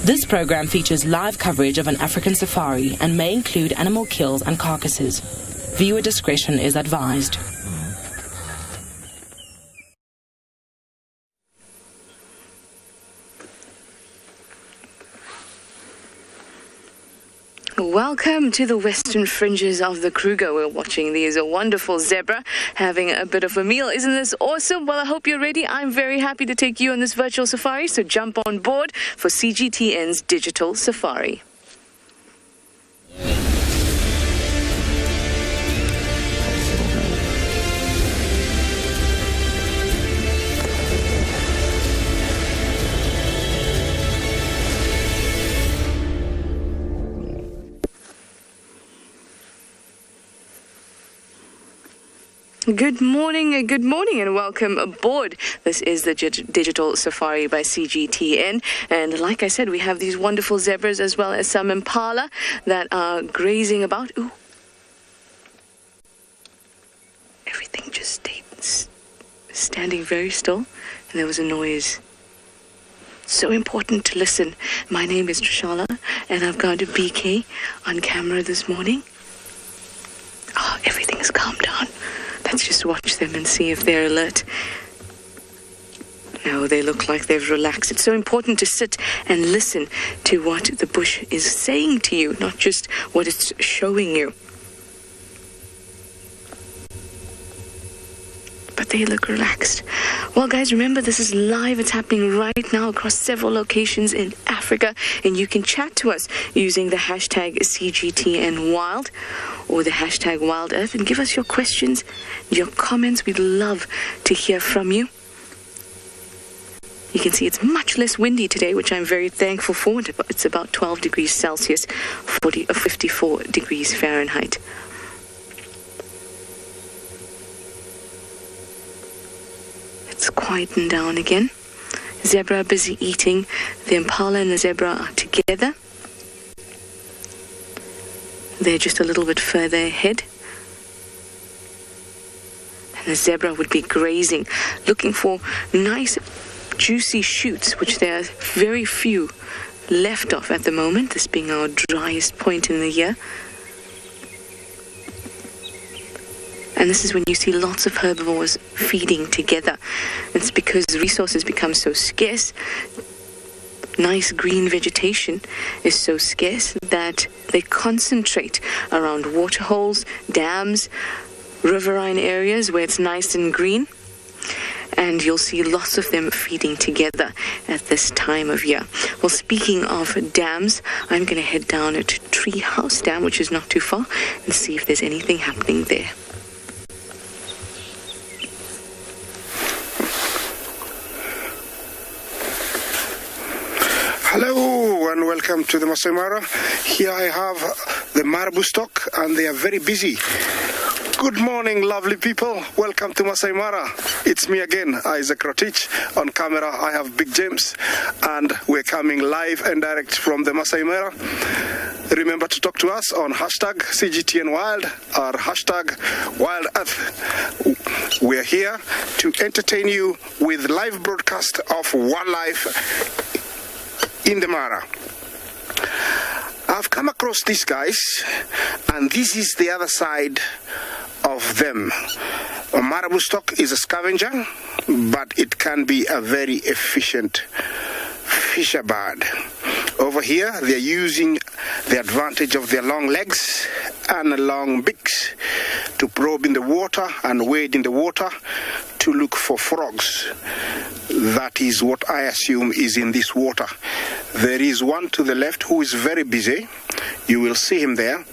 This program features live coverage of an African safari and may include animal kills and carcasses. Viewer discretion is advised. Welcome to the western fringes of the Kruger. We're watching these wonderful zebra having a bit of a meal. Isn't this awesome? Well, I hope you're ready. I'm very happy to take you on this virtual safari, so jump on board for CGTN's Digital Safari. Good morning, and welcome aboard. This is the Digital Safari by CGTN, and like I said, we have these wonderful zebras as well as some impala that are grazing about. Ooh. Everything just stayed standing very still, and there was a noise. So important to listen. My name is Trishala, and I've got a BK on camera this morning. Oh, everything's calmed down. Let's just watch them and see if they're alert. No, they look like they've relaxed. It's so important to sit and listen to what the bush is saying to you, not just what it's showing you. But they look relaxed. Well, guys, remember, this is live. It's happening right now across several locations in Africa, and you can chat to us using the hashtag CGTNWild or the hashtag WildEarth, and give us your questions, your comments. We'd love to hear from you. You can see it's much less windy today, which I'm very thankful for. It's about 12 degrees Celsius, 54 degrees Fahrenheit. It's quieting down again. Zebra are busy eating. The impala and the zebra are together. They're just a little bit further ahead. And the zebra would be grazing, looking for nice, juicy shoots, which there are very few left of at the moment, this being our driest point in the year. And this is when you see lots of herbivores feeding together. It's because resources become so scarce. Nice green vegetation is so scarce that they concentrate around waterholes, dams, riverine areas where it's nice and green. And you'll see lots of them feeding together at this time of year. Well, speaking of dams, I'm going to head down to Treehouse Dam, which is not too far, and see if there's anything happening there. Hello and welcome to the Masai Mara. Here I have the Marabu stock and they are very busy. Good morning, lovely people. Welcome to Masai Mara. It's me again, Isaac Rotich. On camera, I have Big James, and we're coming live and direct from the Masai Mara. Remember to talk to us on hashtag CGTNWild or hashtag WildEarth. We're here to entertain you with live broadcast of wildlife in the Mara. I've come across these guys, and this is the other side of them. A Marabu stock is a scavenger, but it can be a very efficient fisher bird. Over here, they're using the advantage of their long legs and long beaks to probe in the water and wade in the water to look for frogs. That is what I assume is in this water. There is one to the left who is very busy. You will see him there.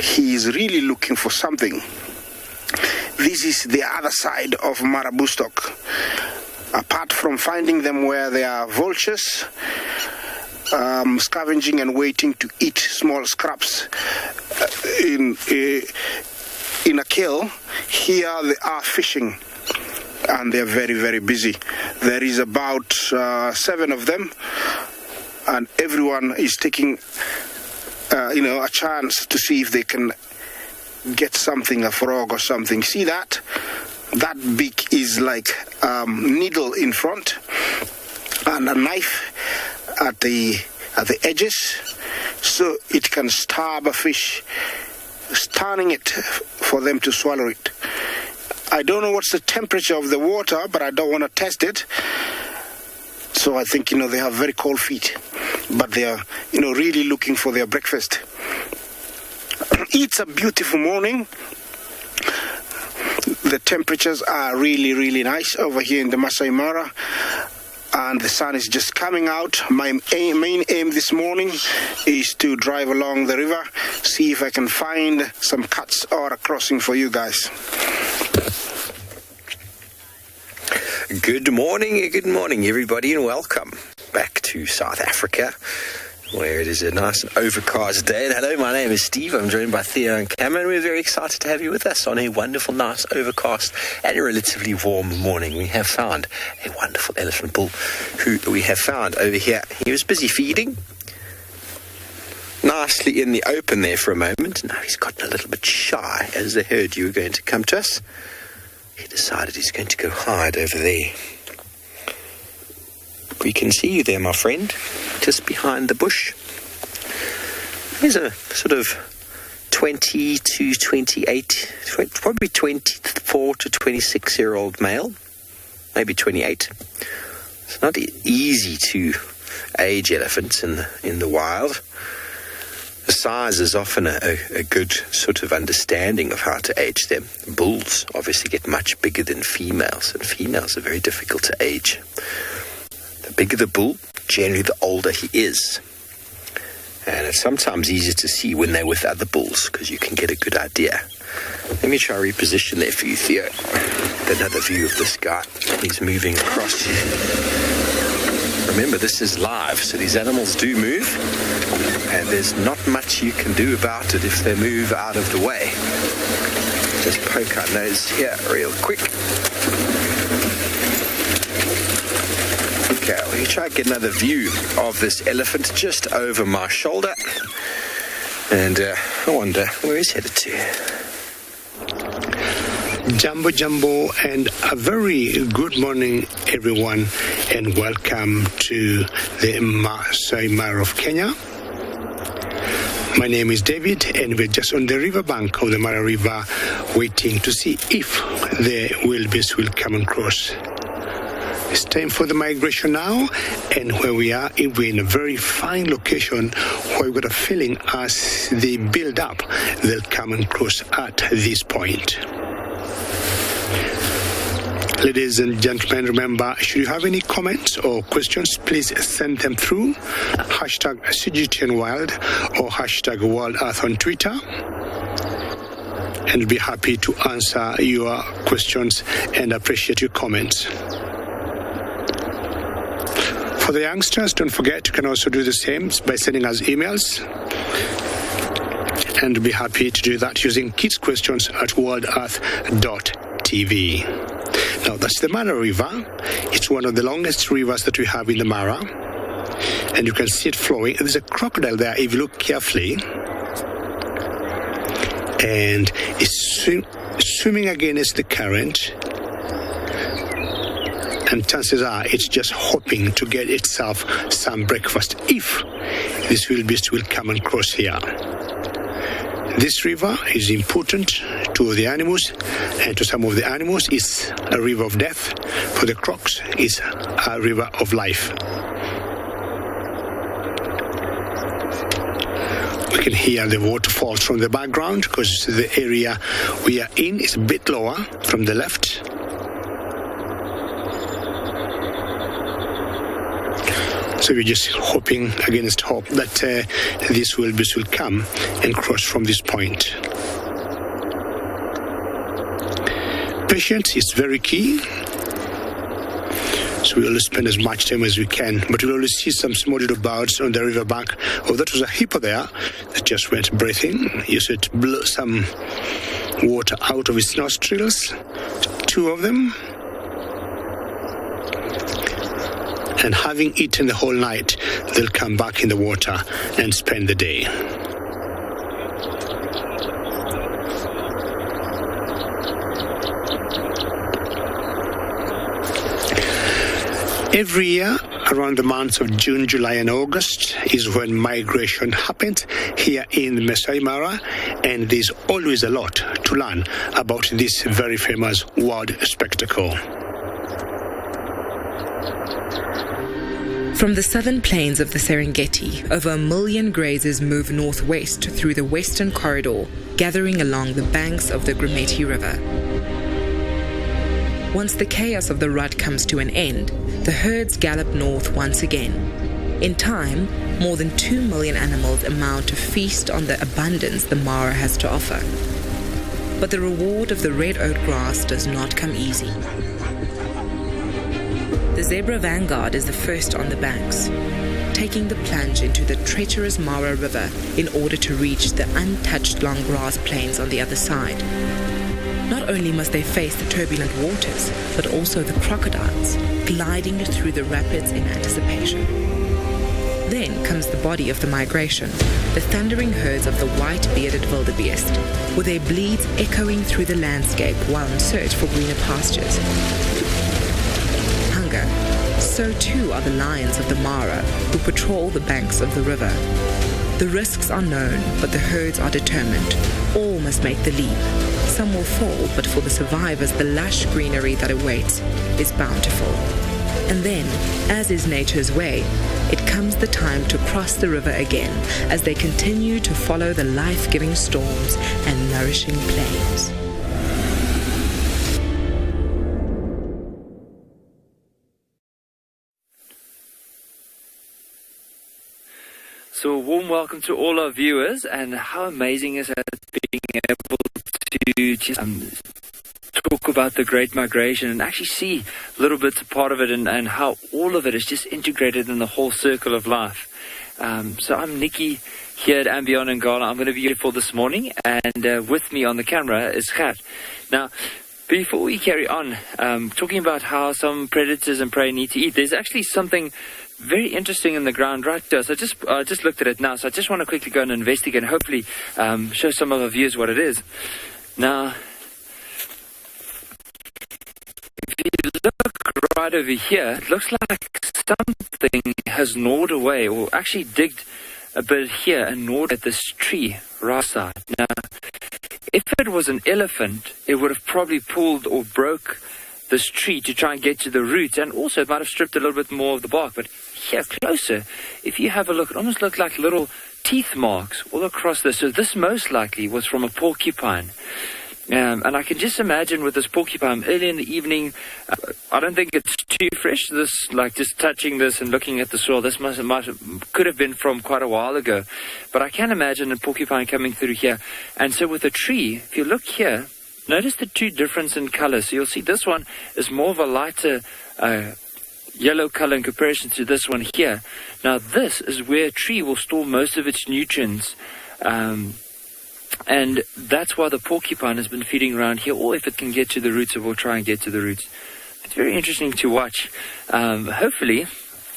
He is really looking for something. This is the other side of Marabu stock. Apart from finding them where there are vultures, scavenging and waiting to eat small scraps in a kill, here they are fishing, and they're very, very busy. There is about 7 of them, and everyone is taking a chance to see if they can get something, a frog or something. See that? That beak is like needle in front and a knife at the edges, so it can stab a fish, stunning it for them to swallow it. I don't know what's the temperature of the water, but I don't want to test it. So I think, they have very cold feet, but they are, really looking for their breakfast. It's a beautiful morning. The temperatures are really, really nice over here in the Masai Mara, and the sun is just coming out. My main aim this morning is to drive along the river, see if I can find some cuts or a crossing for you guys. Good morning, everybody, and welcome back to South Africa, where it is a nice and overcast day. And hello, my name is Steve. I'm joined by Theo and Cam, and we're very excited to have you with us on a wonderful, nice, overcast and a relatively warm morning. We have found a wonderful elephant bull who we have found over here. He was busy feeding nicely in the open there for a moment. Now he's gotten a little bit shy as they heard you were going to come to us. He decided he's going to go hide over there. We can see you there, my friend, just behind the bush. He's a sort of 20 to 28, probably 24 to 26-year-old male, maybe 28. It's not easy to age elephants in the wild. The size is often a good sort of understanding of how to age them. Bulls obviously get much bigger than females, and females are very difficult to age. The bigger the bull, generally the older he is. And it's sometimes easier to see when they're with other bulls, because you can get a good idea. Let me try reposition there for you, Theo. Another view of this guy. He's moving across here. Remember, this is live, so these animals do move, and there's not much you can do about it if they move out of the way. Just poke our nose here real quick. Okay, let me try to get another view of this elephant just over my shoulder. And I wonder where he's headed to. Jumbo, and a very good morning, everyone, and welcome to the Masai Mara of Kenya. My name is David, and we're just on the riverbank of the Mara River, waiting to see if the wildebeest will come and cross. It's time for the migration now, and where we are, we're in a very fine location where we've got a feeling as they build up, they'll come and cross at this point. Ladies and gentlemen, remember, should you have any comments or questions, please send them through #CGTNWild or #WildEarth on Twitter. And we'll be happy to answer your questions and appreciate your comments. For the youngsters, don't forget, you can also do the same by sending us emails. And we'll be happy to do that using kids' questions at wildearth.tv. Now, that's the Mara River. It's one of the longest rivers that we have in the Mara. And you can see it flowing. There's a crocodile there if you look carefully. And it's swimming against the current. And chances are it's just hoping to get itself some breakfast if this wildebeest will come and cross here. This river is important to the animals, and to some of the animals it's a river of death. For the crocs, it's a river of life. We can hear the waterfalls from the background because the area we are in is a bit lower from the left. So we're just hoping against hope that this wildebeest will come and cross from this point. Patience is very key. So we always spend as much time as we can, but we'll always see some small little birds on the riverbank. Oh, that was a hippo there that just went breathing. You said blow some water out of its nostrils, 2 of them. And having eaten the whole night, they'll come back in the water and spend the day. Every year, around the months of June, July, and August is when migration happens here in the Masai Mara, and there's always a lot to learn about this very famous wild spectacle. From the southern plains of the Serengeti, over 1 million grazers move northwest through the western corridor, gathering along the banks of the Grumeti River. Once the chaos of the rut comes to an end, the herds gallop north once again. In time, more than 2 million animals amount to feast on the abundance the Mara has to offer. But the reward of the red oat grass does not come easy. The zebra vanguard is the first on the banks, taking the plunge into the treacherous Mara River in order to reach the untouched long grass plains on the other side. Not only must they face the turbulent waters, but also the crocodiles, gliding through the rapids in anticipation. Then comes the body of the migration, the thundering herds of the white-bearded wildebeest, with their bleats echoing through the landscape while in search for greener pastures. So too are the lions of the Mara, who patrol the banks of the river. The risks are known, but the herds are determined. All must make the leap. Some will fall, but for the survivors, the lush greenery that awaits is bountiful. And then, as is nature's way, it comes the time to cross the river again as they continue to follow the life-giving storms and nourishing plains. So a warm welcome to all our viewers, and how amazing is it being able to just talk about the Great Migration and actually see little bits a part of it and how all of it is just integrated in the whole circle of life. So I'm Nikki here at andBeyond in Ngala. I'm going to be here for this morning, and with me on the camera is Gert. Now, before we carry on, talking about how some predators and prey need to eat, there's actually something very interesting in the ground right there. So I just looked at it now, so I just want to quickly go and investigate and hopefully show some of our viewers what it is. Now, if you look right over here, it looks like something has gnawed away, or actually digged a bit here and gnawed at this tree right side. Now, if it was an elephant, it would have probably pulled or broke this tree to try and get to the roots, and also it might have stripped a little bit more of the bark. But here closer, if you have a look, it almost looked like little teeth marks all across this. So this most likely was from a porcupine. And I can just imagine with this porcupine early in the evening, I don't think it's too fresh. This, like just touching this and looking at the soil, this could have been from quite a while ago. But I can imagine a porcupine coming through here. And so with a tree, if you look here, notice the two difference in color. So you'll see this one is more of a lighter yellow color in comparison to this one here. Now this is where a tree will store most of its nutrients. And that's why the porcupine has been feeding around here, or if it can get to the roots, it will try and get to the roots. It's very interesting to watch. Hopefully,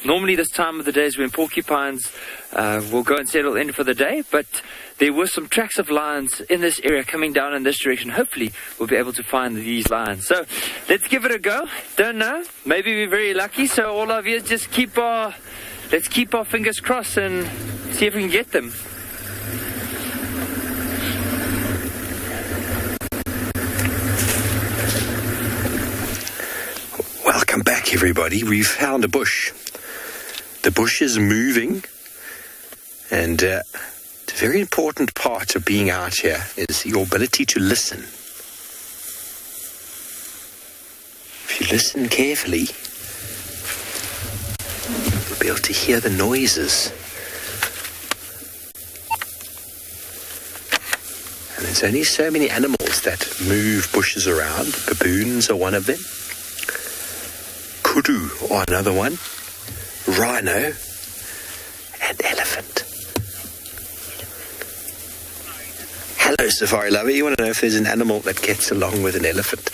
normally this time of the day is when porcupines will go and settle in for the day, but there were some tracks of lions in this area coming down in this direction. Hopefully, we'll be able to find these lions. So, let's give it a go. Don't know. Maybe we're very lucky, so all of you just let's keep our fingers crossed and see if we can get them. Welcome back, everybody. We've found a bush. The bush is moving, and the very important part of being out here is your ability to listen. If you listen carefully, you'll be able to hear the noises. And there's only so many animals that move bushes around. Baboons are one of them. Kudu or another one, rhino, and elephant. Hello, safari lover. You want to know if there's an animal that gets along with an elephant?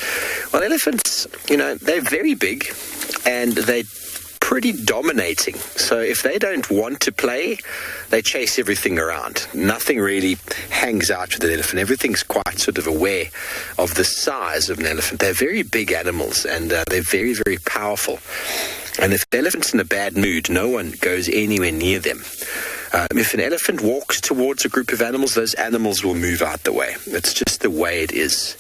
Well, elephants, they're very big and they're pretty dominating. So if they don't want to play, they chase everything around. Nothing really hangs out with an elephant. Everything's quite sort of aware of the size of an elephant. They're very big animals, and they're very, very powerful. And if the elephant's in a bad mood, no one goes anywhere near them. If an elephant walks towards a group of animals, those animals will move out the way. It's just the way it is.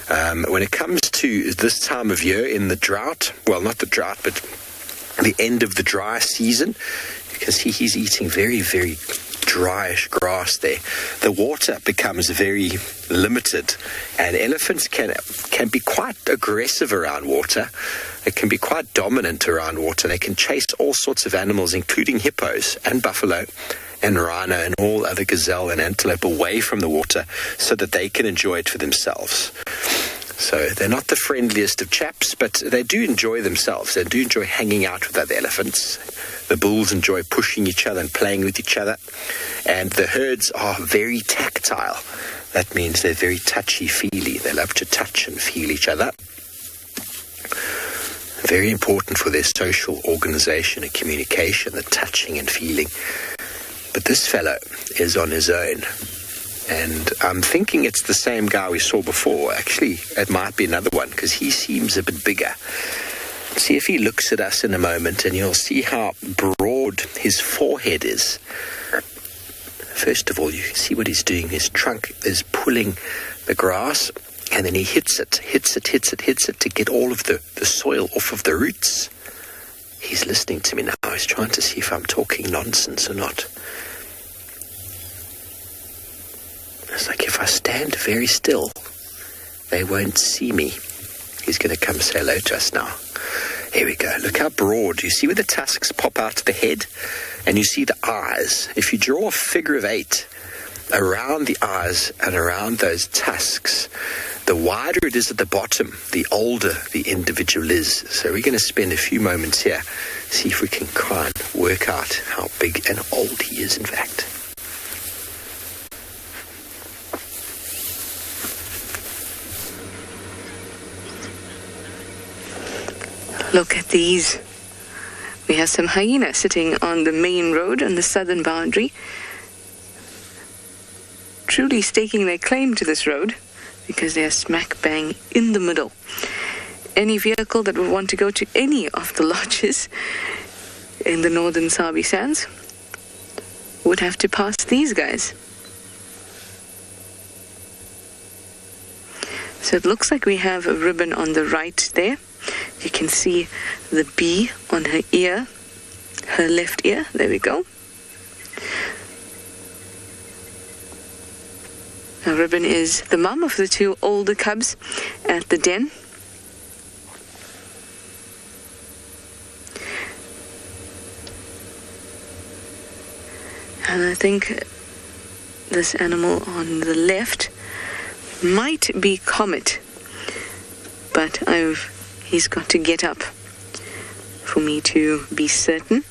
When it comes to this time of year in the drought, well, not the drought, but the end of the dry season, you can see he's eating very, very dryish grass there. The water becomes very limited, and elephants can be quite aggressive around water. They can be quite dominant around water. They can chase all sorts of animals, including hippos and buffalo and rhino and all other gazelle and antelope away from the water so that they can enjoy it for themselves. So they're not the friendliest of chaps, but they do enjoy themselves. They do enjoy hanging out with other elephants. The bulls enjoy pushing each other and playing with each other. And the herds are very tactile. That means they're very touchy-feely. They love to touch and feel each other. Very important for their social organization and communication, the touching and feeling. But this fellow is on his own. And I'm thinking it's the same guy we saw before. Actually, it might be another one because he seems a bit bigger. See if he looks at us in a moment, and you'll see how broad his forehead is. First of all, you can see what he's doing. His trunk is pulling the grass, and then he hits it to get all of the soil off of the roots. He's listening to me now. He's trying to see if I'm talking nonsense or not. It's like if I stand very still, they won't see me. He's going to come say hello to us now. Here we go. Look how broad. You see where the tusks pop out of the head? And you see the eyes. If you draw a figure of 8 around the eyes and around those tusks, the wider it is at the bottom, the older the individual is. So we're going to spend a few moments here, see if we can try and work out how big and old he is, in fact. Look at these. We have some hyena sitting on the main road on the southern boundary, truly staking their claim to this road because they are smack bang in the middle. Any vehicle that would want to go to any of the lodges in the northern Sabi sands would have to pass these guys. So it looks like we have a ribbon on the right there. You can see the bee on her ear, her left ear. There we go. Now, Ribbon is the mum of the two older cubs at the den. And I think this animal on the left might be Comet, but he's got to get up for me to be certain.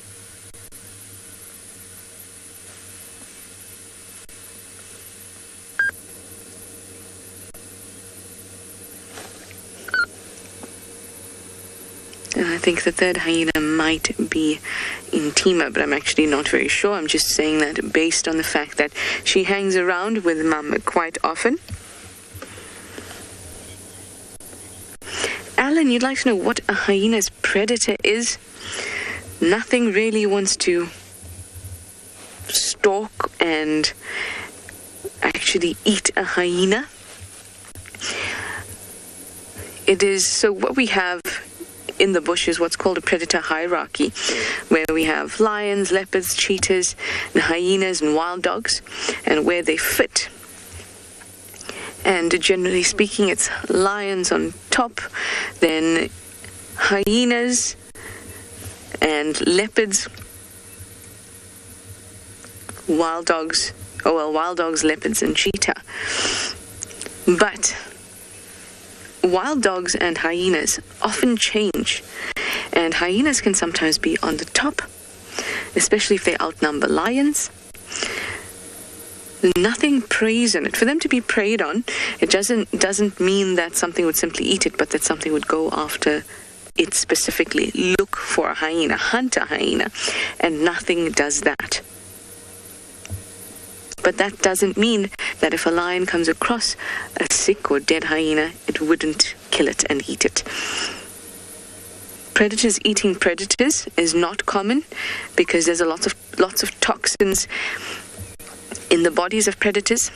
And I think the third hyena might be Intima, but I'm actually not very sure. I'm just saying that based on the fact that she hangs around with Mum quite often. Alan, you'd like to know what a hyena's predator is? Nothing really wants to stalk and actually eat a hyena. It is, so what we have in the bush is what's called a predator hierarchy, where we have lions, leopards, cheetahs, and hyenas and wild dogs, and where they fit. And generally speaking, it's lions on top, then hyenas and leopards, wild dogs, leopards, and cheetah. But wild dogs and hyenas often change, and hyenas can sometimes be on the top, especially if they outnumber lions. Nothing preys on it. For them to be preyed on, it doesn't mean that something would simply eat it, but that something would go after it specifically. Look for a hyena, hunt a hyena, and nothing does that. But that doesn't mean that if a lion comes across a sick or dead hyena, it wouldn't kill it and eat it. Predators eating predators is not common because there's lots of toxins in the bodies of predators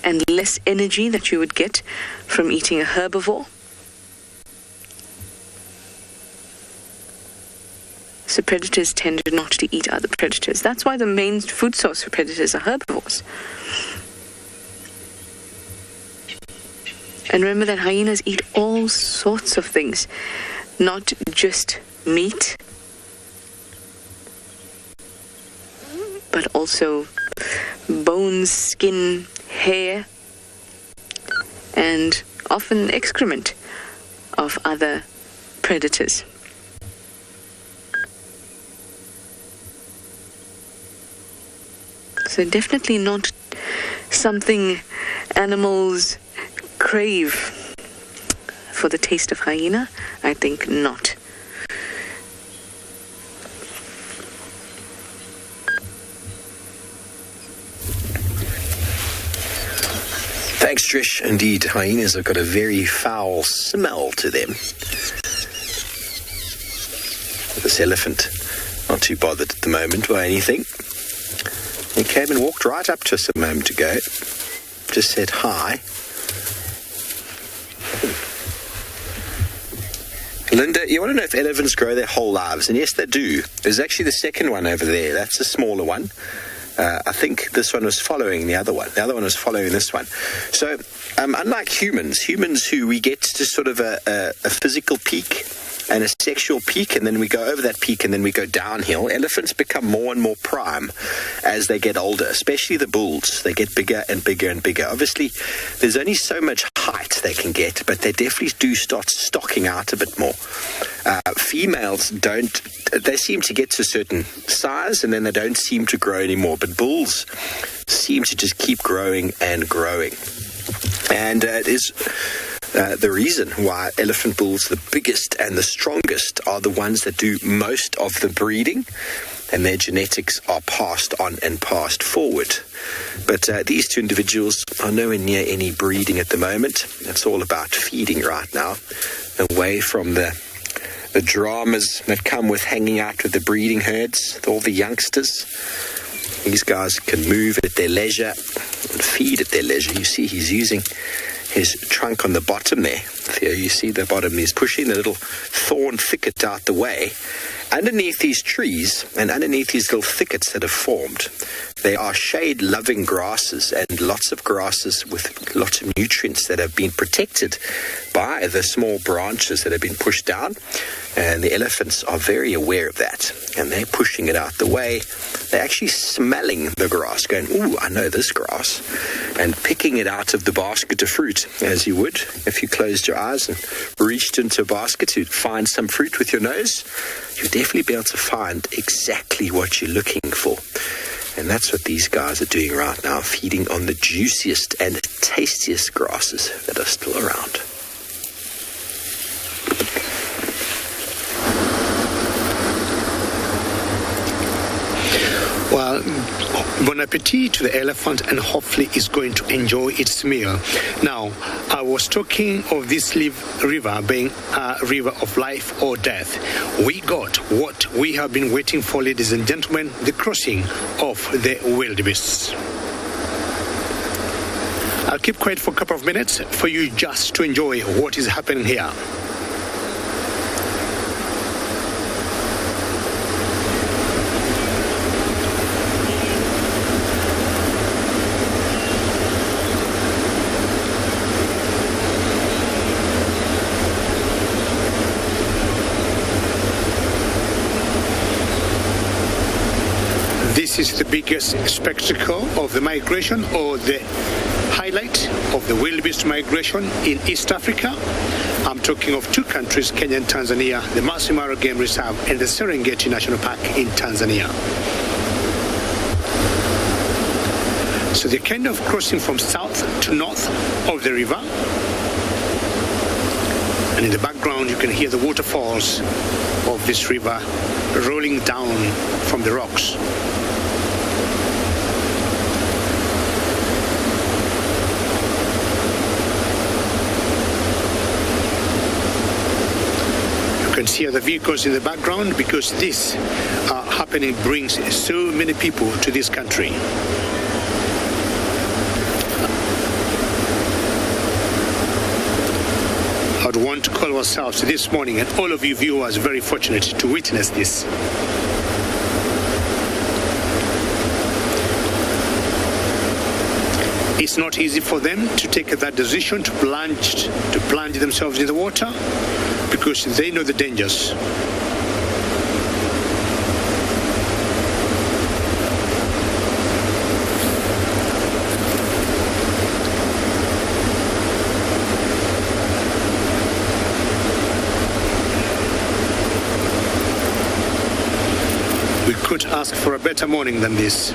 and less energy that you would get from eating a herbivore. So predators tend not to eat other predators. That's why the main food source for predators are herbivores. And remember that hyenas eat all sorts of things, not just meat, but also bones, skin, hair, and often excrement of other predators. So definitely not something animals crave for the taste of hyena. I think not. Thanks, Trish. Indeed, hyenas have got a very foul smell to them. This elephant, not too bothered at the moment by anything. He came and walked right up to us a moment ago. Just said hi. Linda, you want to know if elephants grow their whole lives? And yes, they do. There's actually the second one over there. That's the smaller one. I think this one was following the other one. The other one was following this one. So, unlike humans who we get to sort of a physical peak and a sexual peak, and then we go over that peak and then we go downhill, elephants become more and more prime as they get older, especially the bulls. They get bigger and bigger and bigger. Obviously, there's only so much height they can get, but they definitely do start stocking out a bit more. Females don't, they seem to get to a certain size and then they don't seem to grow anymore, but bulls seem to just keep growing and growing. And it is the reason why elephant bulls, the biggest and the strongest, are the ones that do most of the breeding, and their genetics are passed on and passed forward. But these two individuals are nowhere near any breeding at the moment. It's all about feeding right now, away from the dramas that come with hanging out with the breeding herds, all the youngsters. These guys can move at their leisure and feed at their leisure. You see he's using his trunk on the bottom there. Theo, you see the bottom, he's pushing the little thorn thicket out the way. Underneath these trees and underneath these little thickets that have formed, They are shade-loving grasses, and lots of grasses with lots of nutrients that have been protected by the small branches that have been pushed down. And the elephants are very aware of that, and they're pushing it out the way. They're actually smelling the grass, going, ooh, I know this grass, and picking it out of the basket of fruit, as you would if you closed your eyes and reached into a basket to find some fruit with your nose. You'll definitely be able to find exactly what you're looking for. And that's what these guys are doing right now, feeding on the juiciest and tastiest grasses that are still around. Well, bon appetit to the elephant, and hopefully it's going to enjoy its meal. Now, I was talking of this river being a river of life or death. We got what we have been waiting for, ladies and gentlemen, the crossing of the wildebeests. I'll keep quiet for a couple of minutes for you just to enjoy what is happening here. This is the biggest spectacle of the migration, or the highlight of the wildebeest migration in East Africa. I'm talking of two countries, Kenya and Tanzania, the Marabu Game Reserve and the Serengeti National Park in Tanzania. So they're kind of crossing from south to north of the river. And in the background, you can hear the waterfalls of this river rolling down from the rocks. You can see other vehicles in the background, because this happening brings so many people to this country. I would want to call ourselves this morning, and all of you viewers very fortunate to witness this. It's not easy for them to take that decision to plunge themselves in the water, because they know the dangers. We could ask for a better morning than this.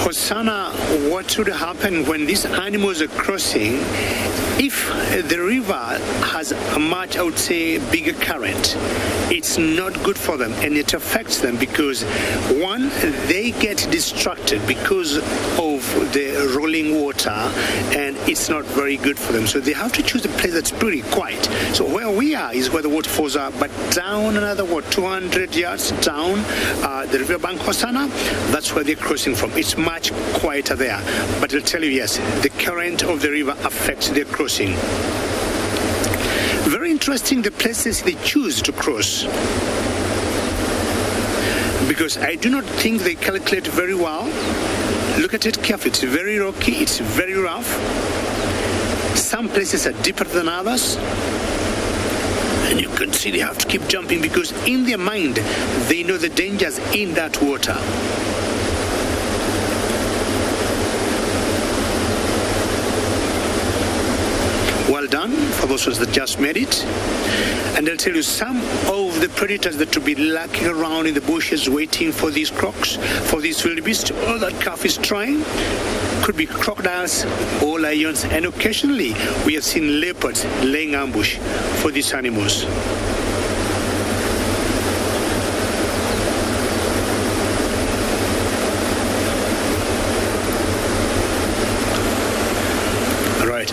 Hosanna, what should happen when these animals are crossing? If the river has a much, I would say, bigger current, it's not good for them, and it affects them because, one, they get distracted because of the rolling water, and it's not very good for them. So they have to choose a place that's pretty quiet. So where we are is where the waterfalls are, but down another, 200 yards down the riverbank, Hosanna, that's where they're crossing from. It's much quieter there. But I'll tell you, yes, the current of the river affects their crossing. Very interesting, the places they choose to cross, because I do not think they calculate very well. Look at it carefully. It's very rocky, it's very rough. Some places are deeper than others, and you can see they have to keep jumping, because in their mind they know the dangers in that water. Well done for those ones that just made it. And I'll tell you, some of the predators that will be lurking around in the bushes waiting for these crocs, for these wildebeest, all that calf is trying, could be crocodiles or lions, and occasionally we have seen leopards laying ambush for these animals.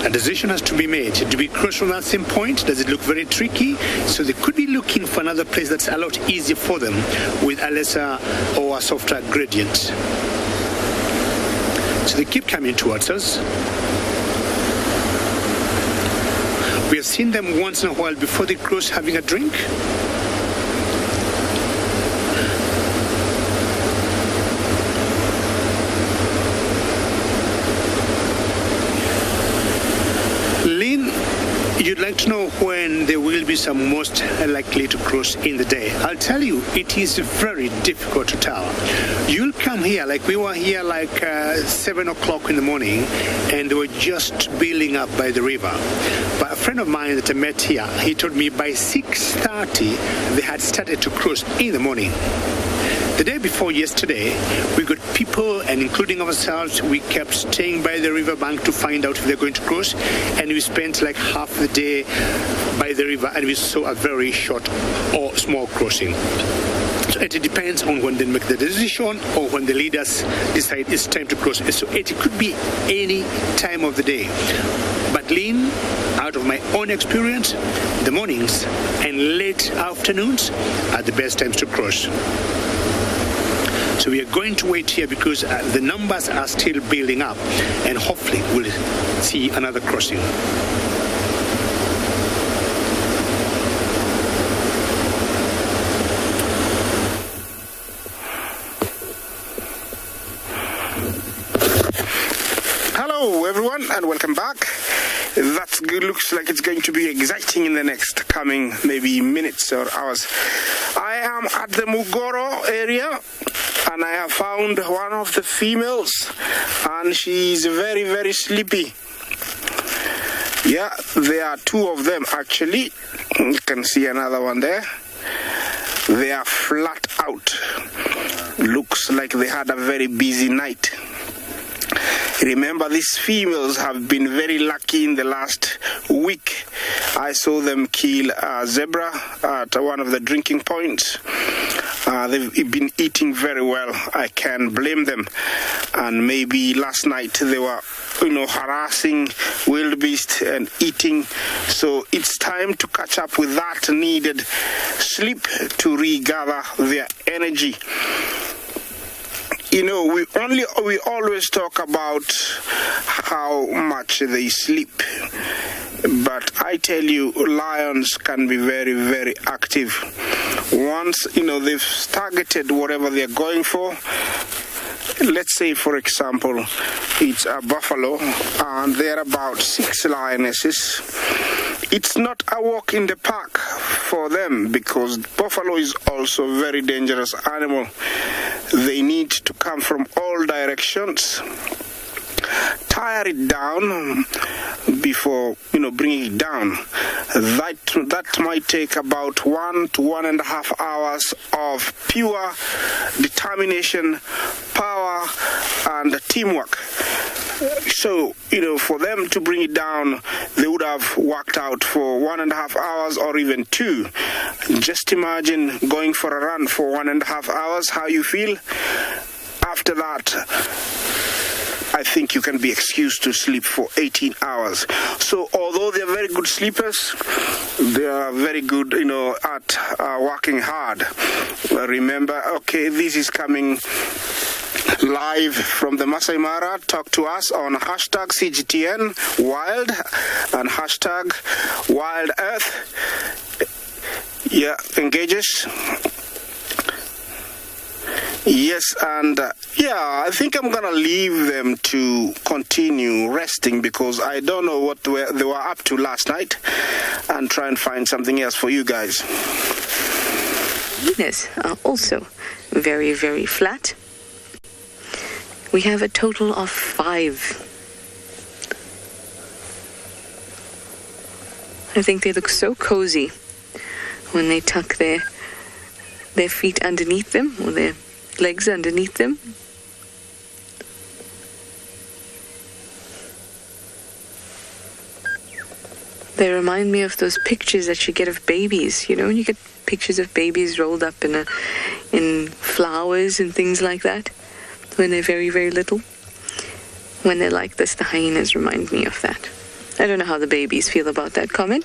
A decision has to be made. Do we cross from that same point? Does it look very tricky? So they could be looking for another place that's a lot easier for them, with a lesser or a softer gradient. So they keep coming towards us. We have seen them once in a while before they cross having a drink. Lynn, you'd like to know when there will be some most likely to cross in the day. I'll tell you, it is very difficult to tell. You'll come here, like we were here like 7 o'clock in the morning, and they were just building up by the river. But a friend of mine that I met here, he told me by 6:30 they had started to cross in the morning. The day before yesterday, we got people, and including ourselves, we kept staying by the riverbank to find out if they're going to cross, and we spent like half the day by the river, and we saw a very short or small crossing. So it depends on when they make the decision or when the leaders decide it's time to cross. So it could be any time of the day. But Lynn, out of my own experience, the mornings and late afternoons are the best times to cross. So we are going to wait here because the numbers are still building up, and hopefully we'll see another crossing. Hello everyone and welcome back. That looks like it's going to be exciting in the next coming maybe minutes or hours. I am at the Mugoro area and I have found one of the females and she's very, very sleepy. Yeah, there are two of them actually. You can see another one there. They are flat out. Looks like they had a very busy night. Remember, these females have been very lucky in the last week. I saw them kill a zebra at one of the drinking points. They've been eating very well. I can't blame them. And maybe last night they were, harassing wildebeest and eating. So it's time to catch up with that needed sleep to regather their energy. We always talk about how much they sleep, but I tell you, lions can be very, very active. Once, they've targeted whatever they're going for. Let's say, for example, it's a buffalo, and there are about 6 lionesses. It's not a walk in the park for them because buffalo is also a very dangerous animal. They need to come from all directions, tire it down before bringing it down. That might take about 1 to 1.5 hours of pure determination, power, and teamwork. So, for them to bring it down, they would have worked out for 1.5 hours or even 2. Just imagine going for a run for 1.5 hours, how you feel. After that, I think you can be excused to sleep for 18 hours. So although they're very good sleepers, they are very good, at working hard. Remember, this is coming live from the Masai Mara. Talk to us on hashtag CGTN Wild and hashtag WildEarth. Yeah, engage us. Yes, and I think I'm going to leave them to continue resting because I don't know what they were up to last night, and try and find something else for you guys. Hyenas are also very, very flat. We have a total of 5. I think they look so cozy when they tuck their feet underneath them or their legs underneath them. They remind me of those pictures that you get of babies. When you get pictures of babies rolled up in flowers and things like that when they're very, very little. When they're like this, the hyenas remind me of that. I don't know how the babies feel about that comment.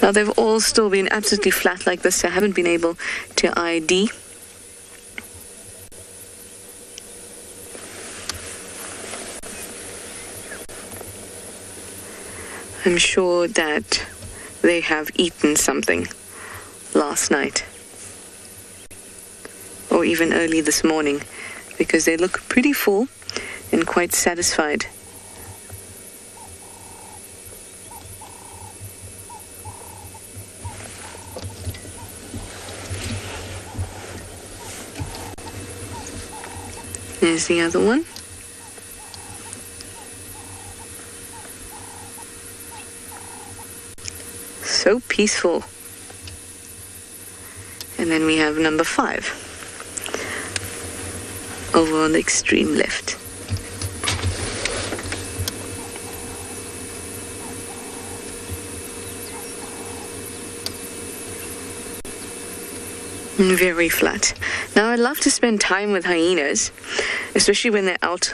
Now, they've all still been absolutely flat like this, so I haven't been able to ID I'm sure that they have eaten something last night, or even early this morning, because they look pretty full and quite satisfied. There's the other one. So peaceful. And then we have number 5 over on the extreme left. Very flat. Now, I love to spend time with hyenas, especially when they're out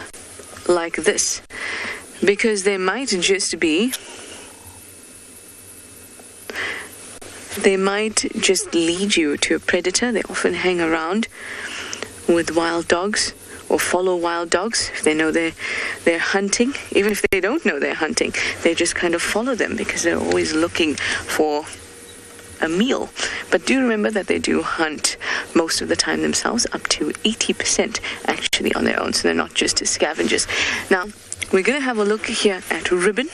like this, because they might just lead you to a predator. They often hang around with wild dogs or follow wild dogs if they know they're hunting. Even if they don't know they're hunting, they just kind of follow them because they're always looking for a meal. But do remember that they do hunt most of the time themselves, up to 80% actually on their own, so they're not just scavengers. Now, we're going to have a look here at Ribbon.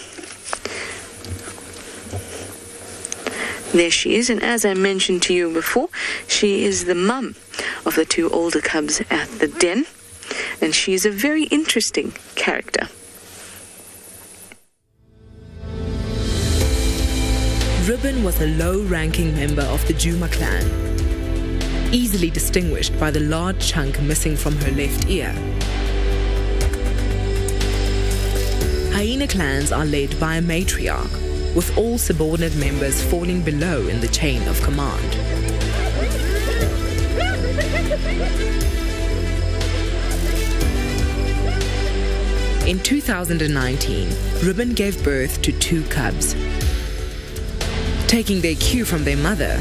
There she is, and as I mentioned to you before, she is the mum of the 2 older cubs at the den, and she is a very interesting character. Ribbon was a low-ranking member of the Djuma clan, easily distinguished by the large chunk missing from her left ear. Hyena clans are led by a matriarch, with all subordinate members falling below in the chain of command. In 2019, Ribbon gave birth to 2 cubs. Taking their cue from their mother,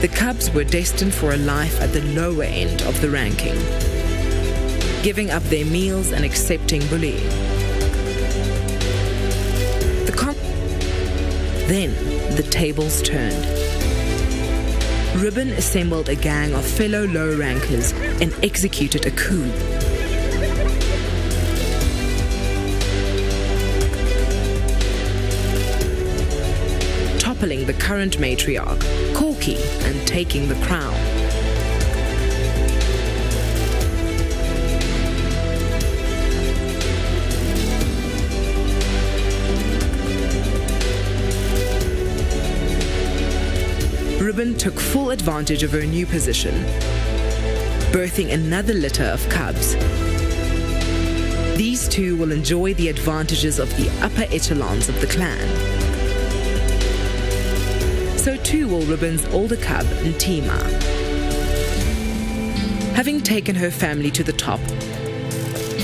the cubs were destined for a life at the lower end of the ranking, giving up their meals and accepting bullying. Then the tables turned. Ribbon assembled a gang of fellow low-rankers and executed a coup. Toppling the current matriarch, Corky, and taking the crown. Ribbon took full advantage of her new position, birthing another litter of cubs. These 2 will enjoy the advantages of the upper echelons of the clan. So too will Ribbon's older cub, Ntima. Having taken her family to the top,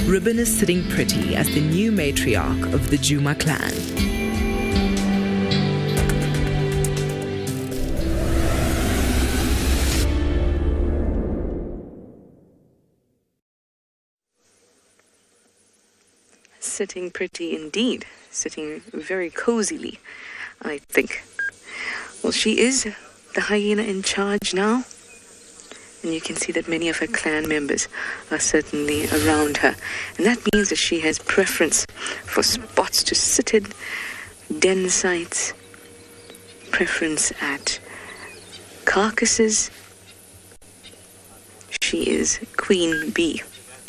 Ribbon is sitting pretty as the new matriarch of the Djuma clan. Sitting pretty indeed, sitting very cozily, I think. Well, she is the hyena in charge now, and you can see that many of her clan members are certainly around her, and that means that she has preference for spots to sit in, den sites, preference at carcasses. She is Queen Bee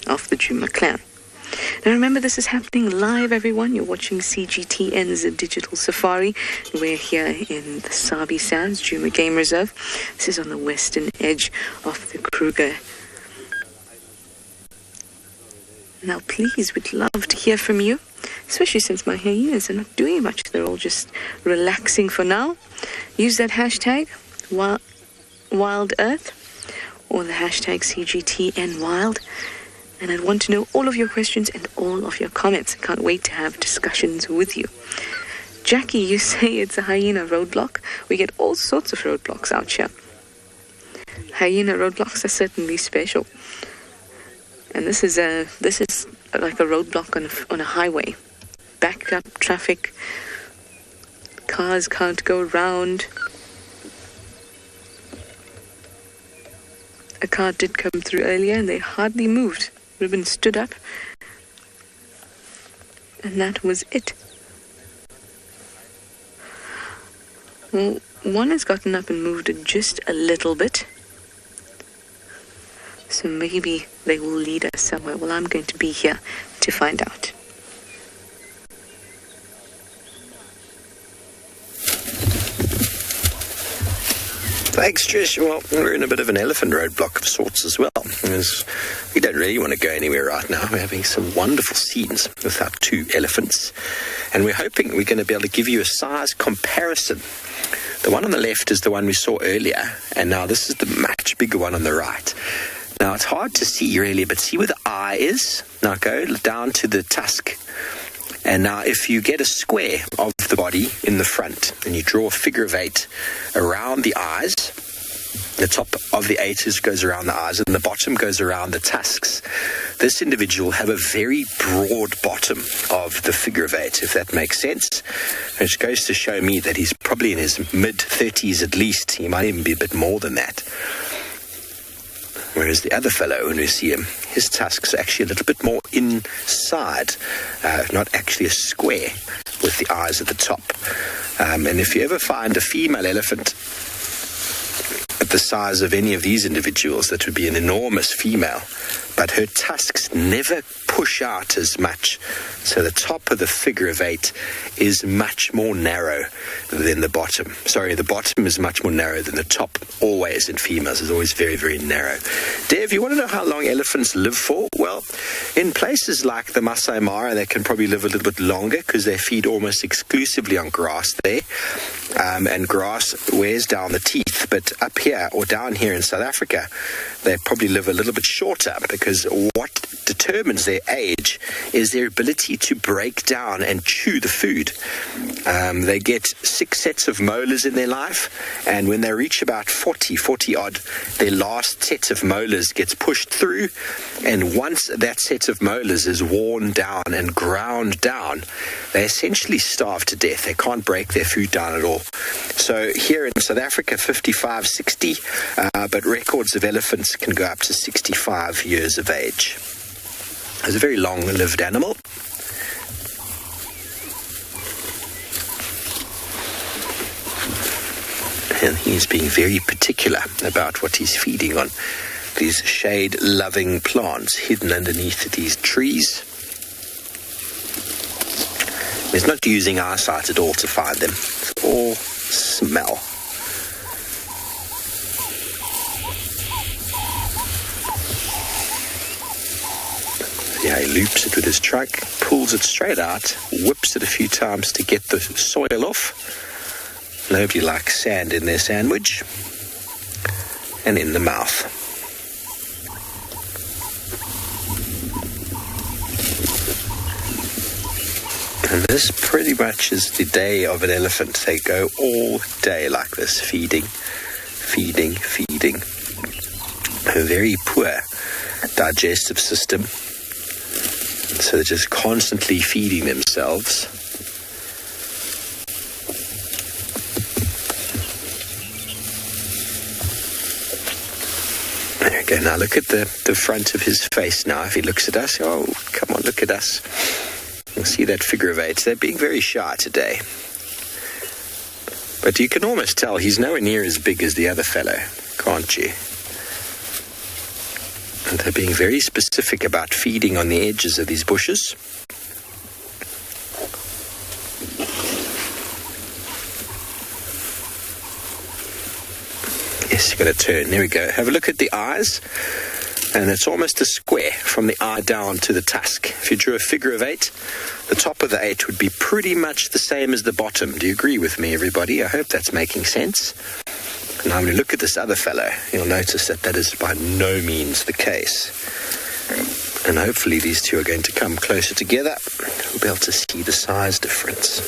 of the Djuma clan. Now remember, this is happening live, everyone. You're watching CGTN's Digital Safari. We're here in the Sabi Sands, Djuma Game Reserve. This is on the western edge of the Kruger. Now please, we'd love to hear from you, especially since my hyenas are not doing much. They're all just relaxing for now. Use that hashtag, WildEarth, or the hashtag CGTNWild. And I want to know all of your questions and all of your comments. I can't wait to have discussions with you. Jackie, you say it's a hyena roadblock. We get all sorts of roadblocks out here. Hyena roadblocks are certainly special. And this is like a roadblock on a highway. Backed up traffic, cars can't go round. A car did come through earlier and they hardly moved. Ribbon stood up. And that was it. Well, one has gotten up and moved just a little bit. So maybe they will lead us somewhere. Well, I'm going to be here to find out. Thanks, Trish. Well, we're in a bit of an elephant roadblock of sorts as well. Because we don't really want to go anywhere right now. We're having some wonderful scenes with our 2 elephants. And we're hoping we're going to be able to give you a size comparison. The one on the left is the one we saw earlier. And now this is the much bigger one on the right. Now, it's hard to see really, but see where the eye is? Now go down to the tusk. And now if you get a square of the body in the front and you draw a figure of 8 around the eyes, the top of the 8 goes around the eyes and the bottom goes around the tusks. This individual have a very broad bottom of the figure of 8, if that makes sense. Which goes to show me that he's probably in his mid-30s at least. He might even be a bit more than that. Whereas the other fellow, when we see him, his tusks are actually a little bit more inside, not actually a square with the eyes at the top. And if you ever find a female elephant at the size of any of these individuals, that would be an enormous female, but her tusks never push out as much. So the top of the figure of 8 is much more narrow than the bottom. Sorry, the bottom is much more narrow than the top, always in females. It's always very, very narrow. Dev, you want to know how long elephants live for? Well, in places like the Masai Mara, they can probably live a little bit longer because they feed almost exclusively on grass there. And grass wears down the teeth. But up here or down here in South Africa, they probably live a little bit shorter because what determines their age is their ability to break down and chew the food. They get 6 sets of molars in their life, and when they reach about 40 odd, their last set of molars gets pushed through, and once that set of molars is worn down and ground down, they essentially starve to death. They can't break their food down at all. So here in South Africa, 55, 60, but records of elephants can go up to 65 years of age. It's a very long-lived animal. And he's being very particular about what he's feeding on. These shade-loving plants hidden underneath these trees. He's not using eyesight at all to find them. It's all smell. Yeah, he loops it with his trunk, pulls it straight out, whips it a few times to get the soil off. Nobody likes sand in their sandwich. And in the mouth. And this pretty much is the day of an elephant. They go all day like this, feeding. A very poor digestive system. So they're just constantly feeding themselves. There we go. Now look at the front of his face now. If he looks at us, oh, come on, look at us. You'll see that figure of 8. They're being very shy today. But you can almost tell he's nowhere near as big as the other fellow, can't you? And they're being very specific about feeding on the edges of these bushes. Yes, you've got to turn. There we go. Have a look at the eyes. And it's almost a square from the eye down to the tusk. If you drew a figure of 8, the top of the 8 would be pretty much the same as the bottom. Do you agree with me, everybody? I hope that's making sense. Now, when you look at this other fellow, you'll notice that is by no means the case. And hopefully these two are going to come closer together. We'll be able to see the size difference.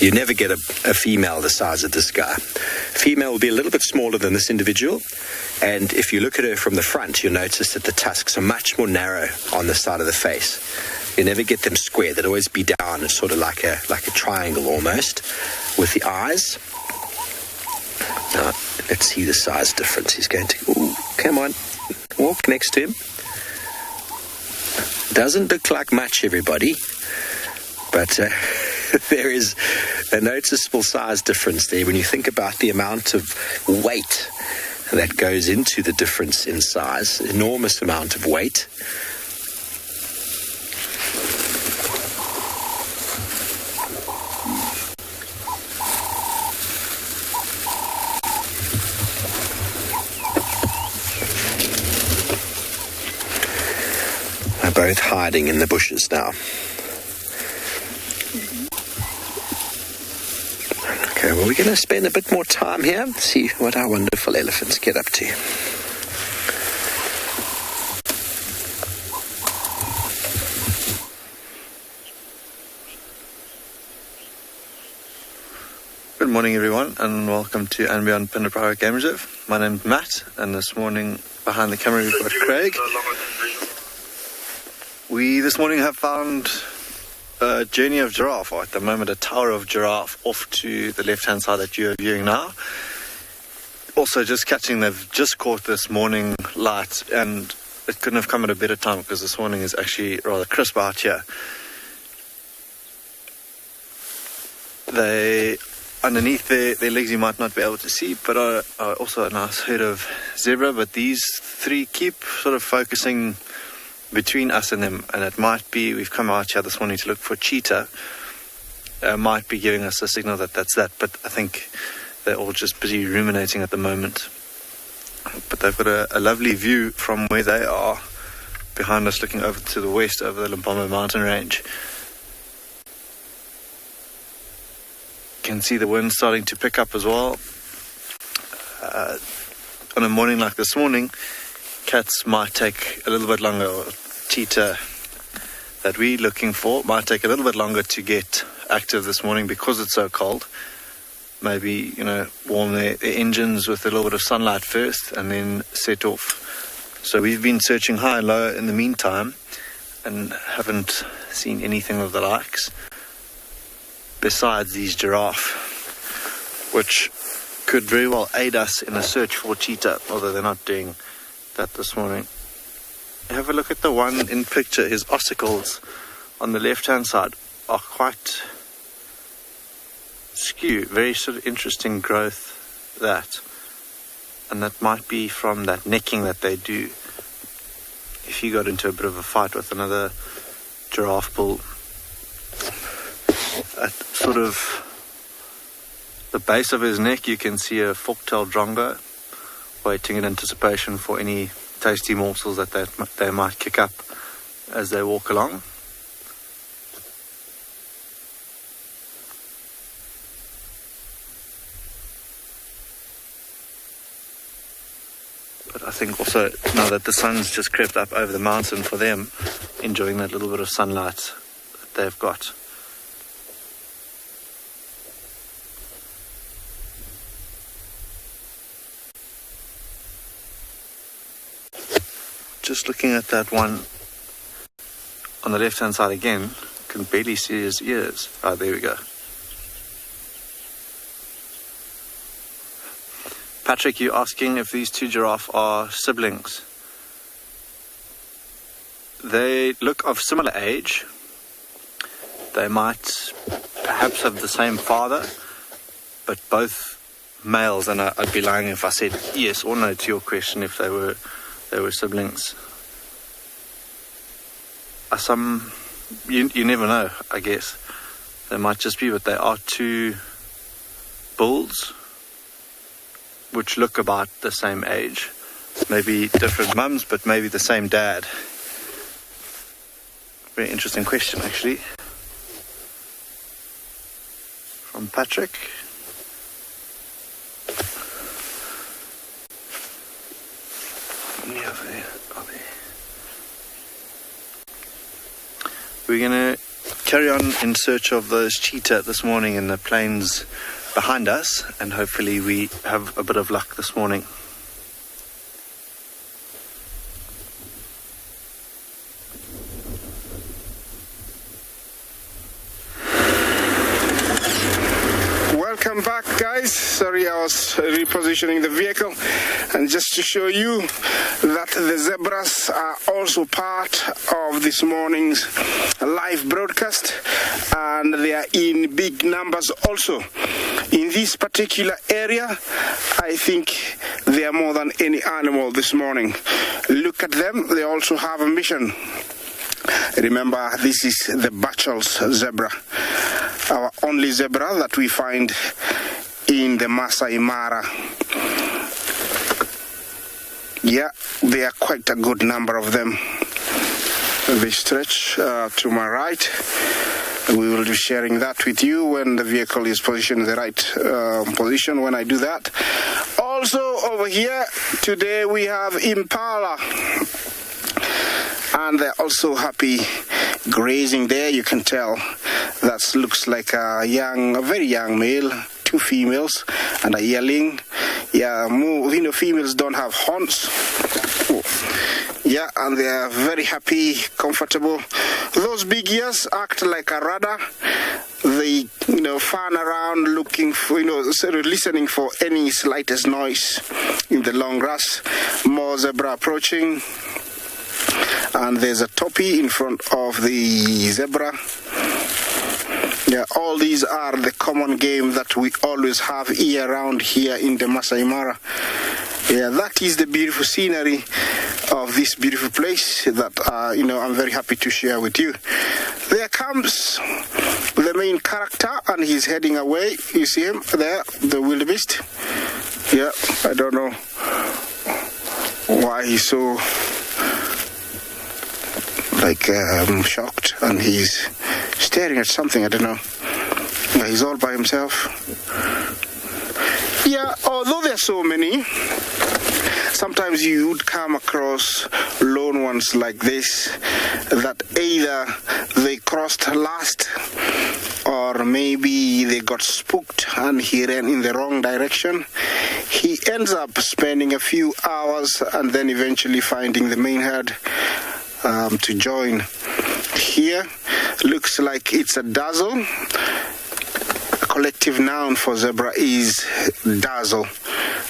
You never get a female the size of this guy. Female will be a little bit smaller than this individual. And if you look at her from the front, you'll notice that the tusks are much more narrow on the side of the face. You never get them square. They'd always be down. It's sort of like a triangle almost with the eyes. Now, let's see the size difference. He's going to, come on, walk next to him. Doesn't look like much, everybody, but there is a noticeable size difference there when you think about the amount of weight that goes into the difference in size. Enormous amount of weight. Both hiding in the bushes now. Okay, well, we're going to spend a bit more time here, see what our wonderful elephants get up to. Good morning, everyone, and welcome to andBeyond Phinda Private Game Reserve. My name's Matt, and this morning behind the camera we've got Craig. We this morning have found a journey of giraffe, or at the moment a tower of giraffe off to the left-hand side that you're viewing now. Also just catching, they've just caught this morning light, and it couldn't have come at a better time because this morning is actually rather crisp out here. They, underneath their legs you might not be able to see, but are also a nice herd of zebra, but these three keep sort of focusing between us and them, and it might be, we've come out here this morning to look for cheetah, might be giving us a signal that that's that, but I think they're all just busy ruminating at the moment. But they've got a lovely view from where they are behind us, looking over to the west, over the Limpopo mountain range. You can see the wind starting to pick up as well. On a morning like this morning, cats might take a little bit longer, or cheetah that we're looking for might take a little bit longer to get active this morning because it's so cold. Maybe, warm their engines with a little bit of sunlight first and then set off. So we've been searching high and low in the meantime and haven't seen anything of the likes besides these giraffe, which could very well aid us in a search for cheetah, although they're not doing that this morning. Have a look at the one in picture. His ossicles on the left hand side are quite skew, very sort of interesting growth, that, and that might be from that necking that they do. If you got into a bit of a fight with another giraffe bull, at sort of the base of his neck you can see a fork-tailed drongo waiting in anticipation for any tasty morsels that they might kick up as they walk along. But I think also now that the sun's just crept up over the mountain for them, enjoying that little bit of sunlight that they've got. Just looking at that one on the left hand side again, can barely see his ears. Ah, there we go. Patrick, you're asking if these two giraffe are siblings. They look of similar age. They might perhaps have the same father, but both males, and I'd be lying if I said yes or no to your question if they were siblings. You never know, I guess. They might just be, but they are two bulls which look about the same age. Maybe different mums, but maybe the same dad. Very interesting question, actually. From Patrick. We're going to carry on in search of those cheetah this morning in the plains behind us, and hopefully we have a bit of luck this morning. guys, sorry I was repositioning the vehicle, and just to show you that the zebras are also part of this morning's live broadcast, and they are in big numbers also. In this particular area, I think they are more than any animal this morning. Look at them, they also have a mission. Remember, this is the Bachel's zebra, our only zebra that we find in the Masai Mara. Yeah, there are quite a good number of them. They stretch to my right. We will be sharing that with you when the vehicle is positioned in the right position when I do that. Also over here today we have impala, and they're also happy grazing there. You can tell that looks like a very young male, 2 females and a yearling. Yeah, females don't have horns. Yeah, and they are very happy, comfortable. Those big ears act like a radar. They, fan around looking for, listening for any slightest noise in the long grass. More zebra approaching. And there's a Topy in front of the zebra. Yeah, all these are the common game that we always have year round here in the Masai Mara. Yeah, that is the beautiful scenery of this beautiful place that, I'm very happy to share with you. There comes the main character, and he's heading away. You see him there, the wildebeest. Yeah, I don't know why he's so shocked, and he's staring at something. I don't know. Yeah, he's all by himself. Yeah, although there are so many, sometimes you would come across lone ones like this that either they crossed last, or maybe they got spooked and he ran in the wrong direction. He ends up spending a few hours and then eventually finding the main herd to join. Here looks like it's a dazzle. A collective noun for zebra is dazzle,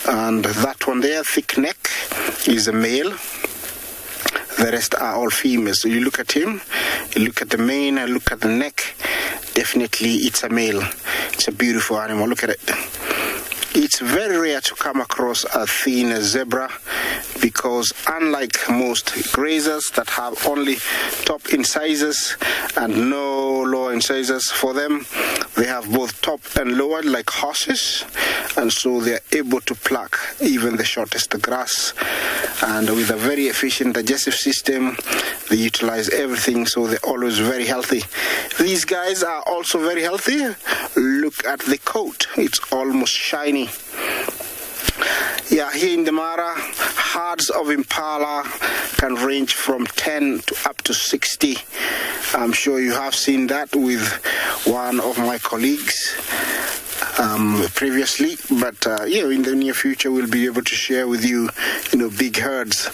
and that one there, thick neck, is a male. The rest are all females. So you look at him, you look at the mane, and look at the neck. Definitely it's a male. It's a beautiful animal. Look at it. It's very rare to come across a thin zebra, because unlike most grazers that have only top incisors and no lower incisors, for them they have both top and lower like horses, and so they are able to pluck even the shortest grass, and with a very efficient digestive system they utilize everything, so they're always very healthy. These guys are also very healthy. Look at the coat, it's almost shiny. Yeah, here in the Mara, herds of impala can range from 10 to up to 60. I'm sure you have seen that with one of my colleagues previously, but in the near future we'll be able to share with you, big herds.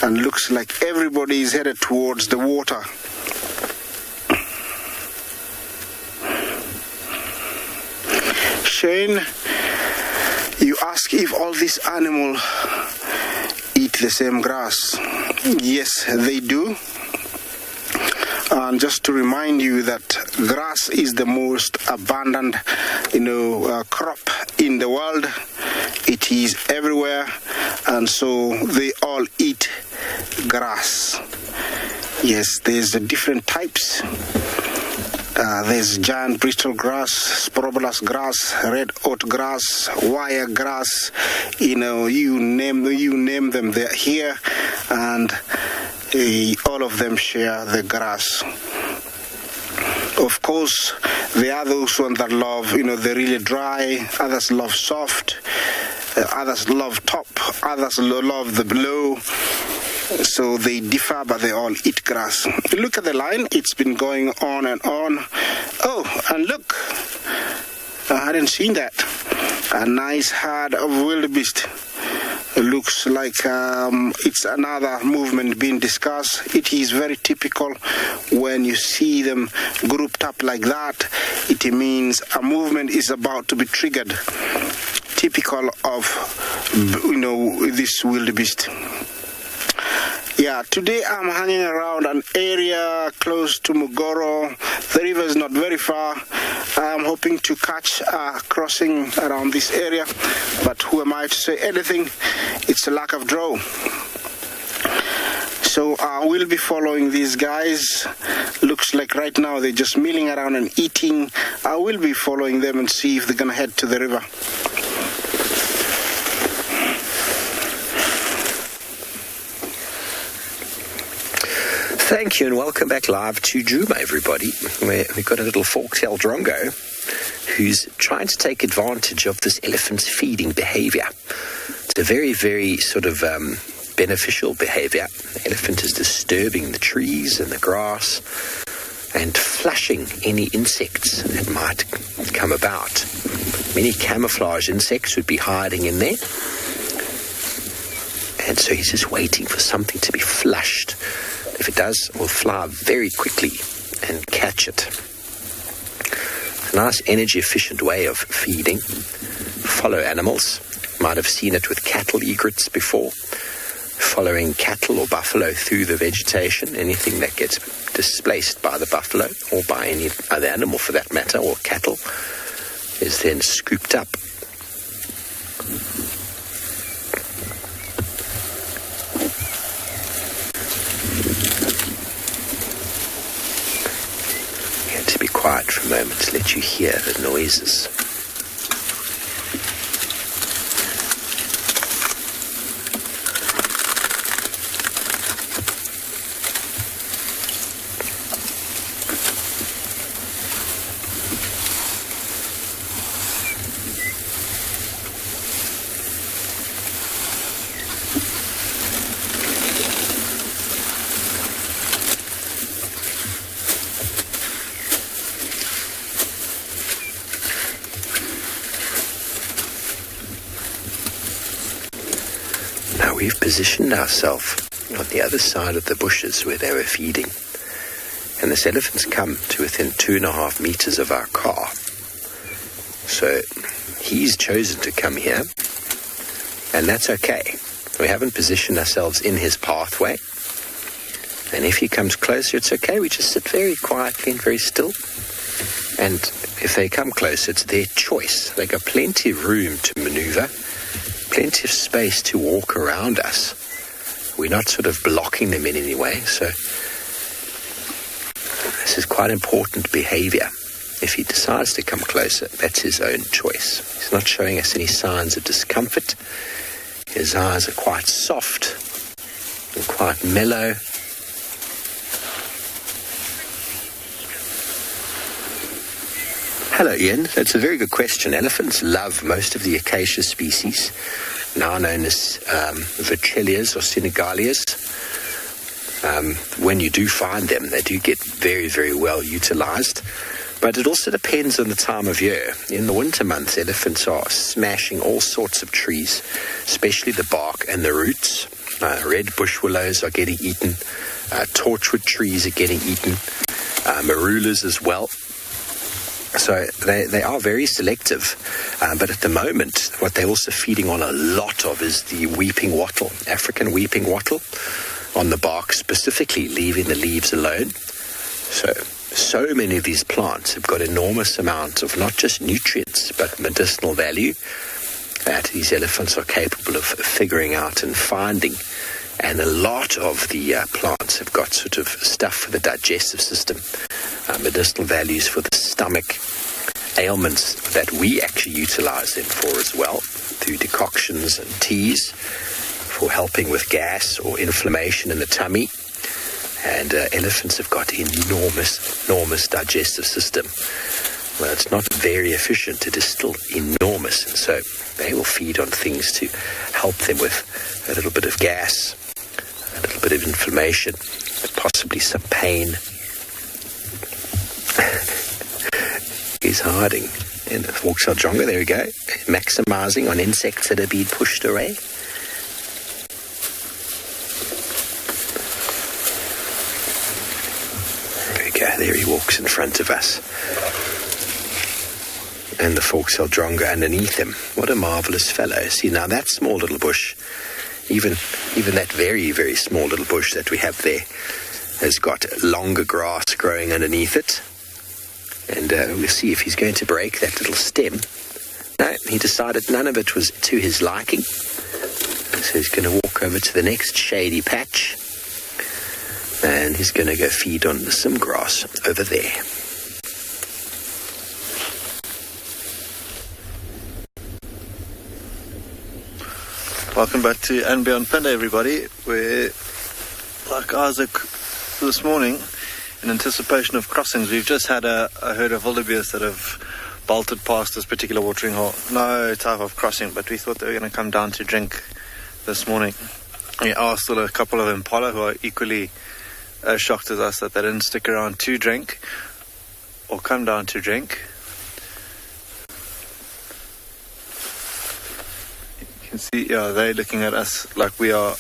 And looks like everybody is headed towards the water. Shane, you ask if all these animals eat the same grass. Yes, they do. And just to remind you that grass is the most abundant, crop in the world. It is everywhere, and so they all eat grass. Yes, there's different types. There's giant bristle grass, sporobolus grass, red oat grass, wire grass. You name them. They're here, and all of them share the grass. Of course, there are those ones that love, they're really dry. Others love soft. Others love top. Others love the below. So they differ, but they all eat grass. Look at the line. It's been going on and on. Oh, and look. I hadn't seen that. A nice herd of wildebeest. Look looks like it's another movement being discussed. It is very typical when you see them grouped up like that. It means a movement is about to be triggered. Typical of, this wildebeest. Yeah, today I'm hanging around an area close to Mugoro. The river is not very far. I'm hoping to catch a crossing around this area, but who am I to say anything? It's a lack of draw. So I will be following these guys. Looks like right now they're just milling around and eating. I will be following them and see if they're going to head to the river. Thank you and welcome back live to Djuma, everybody. We've got a little fork-tailed drongo who's trying to take advantage of this elephant's feeding behavior. It's a very, very sort of beneficial behavior. The elephant is disturbing the trees and the grass and flushing any insects that might come about. Many camouflage insects would be hiding in there. And so he's just waiting for something to be flushed. If it does, we'll fly very quickly and catch it. A nice energy-efficient way of feeding. Follow animals. Might have seen it with cattle egrets before. Following cattle or buffalo through the vegetation. Anything that gets displaced by the buffalo or by any other animal for that matter, or cattle, is then scooped up. Quiet for a moment to let you hear the noises. We've positioned ourselves on the other side of the bushes where they were feeding. And this elephant's come to within 2.5 meters of our car. So he's chosen to come here, and that's okay. We haven't positioned ourselves in his pathway. And if he comes closer, it's okay. We just sit very quietly and very still. And if they come closer, it's their choice. They've got plenty of room to maneuver. Plenty of space to walk around us. We're not sort of blocking them in any way, so this is quite important behavior. If he decides to come closer, that's his own choice. He's not showing us any signs of discomfort. His eyes are quite soft and quite mellow. Hello, Ian. That's a very good question. Elephants love most of the acacia species, now known as Vitellias or Senegalias. When you do find them, they do get very, very well utilized. But it also depends on the time of year. In the winter months, elephants are smashing all sorts of trees, especially the bark and the roots. Red bush willows are getting eaten. Torchwood trees are getting eaten. Marulas as well. So they are very selective, but at the moment, what they're also feeding on a lot of is the weeping wattle, African weeping wattle, on the bark specifically, leaving the leaves alone. So many of these plants have got enormous amounts of not just nutrients, but medicinal value that these elephants are capable of figuring out and finding. And a lot of the plants have got sort of stuff for the digestive system, medicinal values for the stomach, ailments that we actually utilize them for as well, through decoctions and teas, for helping with gas or inflammation in the tummy. And elephants have got enormous digestive system. Well, it's not very efficient, it is still enormous. And so they will feed on things to help them with a little bit of gas, a little bit of inflammation, possibly some pain. He's hiding in the fork-tailed drongo. There we go. Maximizing on insects that are being pushed away. forks in front of us. And the forks are dronga underneath him. What a marvelous fellow. See, now that small little bush, even that very, very small little bush that we have there, has got longer grass growing underneath it. And we'll see if he's going to break that little stem. No, he decided none of it was to his liking. So he's going to walk over to the next shady patch. And he's going to go feed on some grass over there. Welcome back to andBeyond Phinda, everybody. We're, like Isaac this morning, in anticipation of crossings. We've just had a herd of wildebeest that have bolted past this particular watering hole. No type of crossing, but we thought they were going to come down to drink this morning. We are still a couple of impala who are equally as shocked as us that they didn't stick around to drink or come down to drink. See, yeah, they're looking at us like we are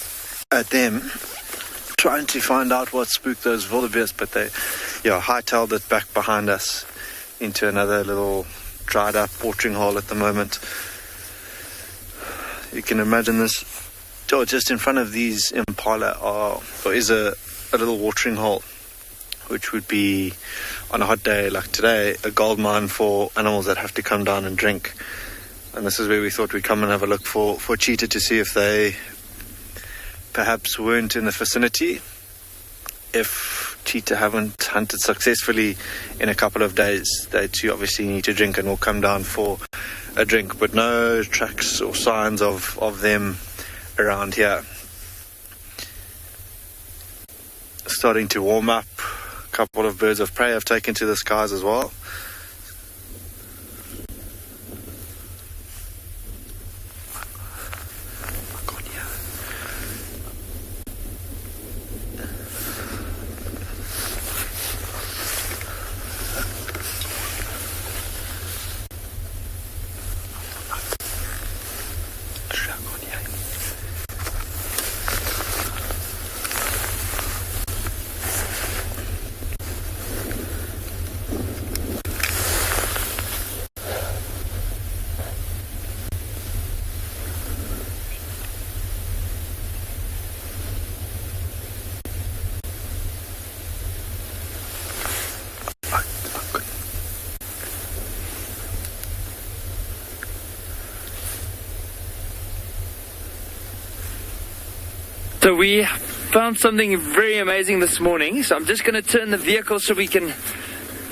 at them, trying to find out what spooked those wildebeest, but they, hightailed it back behind us into another little dried up watering hole at the moment. You can imagine this, just in front of these impala is a little watering hole, which would be, on a hot day like today, a gold mine for animals that have to come down and drink. And this is where we thought we'd come and have a look for cheetah to see if they perhaps weren't in the vicinity. If cheetah haven't hunted successfully in a couple of days, they too obviously need to drink and will come down for a drink. But no tracks or signs of them around here. Starting to warm up. A couple of birds of prey have taken to the skies as well. So we found something very amazing this morning. So I'm just going to turn the vehicle so we can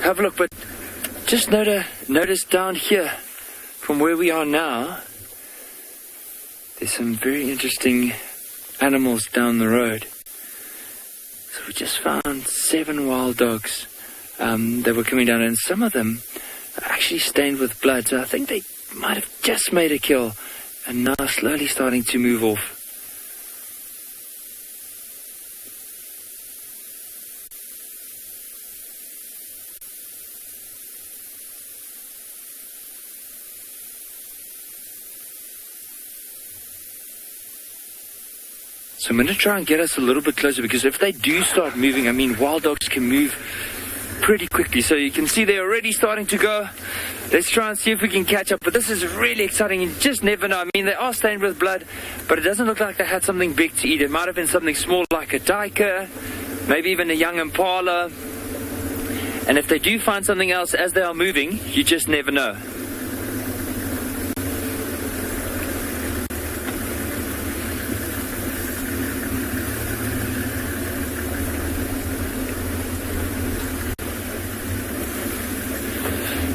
have a look. But just notice down here from where we are now, there's some very interesting animals down the road. So we just found 7 wild dogs that were coming down, and some of them are actually stained with blood. So I think they might have just made a kill and now slowly starting to move off. So I'm going to try and get us a little bit closer, because if they do start moving, I mean, wild dogs can move pretty quickly. So you can see they're already starting to go. Let's try and see if we can catch up. But this is really exciting. You just never know. I mean, they are stained with blood, but it doesn't look like they had something big to eat. It might have been something small like a duiker, maybe even a young impala. And if they do find something else as they are moving, you just never know.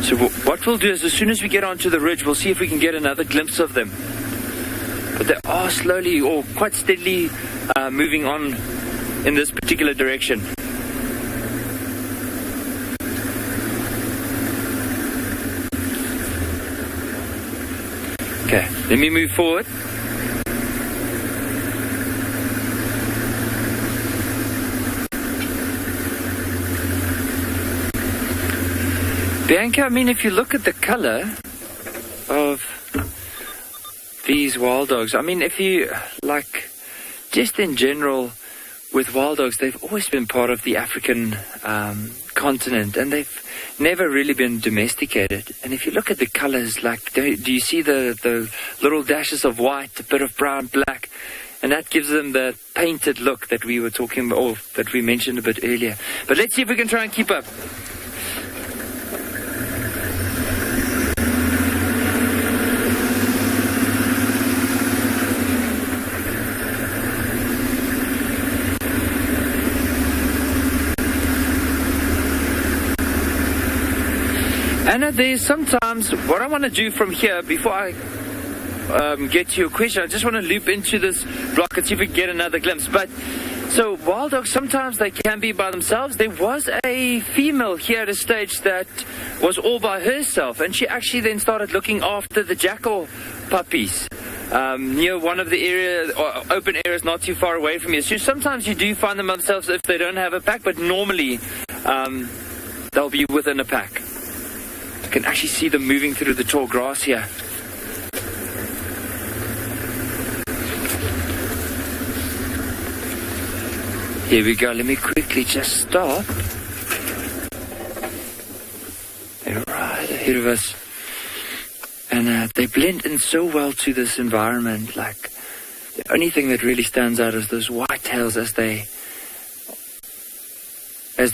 So what we'll do is, as soon as we get onto the ridge, we'll see if we can get another glimpse of them. But they are slowly or quite steadily moving on in this particular direction. Okay, let me move forward. Bianca, I mean, if you look at the color of these wild dogs, I mean, if you, like, just in general, with wild dogs, they've always been part of the African continent, and they've never really been domesticated. And if you look at the colors, like, do you see the little dashes of white, a bit of brown, black, and that gives them the painted look that we were talking about, or that we mentioned a bit earlier. But let's see if we can try and keep up. And there's sometimes, what I want to do from here, before I get to your question, I just want to loop into this block and see if we can get another glimpse. But, so wild dogs, sometimes they can be by themselves. There was a female here at a stage that was all by herself, and she actually then started looking after the jackal puppies near one of the open areas not too far away from here. So sometimes you do find them themselves if they don't have a pack, but normally they'll be within a pack. You can actually see them moving through the tall grass here. Here we go. Let me quickly just stop. They're right ahead of us. And they blend in so well to this environment. Like, the only thing that really stands out is those white tails as they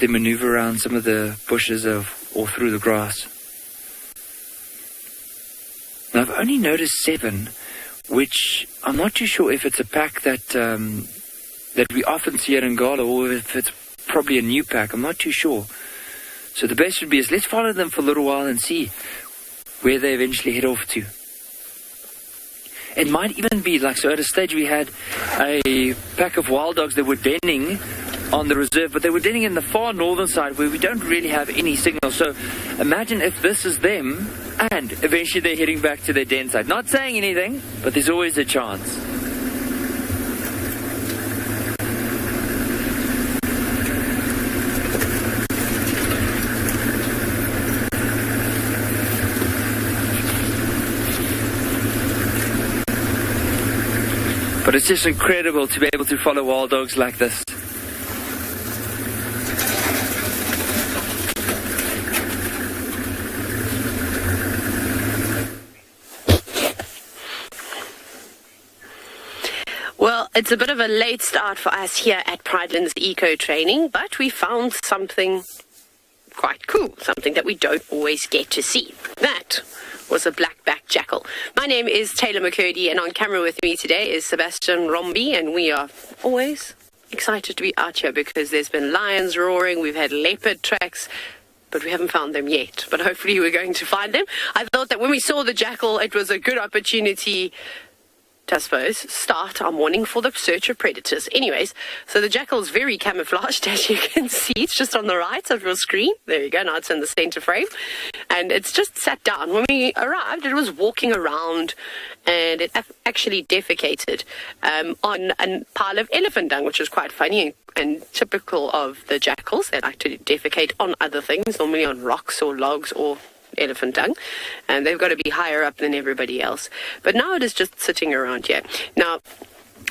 maneuver around some of the bushes or through the grass. Now, I've only noticed 7, which I'm not too sure if it's a pack that we often see at Ngala, or if it's probably a new pack. I'm not too sure. So the best would be is let's follow them for a little while and see where they eventually head off to. It might even be like, so at a stage we had a pack of wild dogs that were denning on the reserve, but they were denning in the far northern side where we don't really have any signal. So imagine if this is them and eventually they're heading back to their den side. Not saying anything, but there's always a chance. But it's just incredible to be able to follow wild dogs like this. Well, it's a bit of a late start for us here at Prideland's Eco Training, but we found something quite cool, something that we don't always get to see. That was a black-backed jackal. My name is Taylor McCurdy, and on camera with me today is Sebastian Rombi, and we are always excited to be out here because there's been lions roaring, we've had leopard tracks, but we haven't found them yet. But hopefully we're going to find them. I thought that when we saw the jackal, it was a good opportunity to, I suppose, start our morning for the search of predators. Anyways, so the jackal is very camouflaged, as you can see. It's just on the right of your screen. There you go. Now it's in the center frame. And it's just sat down. When we arrived, it was walking around, and it actually defecated on a pile of elephant dung, which is quite funny and typical of the jackals. They like to defecate on other things, normally on rocks or logs or elephant dung, and they've got to be higher up than everybody else. But now it is just sitting around here. Now,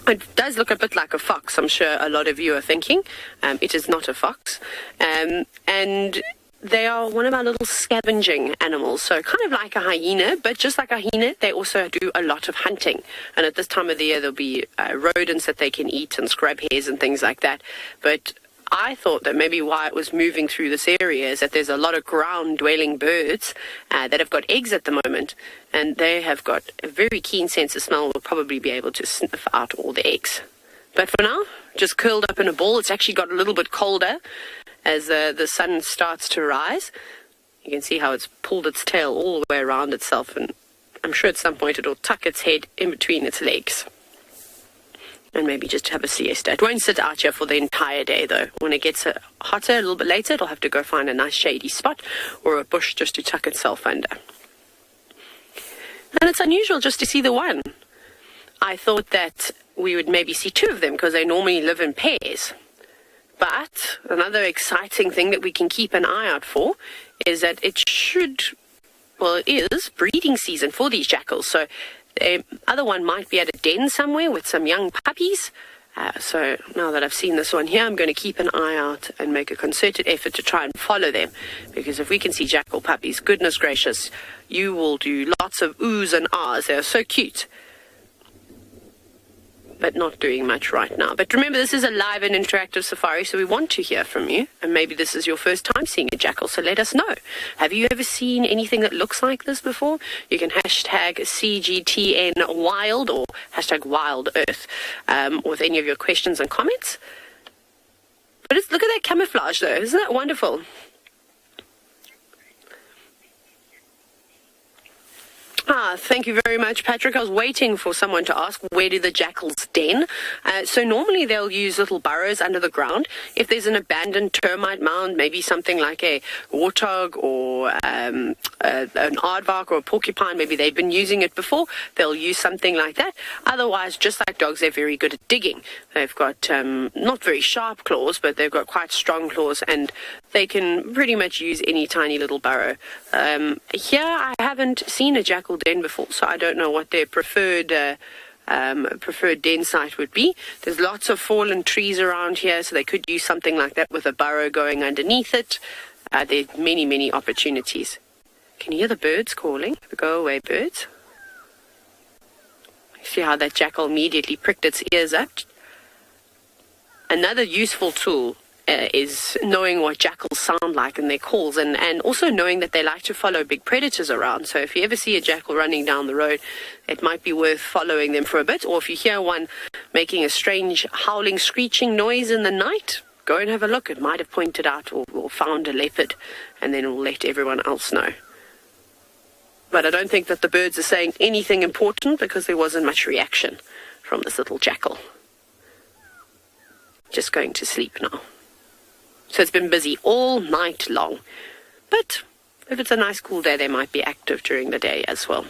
it does look a bit like a fox. I'm sure a lot of you are thinking. It is not a fox. And they are one of our little scavenging animals. So kind of like a hyena, but just like a hyena, they also do a lot of hunting. And at this time of the year, there'll be rodents that they can eat and scrub hairs and things like that. But I thought that maybe why it was moving through this area is that there's a lot of ground-dwelling birds that have got eggs at the moment, and they have got a very keen sense of smell. Will probably be able to sniff out all the eggs. But for now, just curled up in a ball. It's actually got a little bit colder as the sun starts to rise. You can see how it's pulled its tail all the way around itself, and I'm sure at some point it'll tuck its head in between its legs and maybe just have a siesta. It won't sit out here for the entire day, though. When it gets hotter a little bit later, it'll have to go find a nice shady spot or a bush just to tuck itself under. And it's unusual just to see the one. I thought that we would maybe see 2 of them because they normally live in pairs. But another exciting thing that we can keep an eye out for is that it is breeding season for these jackals. So the other one might be at a den somewhere with some young puppies, So now that I've seen this one here, I'm going to keep an eye out and make a concerted effort to try and follow them. Because if we can see jackal puppies, goodness gracious, you will do lots of oohs and ahs. They're so cute. But not doing much right now. But remember, this is a live and interactive safari, so we want to hear from you. And maybe this is your first time seeing a jackal, so let us know. Have you ever seen anything that looks like this before? You can hashtag CGTNWild or hashtag WildEarth with any of your questions and comments. But look at that camouflage, though. Isn't that wonderful? Thank you very much, Patrick. I was waiting for someone to ask, where do the jackals den? So normally they'll use little burrows under the ground. If there's an abandoned termite mound, maybe something like a warthog or an aardvark or a porcupine, maybe they've been using it before, they'll use something like that. Otherwise, just like dogs, they're very good at digging. They've got not very sharp claws, but they've got quite strong claws, and they can pretty much use any tiny little burrow. Here, I haven't seen a jackal den before, so I don't know what their preferred den site would be. There's lots of fallen trees around here, so they could use something like that with a burrow going underneath it. There's many, many opportunities. Can you hear the birds calling? Go away, birds. See how that jackal immediately pricked its ears up? Another useful tool is knowing what jackals sound like and their calls, and also knowing that they like to follow big predators around. So if you ever see a jackal running down the road, it might be worth following them for a bit. Or if you hear one making a strange howling, screeching noise in the night, go and have a look. It might have pointed out or found a leopard, and then we'll let everyone else know. But I don't think that the birds are saying anything important because there wasn't much reaction from this little jackal. Just going to sleep now. So it's been busy all night long. But if it's a nice cool day, they might be active during the day as well.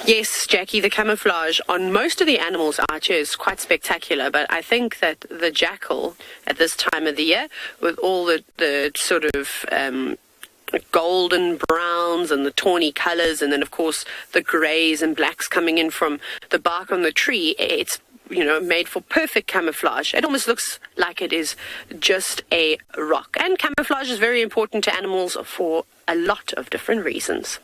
Yes, Jackie, the camouflage on most of the animals out here is quite spectacular, but I think that the jackal at this time of the year, with all the sort of golden browns and the tawny colors, and then of course the grays and blacks coming in from the bark on the tree, it's made for perfect camouflage. It almost looks like it is just a rock. And camouflage is very important to animals for a lot of different reasons.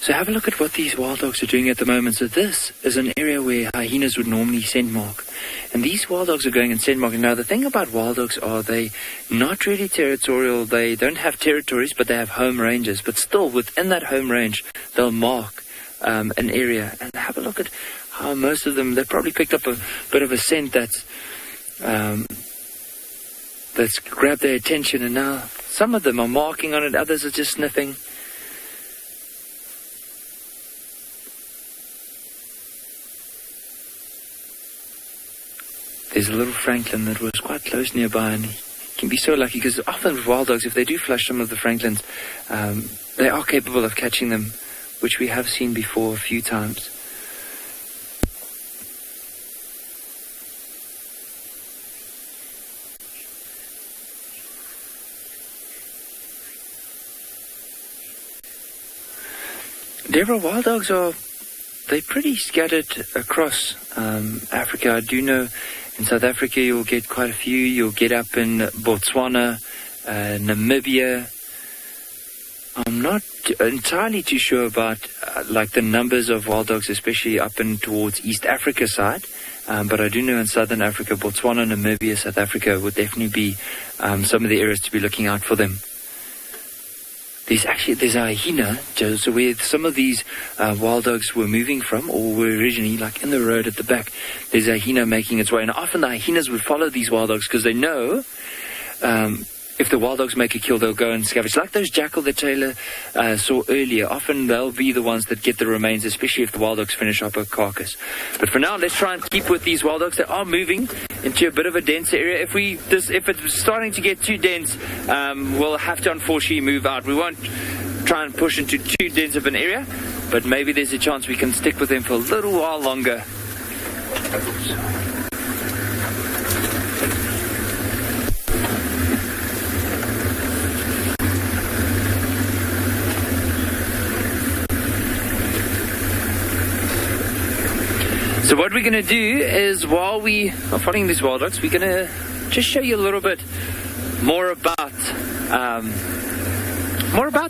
So have a look at what these wild dogs are doing at the moment. So this is an area where hyenas would normally scent mark. And these wild dogs are going and scent marking. Now, the thing about wild dogs are they not really territorial. They don't have territories, but they have home ranges. But still, within that home range, they'll mark an area. And have a look at how most of them, they've probably picked up a bit of a scent that's grabbed their attention. And now some of them are marking on it, others are just sniffing. There's a little francolin that was quite close nearby, and he can be so lucky because often with wild dogs, if they do flush some of the francolins, they are capable of catching them, which we have seen before a few times. Deborah, wild dogs they're pretty scattered across Africa. I do know in South Africa you'll get quite a few. You'll get up in Botswana, Namibia. I'm not entirely too sure about like the numbers of wild dogs, especially up and towards East Africa side. But I do know in Southern Africa, Botswana, Namibia, South Africa would definitely be some of the areas to be looking out for them. There's a hyena, so where some of these wild dogs were moving from, or were originally like in the road at the back. There's a hyena making its way, and often the hyenas would follow these wild dogs because they know if the wild dogs make a kill, they'll go and scavenge. Like those jackal that Taylor saw earlier, often they'll be the ones that get the remains, especially if the wild dogs finish up a carcass. But for now, let's try and keep with these wild dogs. They are moving into a bit of a denser area. If it's starting to get too dense, we'll have to unfortunately move out. We won't try and push into too dense of an area, but maybe there's a chance we can stick with them for a little while longer. So what we're going to do is, while we are following these wild dogs, we're going to just show you a little bit more about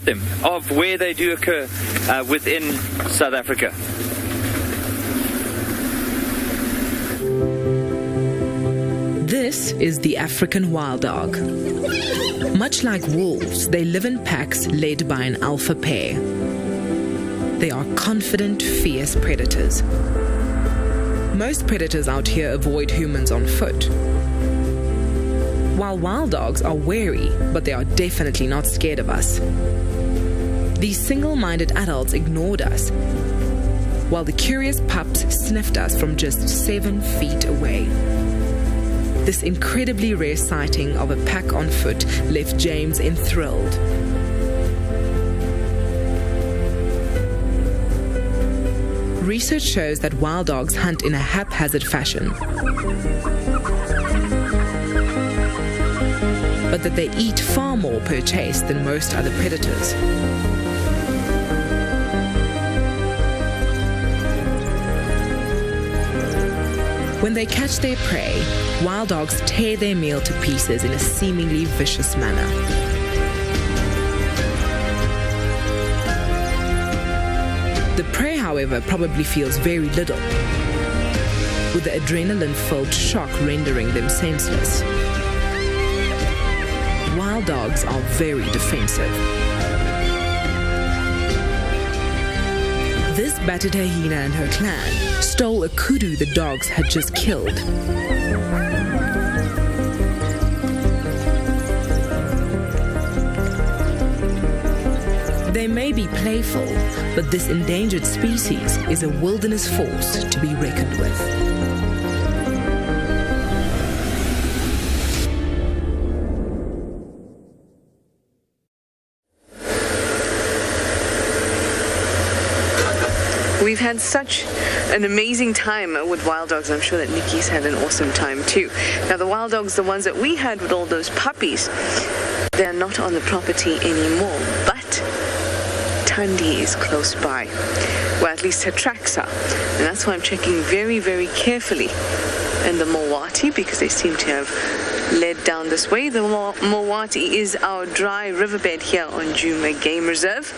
them, of where they do occur within South Africa. This is the African wild dog. Much like wolves, they live in packs led by an alpha pair. They are confident, fierce predators. Most predators out here avoid humans on foot. While wild dogs are wary, but they are definitely not scared of us. These single-minded adults ignored us, while the curious pups sniffed us from just 7 feet away. This incredibly rare sighting of a pack on foot left James enthralled. Research shows that wild dogs hunt in a haphazard fashion, but that they eat far more per chase than most other predators. When they catch their prey, wild dogs tear their meal to pieces in a seemingly vicious manner. The prey, however, probably feels very little, with the adrenaline-filled shock rendering them senseless. Wild dogs are very defensive. This battered hyena and her clan stole a kudu the dogs had just killed. They may be playful, but this endangered species is a wilderness force to be reckoned with. We've had such an amazing time with wild dogs. I'm sure that Nikki's had an awesome time too. Now, the wild dogs, the ones that we had with all those puppies, they're not on the property anymore, but Thandi is close by. Well, at least her tracks are. And that's why I'm checking very, very carefully in the Mowati, because they seem to have led down this way. The Mowati is our dry riverbed here on Djuma Game Reserve.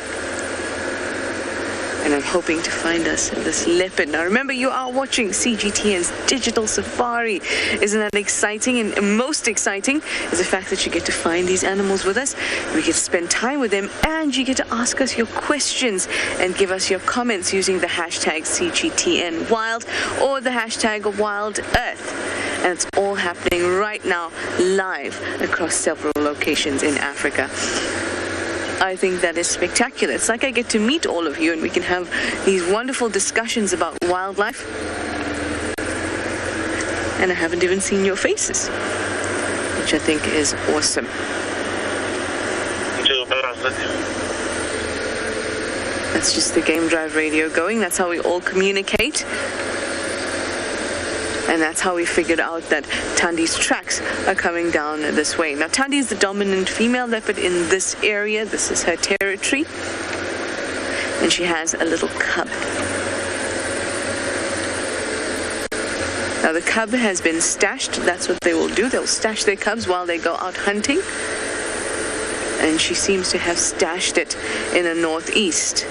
And I'm hoping to find us this leopard. Now remember, you are watching CGTN's Digital Safari. Isn't that exciting? And most exciting is the fact that you get to find these animals with us. We get to spend time with them, and you get to ask us your questions and give us your comments using the hashtag CGTNWild or the hashtag WildEarth. And it's all happening right now, live across several locations in Africa. I think that is spectacular. It's like I get to meet all of you and we can have these wonderful discussions about wildlife. And I haven't even seen your faces, which I think is awesome. That's just the Game Drive radio going. That's how we all communicate. And that's how we figured out that Thandi's tracks are coming down this way. Now, Thandi is the dominant female leopard in this area. This is her territory. And she has a little cub. Now, the cub has been stashed. That's what they will do. They'll stash their cubs while they go out hunting. And she seems to have stashed it in the northeast.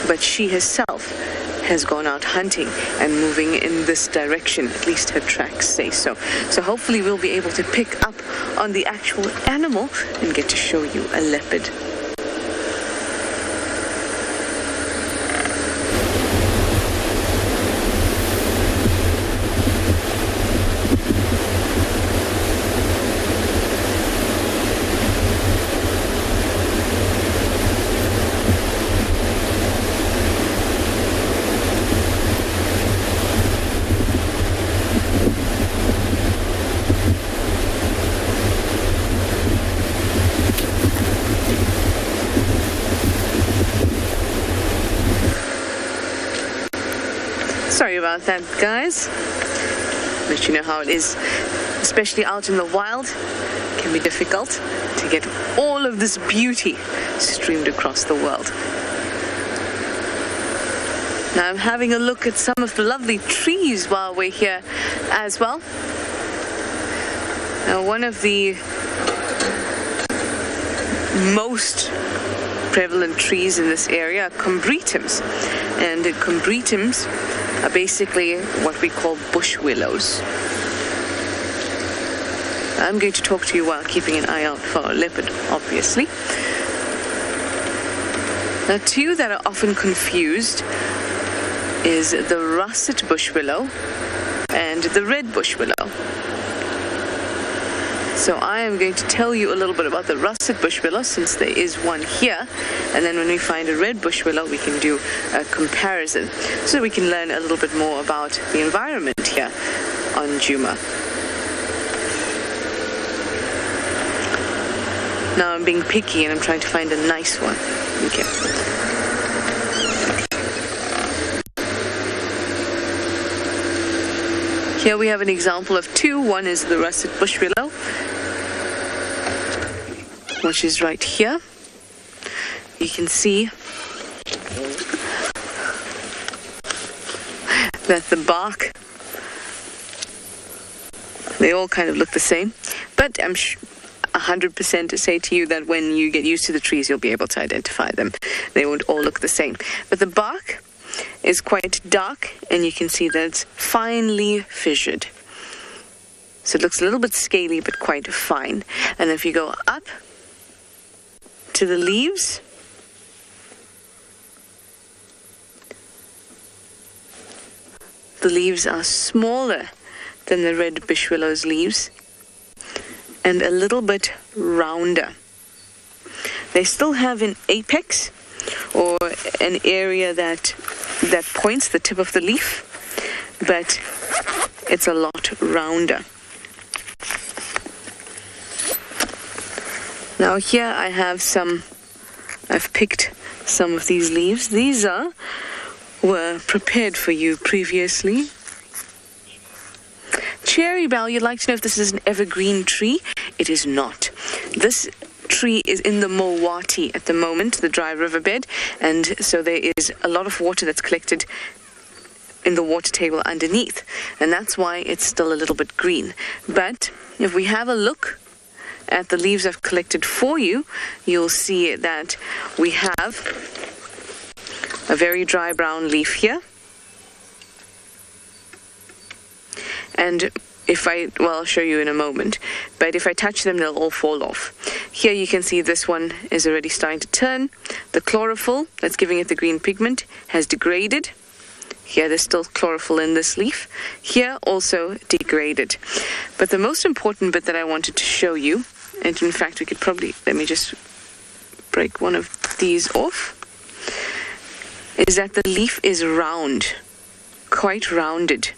But she herself has gone out hunting and moving in this direction. At least her tracks say so. So hopefully we'll be able to pick up on the actual animal and get to show you a leopard. Sorry about that, guys. But you know how it is, especially out in the wild. It can be difficult to get all of this beauty streamed across the world. Now I'm having a look at some of the lovely trees while we're here as well. Now one of the most prevalent trees in this area are combretums, and the combretums are basically what we call bush willows. I'm going to talk to you while keeping an eye out for a leopard, obviously. Now, two that are often confused is the russet bush willow and the red bush willow. So I am going to tell you a little bit about the russet bush willow, since there is one here, and then when we find a red bush willow we can do a comparison so we can learn a little bit more about the environment here on Djuma. Now I'm being picky and I'm trying to find a nice one. Okay. Here we have an example of two. One is the russet bush willow, which is right here. You can see that the bark, they all kind of look the same, but I'm 100% to say to you that when you get used to the trees, you'll be able to identify them. They won't all look the same. But the bark is quite dark, and you can see that it's finely fissured. So it looks a little bit scaly, but quite fine. And if you go up to the leaves, the leaves are smaller than the red bush willow's leaves, and a little bit rounder. They still have an apex, or an area that points the tip of the leaf, but it's a lot rounder. Now here I've picked some of these leaves. These were prepared for you previously. Cherry bell, you'd like to know if this is an evergreen tree. It is not. This tree is in the Mulwati at the moment, the dry riverbed, and so there is a lot of water that's collected in the water table underneath, and that's why it's still a little bit green. But if we have a look at the leaves I've collected for you, you'll see that we have a very dry brown leaf here. And I'll show you in a moment, but if I touch them, they'll all fall off. Here you can see this one is already starting to turn. The chlorophyll that's giving it the green pigment has degraded. Here there's still chlorophyll in this leaf. Here also degraded. But the most important bit that I wanted to show you, and in fact we could probably, let me just break one of these off, is that the leaf is round, quite rounded.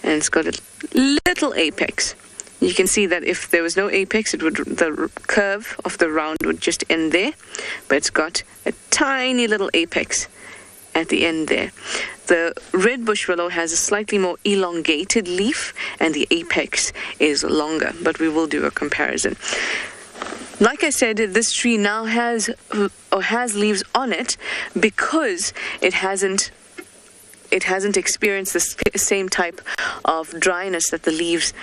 And it's got a little apex. You can see that if there was no apex, the curve of the round would just end there, but it's got a tiny little apex at the end there. The red bush willow has a slightly more elongated leaf, and the apex is longer, but we will do a comparison. Like I said, this tree now has leaves on it because it hasn't experienced the same type of dryness that the leaves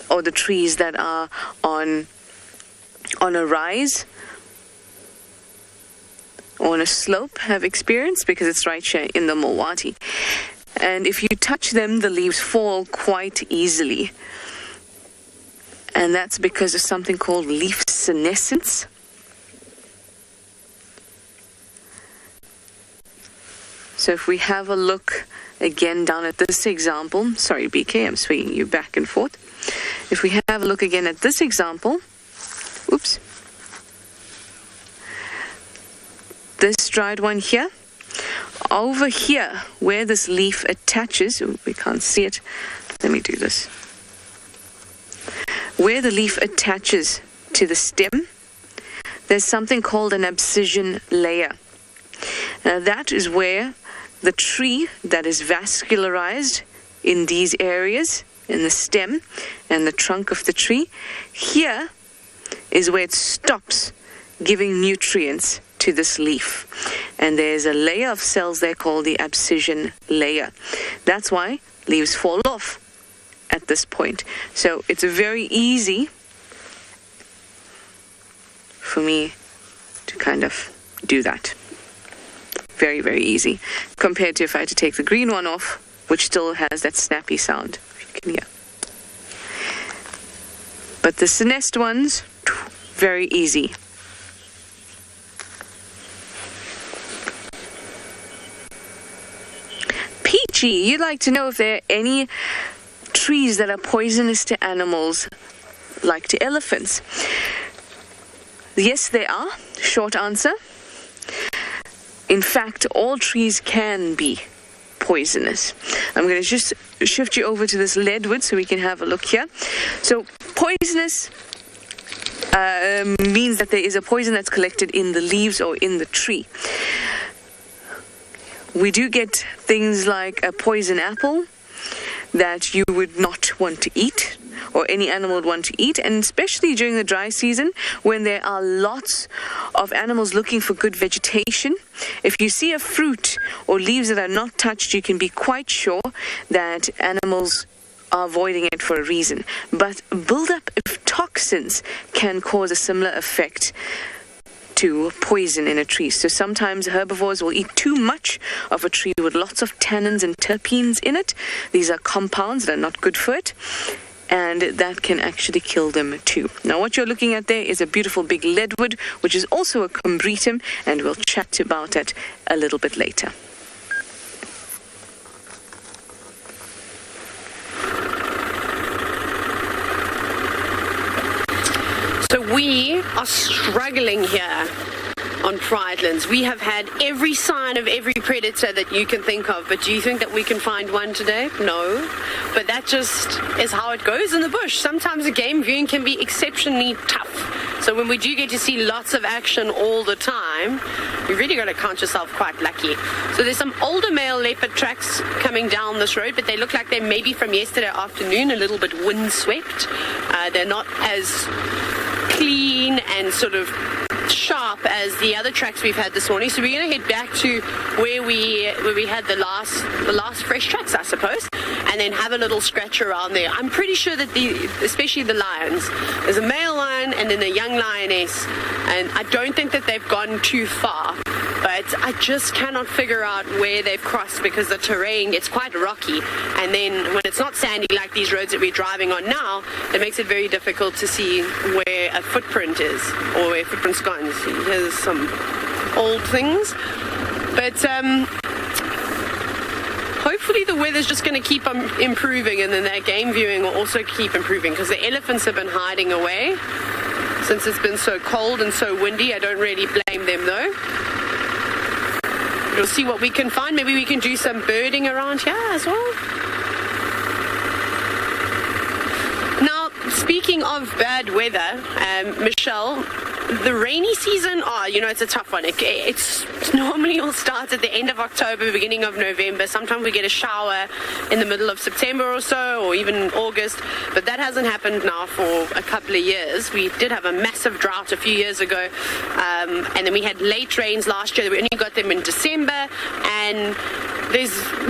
or the trees that are on a rise or on a slope have experienced, because it's right here in the Mulwati. And if you touch them, the leaves fall quite easily. And that's because of something called leaf senescence. So if we have a look again down at this example, sorry BK, I'm swinging you back and forth. If we have a look again at this example, oops, this dried one here, over here where this leaf attaches, we can't see it, let me do this. Where the leaf attaches to the stem, there's something called an abscission layer. Now that is where the tree that is vascularized in these areas, in the stem and the trunk of the tree, here is where it stops giving nutrients to this leaf. and there's a layer of cells there called the abscission layer. That's why leaves fall off at this point. So it's very easy for me to kind of do that. Very, very easy compared to if I had to take the green one off, which still has that snappy sound, if you can hear. But the nest ones, very easy. Peachy, you'd like to know if there are any trees that are poisonous to animals, like to elephants. Yes, there are. Short answer. In fact, all trees can be poisonous. I'm going to just shift you over to this leadwood so we can have a look here. So poisonous means that there is a poison that's collected in the leaves or in the tree. We do get things like a poison apple that you would not want to eat, or any animal would want to eat, and especially during the dry season when there are lots of animals looking for good vegetation. If you see a fruit or leaves that are not touched, you can be quite sure that animals are avoiding it for a reason. But buildup of toxins can cause a similar effect to poison in a tree. So sometimes herbivores will eat too much of a tree with lots of tannins and terpenes in it. These are compounds that are not good for it, and that can actually kill them too. Now what you're looking at there is a beautiful big leadwood, which is also a combretum, and we'll chat about it a little bit later. So we are struggling here on Pridelands. We have had every sign of every predator that you can think of, but do you think that we can find one today? No. But that just is how it goes in the bush. Sometimes the game viewing can be exceptionally tough. So when we do get to see lots of action all the time, you really got to count yourself quite lucky. So there's some older male leopard tracks coming down this road, but they look like they're maybe from yesterday afternoon, a little bit windswept. They're not as clean and sort of sharp as the other tracks we've had this morning. So we're going to head back to where we had the last fresh tracks, I suppose, and then have a little scratch around there. I'm pretty sure that especially the lions, there's a male lion and then a young lioness, and I don't think that they've gone too far, but I just cannot figure out where they've crossed because the terrain gets quite rocky, and then when it's not sandy like these roads that we're driving on now, it makes it very difficult to see where a footprint is or where a footprint's gone. See, here's some old things, but hopefully the weather's just going to keep improving, and then that game viewing will also keep improving, because the elephants have been hiding away since it's been so cold and so windy. I don't really blame them though. We'll see what we can find. Maybe we can do some birding around here as well. Now, speaking of bad weather, Michelle, the rainy season, it's a tough one. It's normally all starts at the end of October, beginning of November. Sometimes we get a shower in the middle of September or so, or even August, but that hasn't happened now for a couple of years. We did have a massive drought a few years ago, and then we had late rains last year. We only got them in December, and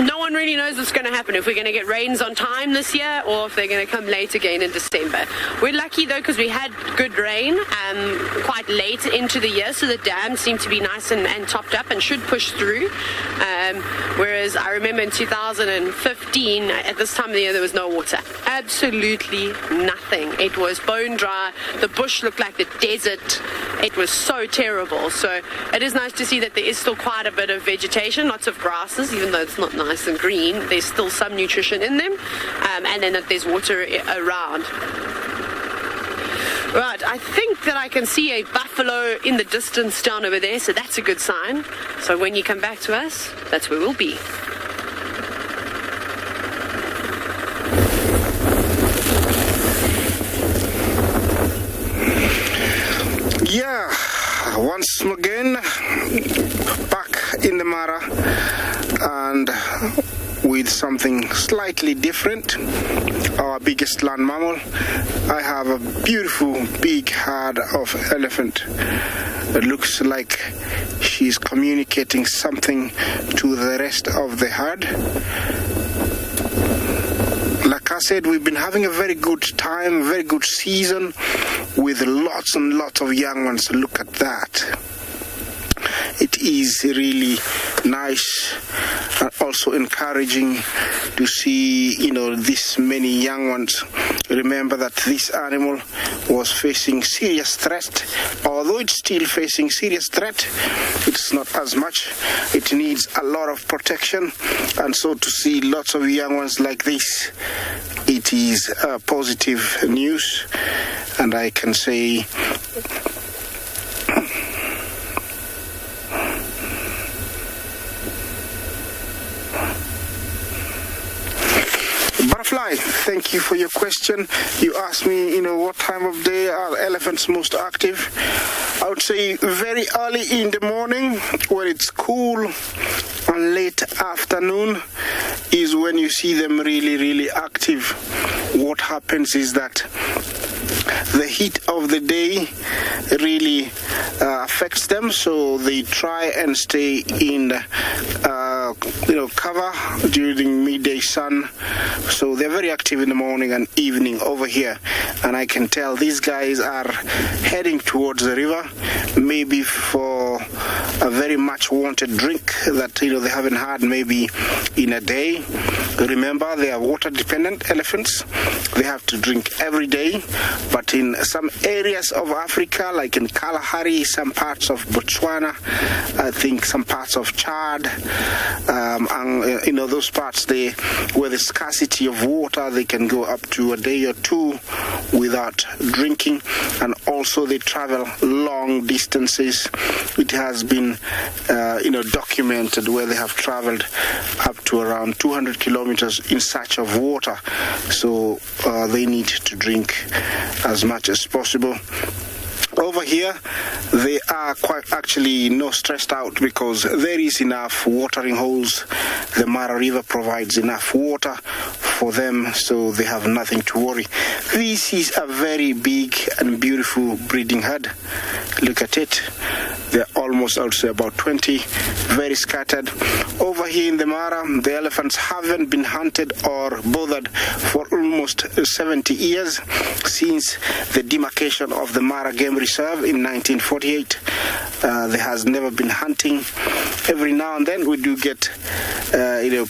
no one really knows what's going to happen, if we're going to get rains on time this year or if they're going to come late again in December. We're lucky though, because we had good rain quite late into the year, so the dams seem to be nice and topped up and should push through. Whereas I remember in 2015, at this time of the year, there was no water. Absolutely nothing. It was bone dry. The bush looked like the desert. It was so terrible. So it is nice to see that there is still quite a bit of vegetation, lots of grasses, even though it's not nice and green. There's still some nutrition in them, and then that there's water around. Right, I think that I can see a buffalo in the distance down over there, so that's a good sign. So when you come back to us, that's where we'll be. Yeah, once again, back in the Mara, and with something slightly different. Our biggest land mammal. I have a beautiful big herd of elephant. It looks like she's communicating something to the rest of the herd. Like I said, we've been having a very good time, very good season with lots and lots of young ones. Look at that. It is really nice and also encouraging to see, this many young ones. Remember that this animal was facing serious threat. Although it's still facing serious threat, it's not as much. It needs a lot of protection. And so to see lots of young ones like this, it is positive news. And I can say Butterfly, thank you for your question. You asked me, what time of day are elephants most active? I would say very early in the morning, where it's cool, and late afternoon is when you see them really, really active. What happens is that the heat of the day really affects them, so they try and stay in cover during midday sun. So they're very active in the morning and evening over here, and I can tell these guys are heading towards the river, maybe for a very much wanted drink that they haven't had maybe in a day. Remember, they are water dependent elephants. They have to drink every day. But in some areas of Africa, like in Kalahari, some parts of Botswana, I think some parts of Chad, and those parts where the scarcity of water, they can go up to a day or two without drinking. And also they travel long distances. It has been documented where they have traveled up to around 200 kilometers in search of water. So they need to drink as much as possible. Over here, they are quite actually not stressed out because there is enough watering holes. The Mara River provides enough water for them, so they have nothing to worry. This is a very big and beautiful breeding herd. Look at it. They're almost, I would say, about 20, very scattered. Over here in the Mara, the elephants haven't been hunted or bothered for almost 70 years since the demarcation of the Mara Game Reserve in 1948. There has never been hunting. Every now and then we do get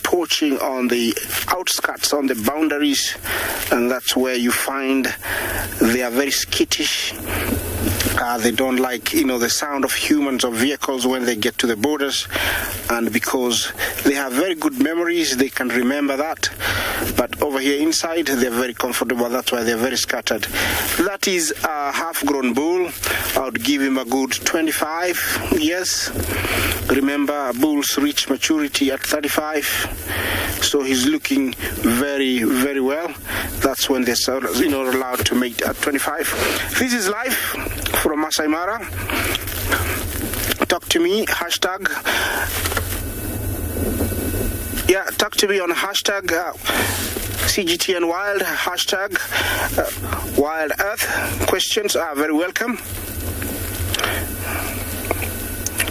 poaching on the outskirts, on the boundaries, and that's where you find they are very skittish. They don't like, the sound of humans or vehicles when they get to the borders, and because they have very good memories, they can remember that. But over here inside, they're very comfortable. That's why they're very scattered. That is a half-grown bull. I would give him a good 25 years. Remember, bulls reach maturity at 35, so he's looking very, very well. That's when they're allowed to mate at 25. This is live from Masai Mara. Talk to me, hashtag. Talk to me on hashtag CGT and Wild, hashtag WildEarth. Questions are very welcome.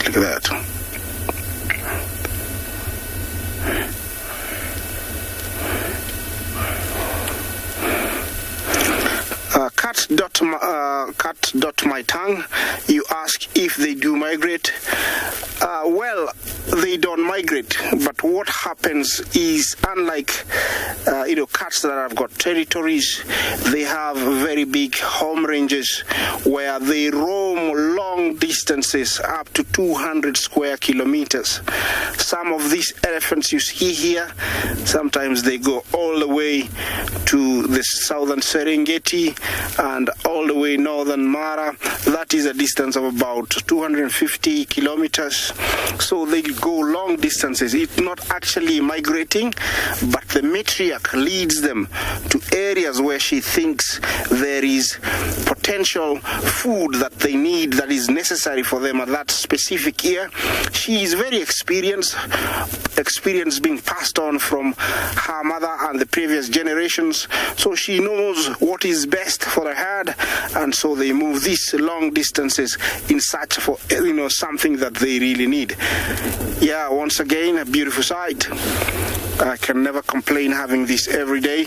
Look at that. Cat.my tongue, you ask if they do migrate. Well, they don't migrate, but what happens is, unlike cats that have got territories, they have very big home ranges where they roam long distances up to 200 square kilometers. Some of these elephants you see here, sometimes they go all the way to the southern Serengeti and all the way northern Mara. That is a distance of about 250 kilometers. So they go long distances. It's not actually migrating, but the matriarch leads them to areas where she thinks there is potential food that they need that is necessary for them at that specific year. She is very experienced being passed on from her mother and the previous generations, so she knows what is best for her herd, and so they move these long distances in search for something that they really need. Yeah, once again, a beautiful sight. I can never complain having this every day.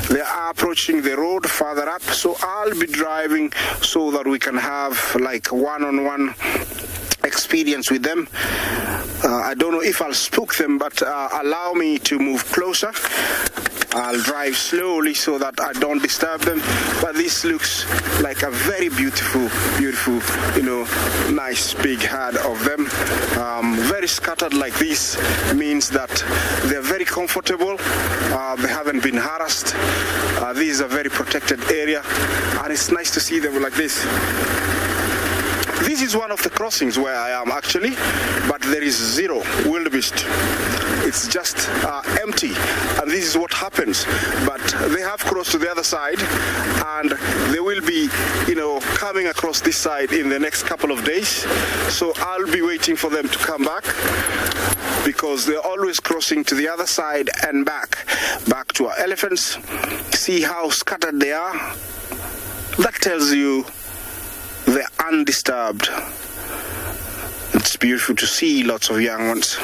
They are approaching the road further up, so I'll be driving so that we can have like one-on-one experience with them. I don't know if I'll spook them, but allow me to move closer. I'll drive slowly so that I don't disturb them. But this looks like a very beautiful, nice big herd of them. Very scattered like this means that they're very comfortable. They haven't been harassed. This is a very protected area, and it's nice to see them like this. This is one of the crossings where I am actually, but there is zero wildebeest. It's just empty, and this is what happens. But they have crossed to the other side, and they will be, coming across this side in the next couple of days. So I'll be waiting for them to come back, because they're always crossing to the other side and back to our elephants. See how scattered they are? That tells you they're undisturbed. It's beautiful to see lots of young ones.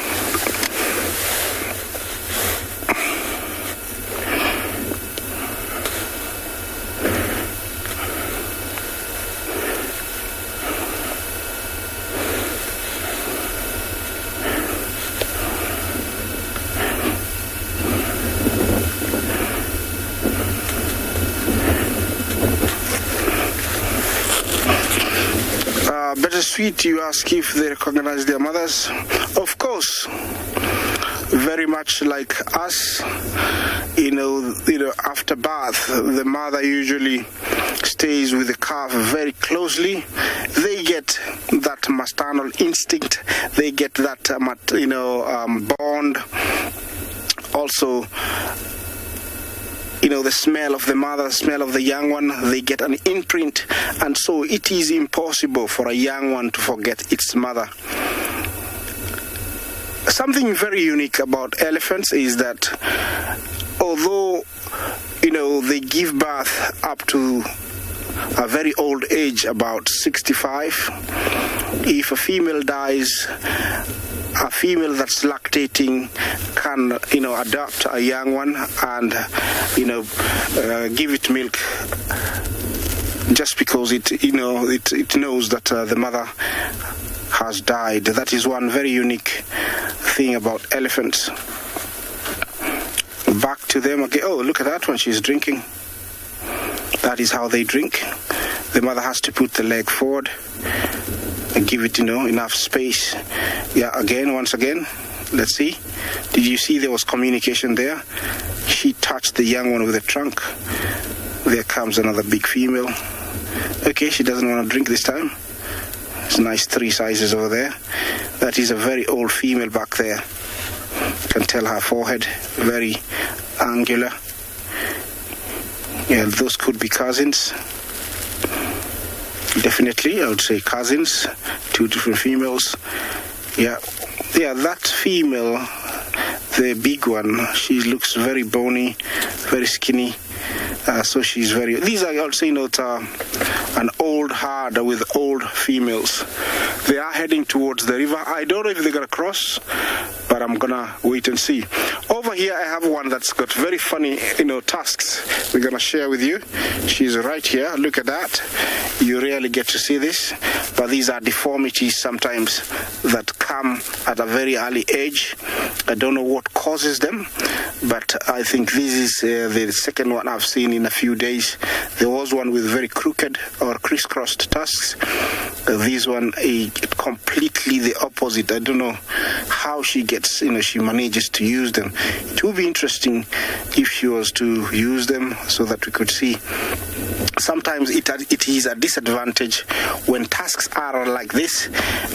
Bittersweet, you ask if they recognize their mothers. Of course, very much like us, after birth, the mother usually stays with the calf very closely. They get that maternal instinct. They get that, bond. Also, the smell of the mother, smell of the young one, they get an imprint, and so it is impossible for a young one to forget its mother. Something very unique about elephants is that although, they give birth up to a very old age, about 65, if a female dies, a female that's lactating can, adopt a young one and, give it milk, just because it knows that the mother has died. That is one very unique thing about elephants. Back to them again. Oh, look at that one. She's drinking. That is how they drink. The mother has to put the leg forward and give it, enough space. Yeah, once again, let's see. Did you see there was communication there? She touched the young one with the trunk. There comes another big female. Okay, she doesn't want to drink this time. It's nice 3 sizes over there. That is a very old female back there. You can tell her forehead, very angular. Yeah, those could be cousins. Definitely, I would say cousins, 2 different females. Yeah, that female, the big one, she looks very bony, very skinny. So she's these are also, an old herd with old females. They are heading towards the river. I don't know if they're going to cross, but I'm going to wait and see. Over here, I have one that's got very funny, tusks. We're going to share with you. She's right here. Look at that. You rarely get to see this, but these are deformities sometimes that come at a very early age. I don't know what causes them, but I think this is the second one I've seen in a few days. There was one with very crooked or crisscrossed tusks. This one, completely the opposite. I don't know how she gets, she manages to use them. It would be interesting if she was to use them so that we could see. Sometimes it is a disadvantage when tusks are like this,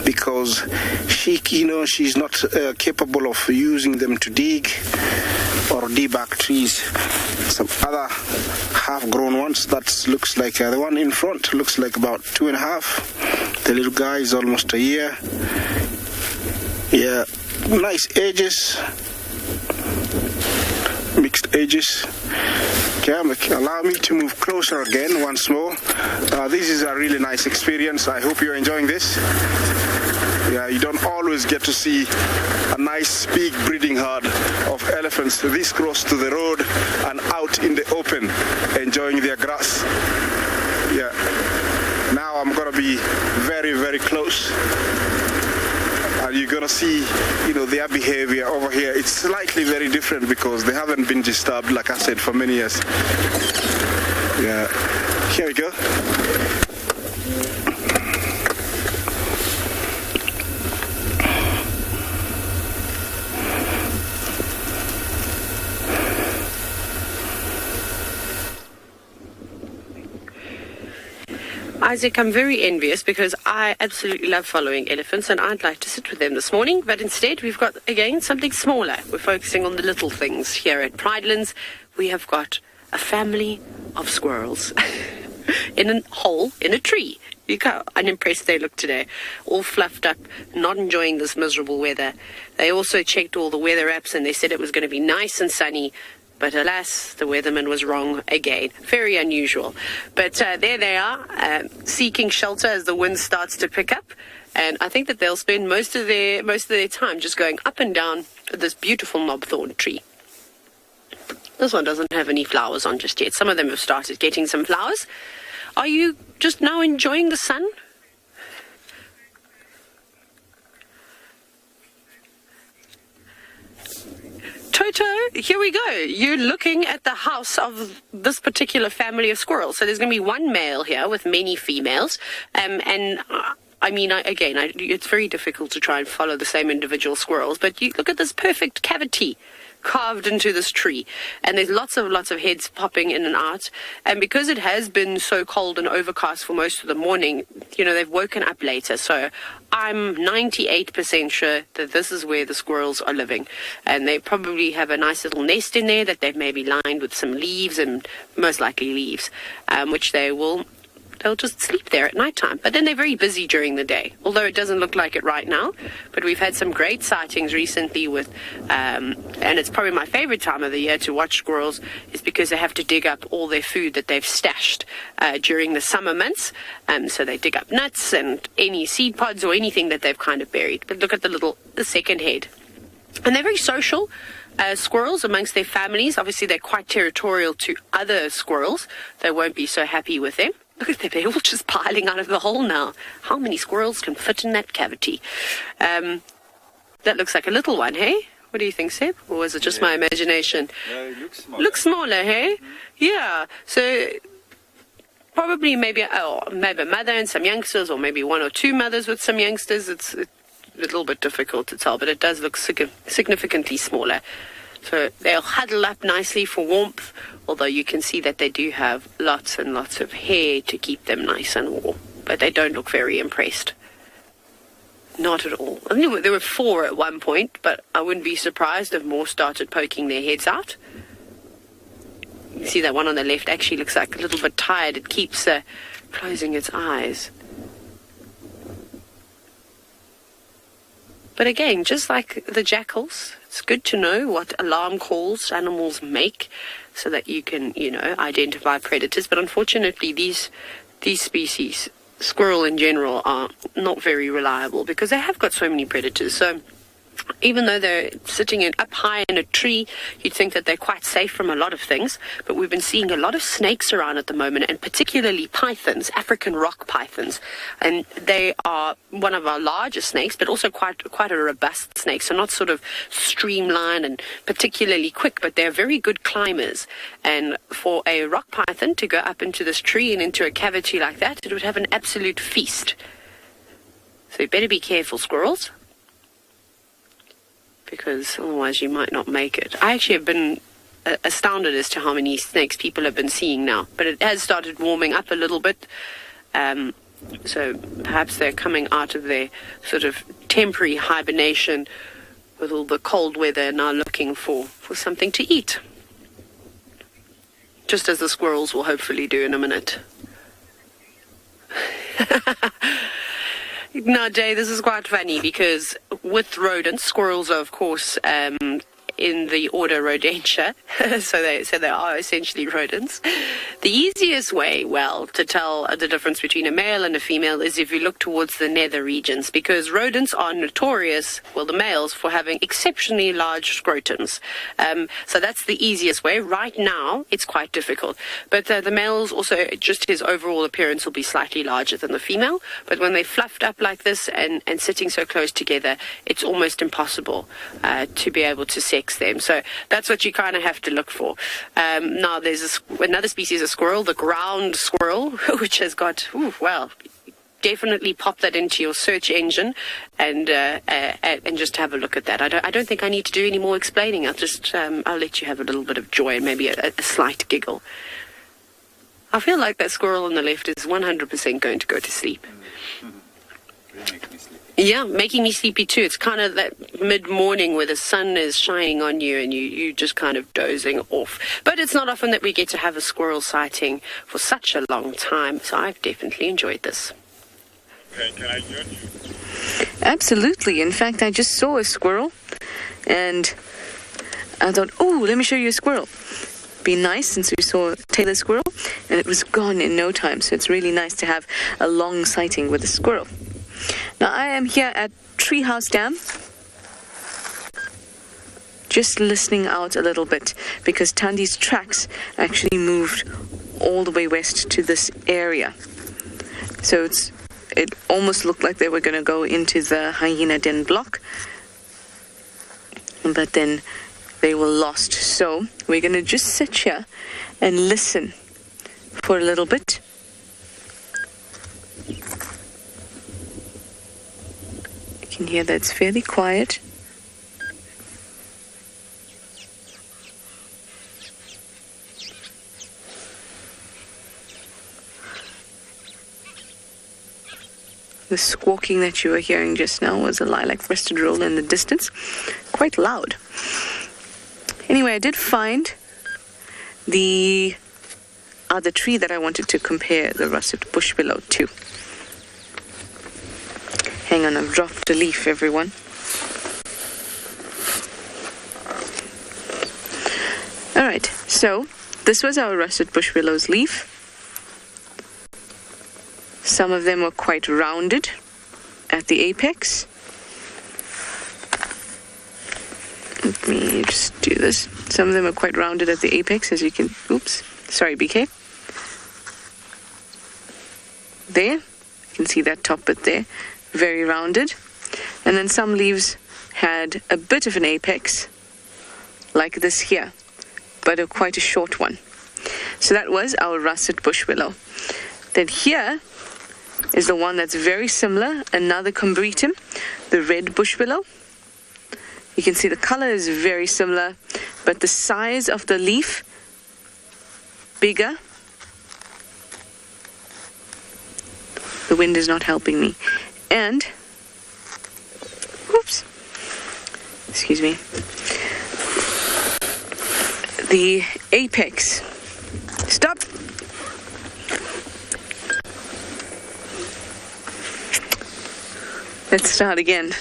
because she's not capable of using them to dig or debark trees. Some other half-grown ones. That looks like the one in front looks like about 2.5. The little guy is almost a year. Yeah, nice ages, mixed ages. Okay, allow me to move closer again once more. This is a really nice experience. I hope you're enjoying this. Yeah, you don't always get to see a nice big breeding herd of elephants this close to the road and out in the open enjoying their grass. Yeah, now I'm gonna be very, very close. And you're gonna see, their behavior over here. It's slightly very different because they haven't been disturbed, like I said, for many years. Yeah, here we go. Isaac, I'm very envious because I absolutely love following elephants and I'd like to sit with them this morning, but instead we've got, again, something smaller. We're focusing on the little things here at Pridelands. We have got a family of squirrels in a hole in a tree. Look how unimpressed they look today, all fluffed up, not enjoying this miserable weather. They also checked all the weather apps and they said it was going to be nice and sunny. But alas, the weatherman was wrong again. Very unusual. But there they are, seeking shelter as the wind starts to pick up. And I think that they'll spend most of their time just going up and down this beautiful knobthorn tree. This one doesn't have any flowers on just yet. Some of them have started getting some flowers. Are you just now enjoying the sun? Toto, here we go. You're looking at the house of this particular family of squirrels. So there's going to be one male here with many females. It's very difficult to try and follow the same individual squirrels. But you look at this perfect cavity carved into this tree, and there's lots of heads popping in and out. And because it has been so cold and overcast for most of the morning, they've woken up later. So I'm 98% sure that this is where the squirrels are living, and they probably have a nice little nest in there that they've maybe lined with some leaves, and most likely leaves, which they'll just sleep there at nighttime. But then they're very busy during the day, although it doesn't look like it right now. But we've had some great sightings recently with, and it's probably my favorite time of the year to watch squirrels, is because they have to dig up all their food that they've stashed during the summer months. So they dig up nuts and any seed pods or anything that they've kind of buried. But look at the second head. And they're very social. Squirrels amongst their families. Obviously, they're quite territorial to other squirrels. They won't be so happy with them. Look at them, they're all just piling out of the hole now. How many squirrels can fit in that cavity? That looks like a little one, hey? What do you think, Seb? Or was it just my imagination? No, it looks smaller. Looks smaller, hey? Mm-hmm. Yeah. So probably maybe a mother and some youngsters, or maybe one or two mothers with some youngsters. It's a little bit difficult to tell, but it does look significantly smaller. So they'll huddle up nicely for warmth, although you can see that they do have lots and lots of hair to keep them nice and warm. But they don't look very impressed. Not at all. I mean, there were 4 at one point, but I wouldn't be surprised if more started poking their heads out. You can see that one on the left actually looks like a little bit tired. It keeps closing its eyes. But again, just like the jackals, it's good to know what alarm calls animals make so that you can, identify predators. But unfortunately, these species, squirrel in general, are not very reliable because they have got so many predators. So even though they're sitting up high in a tree, you'd think that they're quite safe from a lot of things. But we've been seeing a lot of snakes around at the moment, and particularly pythons, African rock pythons. And they are one of our largest snakes, but also quite a robust snake. So not sort of streamlined and particularly quick, but they're very good climbers. And for a rock python to go up into this tree and into a cavity like that, it would have an absolute feast. So you better be careful, squirrels, because otherwise you might not make it. I actually have been astounded as to how many snakes people have been seeing now, but it has started warming up a little bit. So perhaps they're coming out of their sort of temporary hibernation with all the cold weather, now looking for something to eat. Just as the squirrels will hopefully do in a minute. Now, Jay, this is quite funny because with rodents, squirrels are, of course, in the order Rodentia, so they are essentially rodents. The easiest way, to tell the difference between a male and a female is if you look towards the nether regions, because rodents are notorious, the males, for having exceptionally large scrotums. So that's the easiest way. Right now, it's quite difficult. But the males also, just his overall appearance will be slightly larger than the female. But when they're fluffed up like this and sitting so close together, it's almost impossible to be able to sex them. So that's what you kind of have to look for. Now, there's another species of squirrel, the ground squirrel, which has got, definitely pop that into your search engine and just have a look at that. I don't think I need to do any more explaining. I'll let you have a little bit of joy and maybe a slight giggle. I feel like that squirrel on the left is 100% going to go to sleep. Yeah, making me sleepy too. It's kind of that mid-morning where the sun is shining on you and you just kind of dozing off. But it's not often that we get to have a squirrel sighting for such a long time, so I've definitely enjoyed this. Okay, can I join you? Absolutely. In fact, I just saw a squirrel and I thought, let me show you a squirrel. Be nice, since we saw a Taylor squirrel and it was gone in no time. So it's really nice to have a long sighting with a squirrel. Now, I am here at Treehouse Dam, just listening out a little bit because Tandi's tracks actually moved all the way west to this area. So it almost looked like they were going to go into the hyena den block, but then they were lost. So we're going to just sit here and listen for a little bit. You can hear that it's fairly quiet. The squawking that you were hearing just now was a lilac-breasted roll in the distance. Quite loud. Anyway, I did find the other tree that I wanted to compare the russet bush willow to. Hang on, I've dropped a leaf, everyone. All right, so this was our russet bush willow's leaf. Some of them were quite rounded at the apex. Let me just do this. Some of them are quite rounded at the apex, as you can... Oops, sorry, BK. There, you can see that top bit there. Very rounded. And then some leaves had a bit of an apex, like this here, but quite a short one. So that was our russet bush willow. Then here is the one that's very similar, another combretum, the red bush willow. You can see the color is very similar, but the size of the leaf, bigger. The wind is not helping me. And, oops, excuse me, the apex, stop. Let's start again.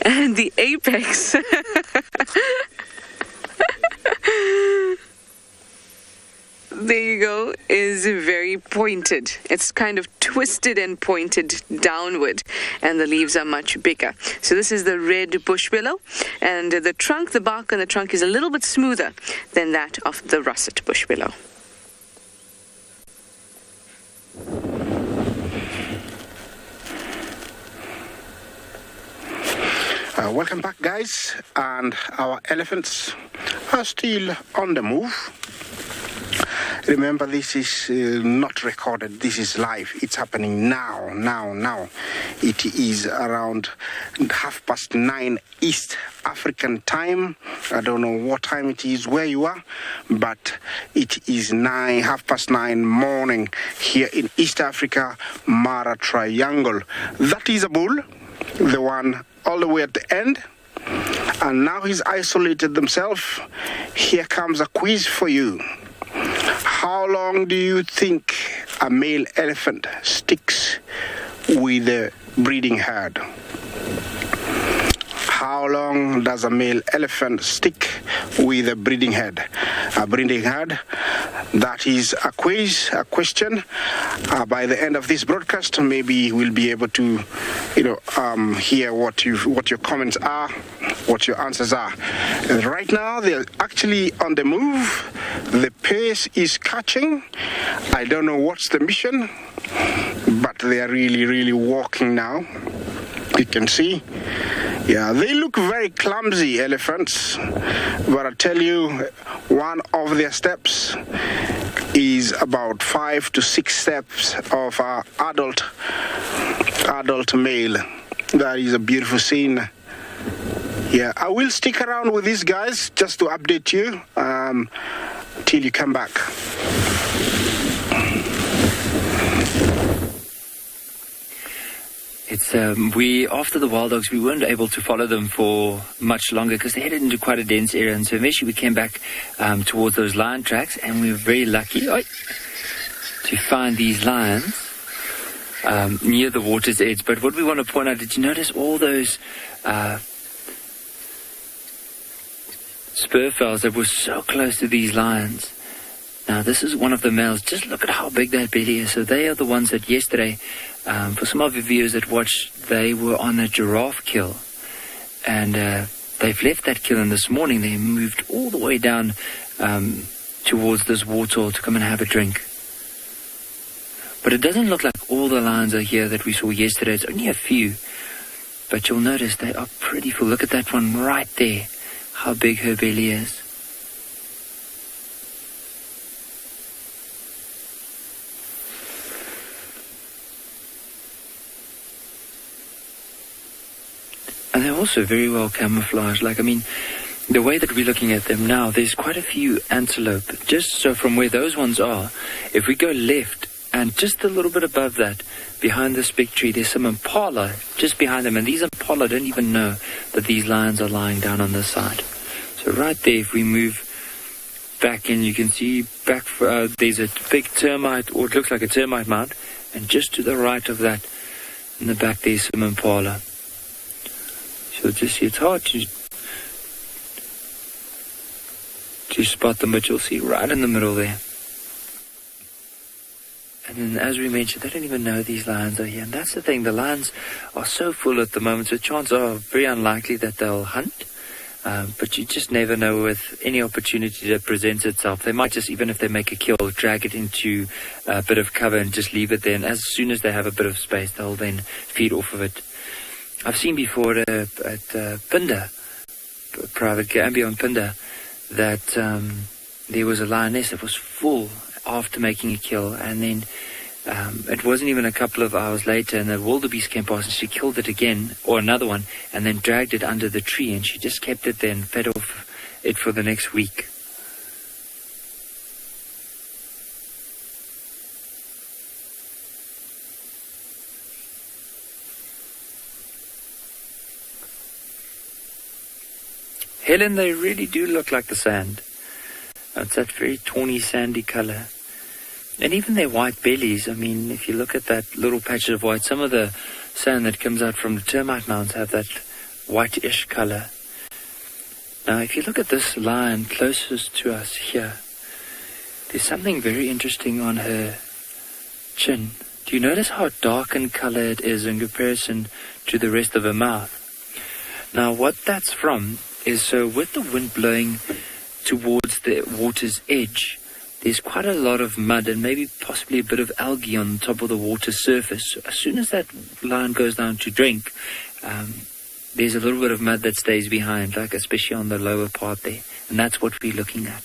And the apex there you go, is very pointed. It's kind of twisted and pointed downward, and the leaves are much bigger. So this is the red bush willow, and the trunk, the bark on the trunk is a little bit smoother than that of the russet bush willow. Welcome back, guys, and our elephants are still on the move. Remember, this is not recorded, this is live. It's happening now. It is around 9:30 East African time. I don't know what time it is where you are, but it is 9:30 morning here in East Africa, Mara Triangle. That is a bull, the one all the way at the end. And now he's isolated himself. Here comes a quiz for you. How long do you think a male elephant sticks with a breeding herd? How long does a male elephant stick with a breeding herd? A breeding herd. That is a quiz, a question. By the end of this broadcast, maybe we'll be able to, hear what your comments are, what your answers are. And right now, they're actually on the move. The pace is catching. I don't know what's the mission, but they are really, really walking now. You can see. Yeah, they look very clumsy, elephants, but I tell you, one of their steps is about 5 to 6 steps of an adult male. That is a beautiful scene. Yeah, I will stick around with these guys just to update you till you come back. It's after the wild dogs, we weren't able to follow them for much longer because they headed into quite a dense area, and so eventually we came back towards those lion tracks, and we were very lucky to find these lions near the water's edge. But what we want to point out, did you notice all those spur fells that were so close to these lions? Now this is one of the males. Just look at how big that belly is. So they are the ones that yesterday, for some of the viewers that watched, they were on a giraffe kill, and they've left that kill, and this morning they moved all the way down towards this water to come and have a drink. But it doesn't look like all the lions are here that we saw yesterday. It's only a few, but you'll notice they are pretty full. Look at that one right there, how big her belly is. And they're also very well camouflaged. The way that we're looking at them now, there's quite a few antelope. Just so from where those ones are, if we go left and just a little bit above that, behind this big tree, there's some impala just behind them. And these impala don't even know that these lions are lying down on this side. So right there, if we move back in, you can see back, there's a big termite, or it looks like a termite mound. And just to the right of that, in the back, there's some impala. So just see, it's hard to spot them, but you'll see right in the middle there. And then, as we mentioned, they don't even know these lions are here. And that's the thing, the lions are so full at the moment, so chances are very unlikely that they'll hunt. But you just never know with any opportunity that presents itself. They might just, even if they make a kill, drag it into a bit of cover and just leave it there. And as soon as they have a bit of space, they'll then feed off of it. I've seen before at Phinda, Private Game Reserve Phinda, that there was a lioness that was full after making a kill, and then it wasn't even a couple of hours later, and the Wildebeest came past and she killed it again, or another one, and then dragged it under the tree, and she just kept it there and fed off it for the next week. Helen, they really do look like the sand. It's that very tawny, sandy color. And even their white bellies, if you look at that little patch of white, some of the sand that comes out from the termite mounds have that whitish color. Now, if you look at this lion closest to us here, there's something very interesting on her chin. Do you notice how dark in color it is in comparison to the rest of her mouth? Now, what that's from is, so with the wind blowing towards the water's edge, there's quite a lot of mud and maybe possibly a bit of algae on top of the water surface. So as soon as that lion goes down to drink, there's a little bit of mud that stays behind, like especially on the lower part there. And that's what we're looking at.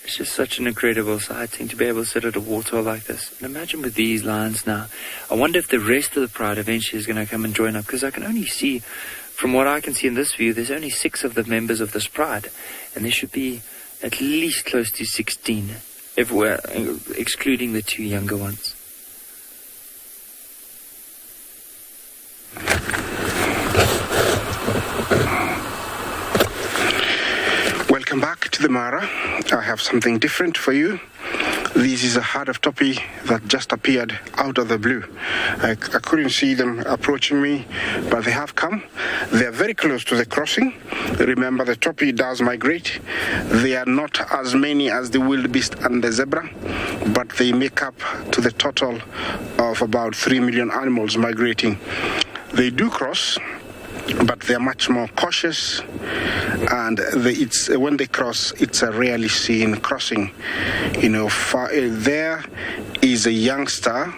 It's just such an incredible sighting to be able to sit at a waterhole like this. And imagine with these lions now. I wonder if the rest of the pride eventually is going to come and join up, because I can only see, from what I can see in this view, there's only 6 of the members of this pride. And there should be at least close to 16, if we're excluding the 2 younger ones. Welcome back to the Mara. I have something different for you. This is a herd of Topy that just appeared out of the blue. I couldn't see them approaching me, but they have come. They are very close to the crossing. Remember, the Topy does migrate. They are not as many as the wildebeest and the zebra, but they make up to the total of about 3 million animals migrating. They do cross, but they're much more cautious, and when they cross, it's a rarely seen crossing. There is a youngster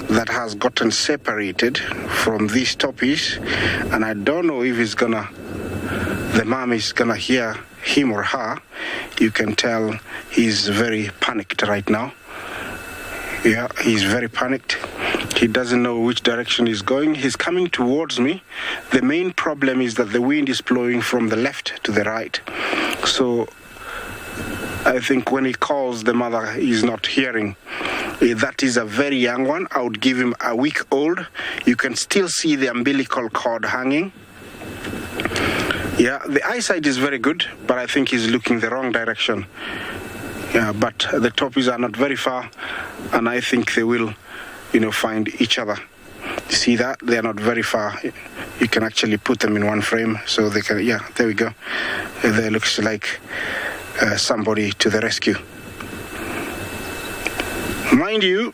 that has gotten separated from these Toppies, and I don't know if the mom is gonna hear him or her. You can tell he's very panicked right now. Yeah, he's very panicked. He doesn't know which direction he's going. He's coming towards me. The main problem is that the wind is blowing from the left to the right. So I think when he calls, the mother is not hearing. That is a very young one. I would give him a week old. You can still see the umbilical cord hanging. Yeah, the eyesight is very good, but I think he's looking the wrong direction. Yeah, but the Toppies are not very far, and I think they will, find each other. You see that? They are not very far. You can actually put them in one frame, so they can, yeah, there we go. There looks like somebody to the rescue. Mind you,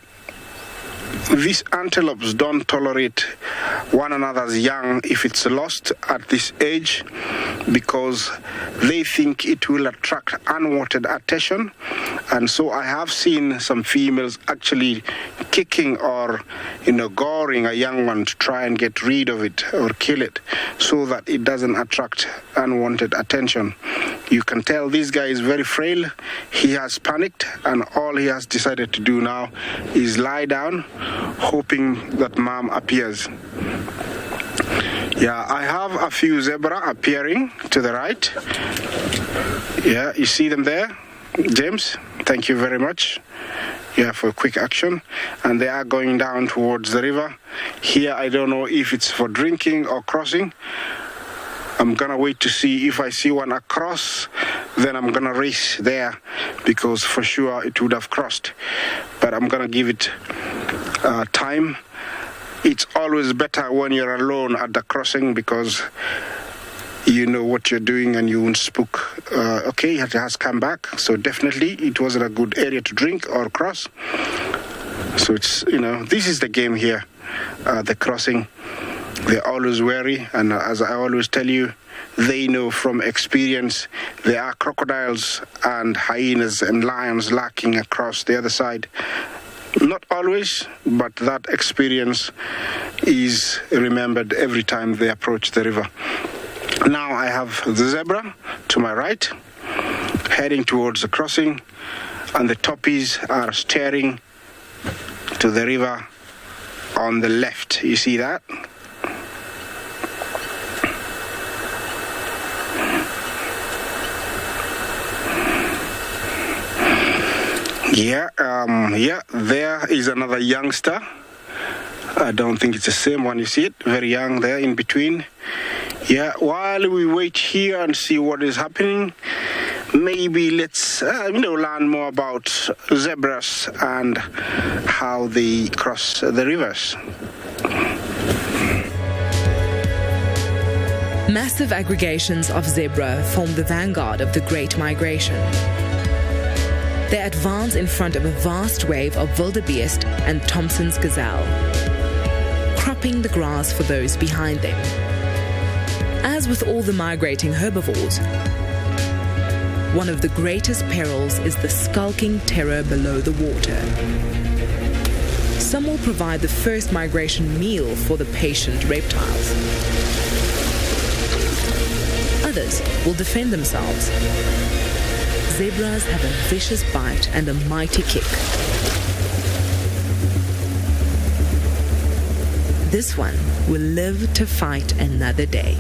these antelopes don't tolerate one another's young if it's lost at this age, because they think it will attract unwanted attention. And so I have seen some females actually kicking or goring a young one to try and get rid of it or kill it, so that it doesn't attract unwanted attention. You can tell this guy is very frail. He has panicked, and all he has decided to do now is lie down, hoping that mom appears. Yeah, I have a few zebra appearing to the right. Yeah, you see them there? James, thank you very much. Yeah, for quick action. And they are going down towards the river. Here, I don't know if it's for drinking or crossing. I'm gonna wait to see if I see one across, then I'm gonna race there, because for sure it would have crossed. But I'm gonna give it time. It's always better when you're alone at the crossing, because you know what you're doing and you won't spook. Okay, it has come back, so definitely it wasn't a good area to drink or cross. So it's, this is the game here, the crossing. They're always wary, and as I always tell you, they know from experience there are crocodiles and hyenas and lions lurking across the other side. Not always, but that experience is remembered every time they approach the river. Now I have the zebra to my right, heading towards the crossing, and the Toppies are staring to the river on the left. You see that? Yeah, there is another youngster. I don't think it's the same one. You see it? Very young there in between. Yeah, while we wait here and see what is happening, maybe let's, learn more about zebras and how they cross the rivers. Massive aggregations of zebra form the vanguard of the Great Migration. They advance in front of a vast wave of wildebeest and Thompson's gazelle, cropping the grass for those behind them. As with all the migrating herbivores, one of the greatest perils is the skulking terror below the water. Some will provide the first migration meal for the patient reptiles. Others will defend themselves. Zebras have a vicious bite and a mighty kick. This one will live to fight another day.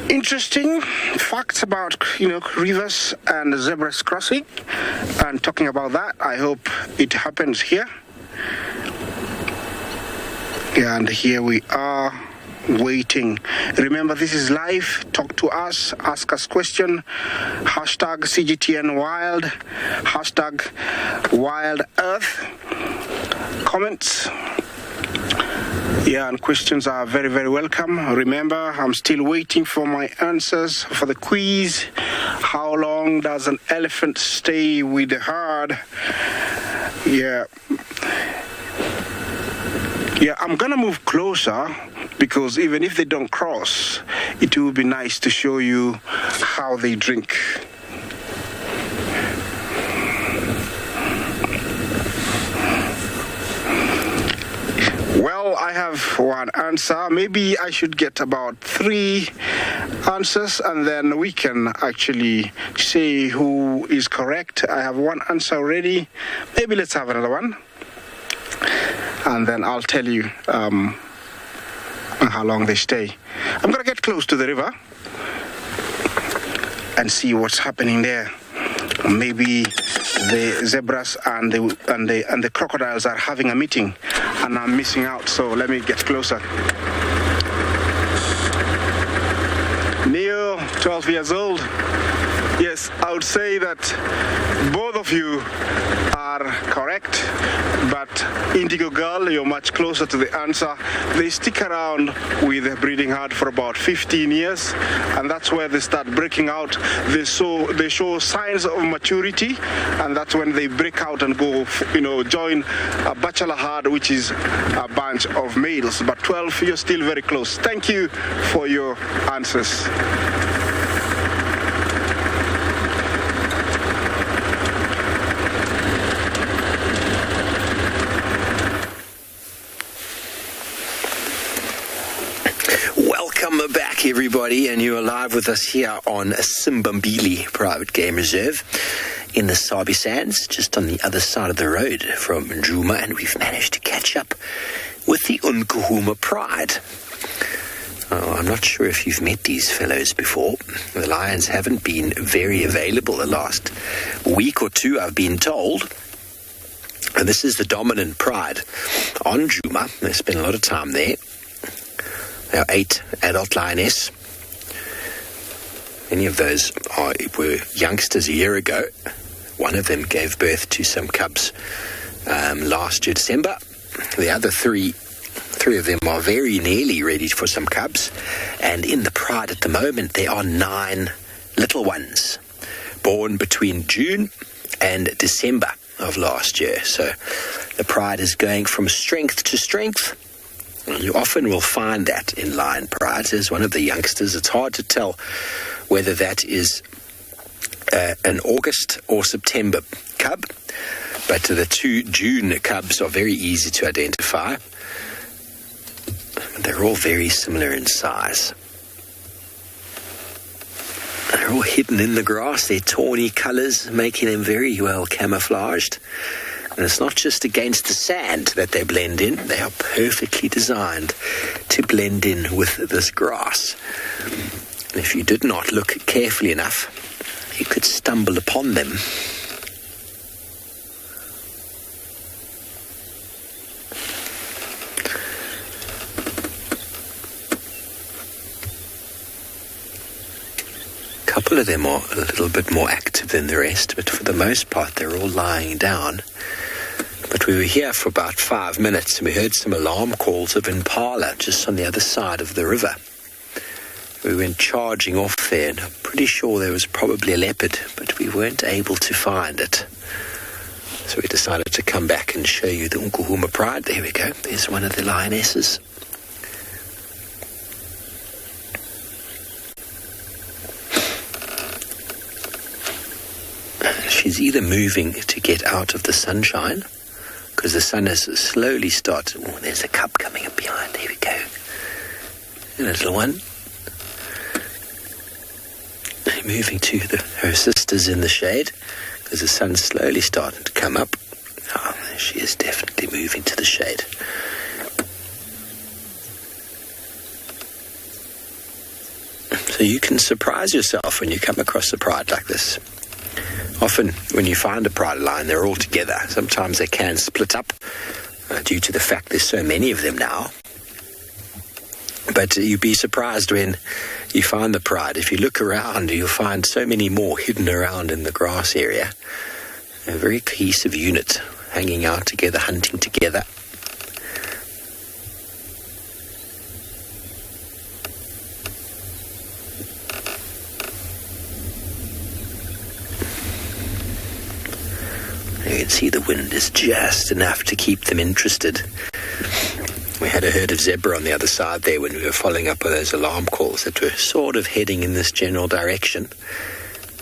Interesting facts about, rivers and zebras crossing. And talking about that, I hope it happens here. And here we are waiting. Remember, this is live. Talk to us, ask us question. Hashtag CGTN Wild, hashtag WildEarth. Comments. Yeah, and questions are very, very welcome. Remember, I'm still waiting for my answers for the quiz. How long does an elephant stay with the herd? Yeah, I'm gonna move closer because even if they don't cross, it will be nice to show you how they drink. Well, I have one answer. Maybe I should get about 3 answers and then we can actually say who is correct. I have one answer already. Maybe let's have another one. And then I'll tell you how long they stay. I'm going to get close to the river and see what's happening there. Maybe the zebras and the crocodiles are having a meeting and I'm missing out, so let me get closer. Neil, 12 years old. Yes, I would say that both of you are correct, but Indigo Girl, you're much closer to the answer. They stick around with the breeding herd for about 15 years, and that's where they start breaking out. They show signs of maturity, and that's when they break out and go, join a bachelor herd, which is a bunch of males. But 12, you're still very close. Thank you for your answers. Back, everybody, and you're live with us here on Simbambili Private Game Reserve in the Sabi Sands, just on the other side of the road from Djuma, and we've managed to catch up with the Djuma Pride. Oh, I'm not sure if you've met these fellows before. The lions haven't been very available the last week or two, I've been told. And this is the dominant pride on Djuma. They spend a lot of time there. There are 8 adult lioness. Many of those were youngsters a year ago. One of them gave birth to some cubs last year, December. The other three of them are very nearly ready for some cubs. And in the pride at the moment, there are 9 little ones born between June and December of last year. So the pride is going from strength to strength. You often will find that in lion prides. As one of the youngsters, it's hard to tell whether that is an August or September cub, but the 2 June cubs are very easy to identify. They're all very similar in size. They're all hidden in the grass. Their tawny colours making them very well camouflaged. And it's not just against the sand that they blend in. They are perfectly designed to blend in with this grass. And if you did not look carefully enough, you could stumble upon them. A couple of them are a little bit more active than the rest, but for the most part, they're all lying down. But we were here for about 5 minutes and we heard some alarm calls of impala just on the other side of the river. We went charging off there and I'm pretty sure there was probably a leopard, but we weren't able to find it. So we decided to come back and show you the Djuma Pride. There we go. There's one of the lionesses. She's either moving to get out of the sunshine because the sun has slowly started. Oh, there's a cub coming up behind. There we go. And a little one. Moving to her sisters in the shade because the sun's slowly starting to come up. Oh, she is definitely moving to the shade. So you can surprise yourself when you come across a pride like this. Often when you find a pride lion, they're all together. Sometimes they can split up due to the fact there's so many of them now. But you'd be surprised when you find the pride. If you look around, you'll find so many more hidden around in the grass area. A very cohesive unit, hanging out together, hunting together. You can see the wind is just enough to keep them interested. We had a herd of zebra on the other side there when we were following up with those alarm calls that were sort of heading in this general direction.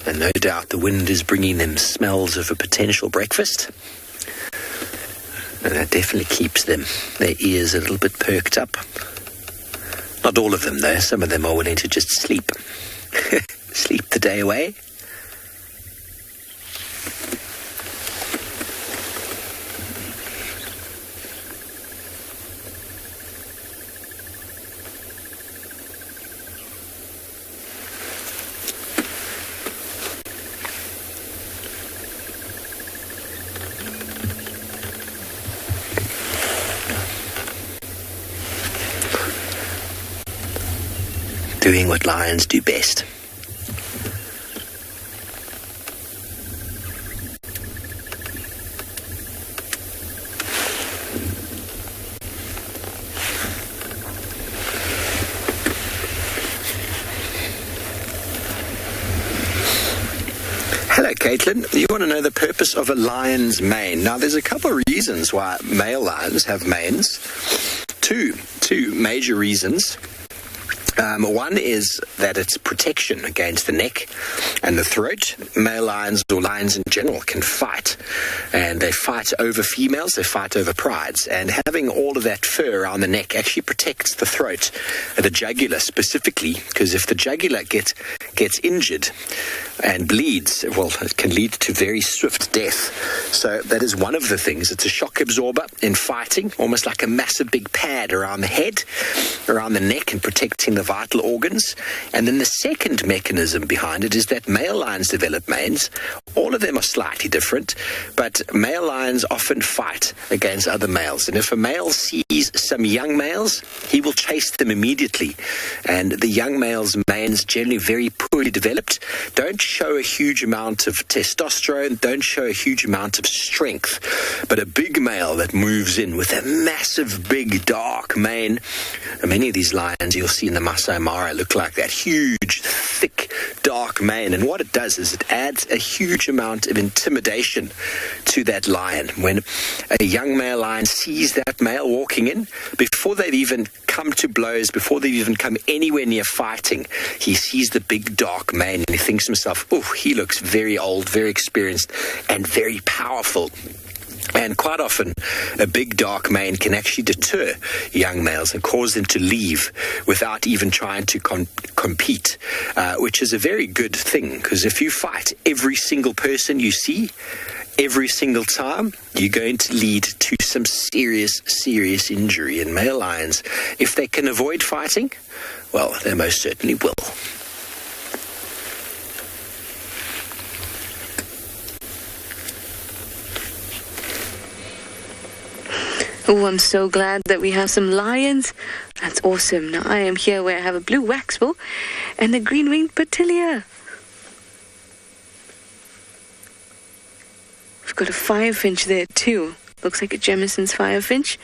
And no doubt the wind is bringing them smells of a potential breakfast. And that definitely keeps their ears a little bit perked up. Not all of them though, some of them are willing to just sleep. Sleep the day away. Doing what lions do best. Hello, Caitlin. You want to know the purpose of a lion's mane? Now, there's a couple of reasons why male lions have manes. Two major reasons. One is that it's protection against the neck and the throat. Male lions, or lions in general, can fight. And they fight over females, they fight over prides. And having all of that fur around the neck actually protects the throat, the jugular specifically, because if the jugular gets injured and bleeds, well, it can lead to very swift death. So that is one of the things. It's a shock absorber in fighting, almost like a massive big pad around the head, around the neck, and protecting the vital organs. And then the second mechanism behind it is that male lions develop manes. All of them are slightly different, but male lions often fight against other males. And if a male sees some young males, he will chase them immediately. And the young male's manes, generally very poorly developed, don't show a huge amount of testosterone, don't show a huge amount of strength. But a big male that moves in with a massive, big, dark mane, and many of these lions you'll see in the Masai Mara look like that huge, thick, dark mane. And what it does is it adds a huge amount of intimidation to that lion. When a young male lion sees that male walking in, before they've even come to blows, before they've even come anywhere near fighting, he sees the big dark mane and he thinks to himself, oh, he looks very old, very experienced, and very powerful. And quite often, a big dark mane can actually deter young males and cause them to leave without even trying to compete, which is a very good thing, because if you fight every single person you see, every single time, you're going to lead to some serious injury. And male lions, if they can avoid fighting, well, they most certainly will. Oh, I'm so glad that we have some lions. That's awesome. Now I am here where I have a blue waxbill and a green-winged petilia. We've got a firefinch there too. Looks like a Jemisin's firefinch.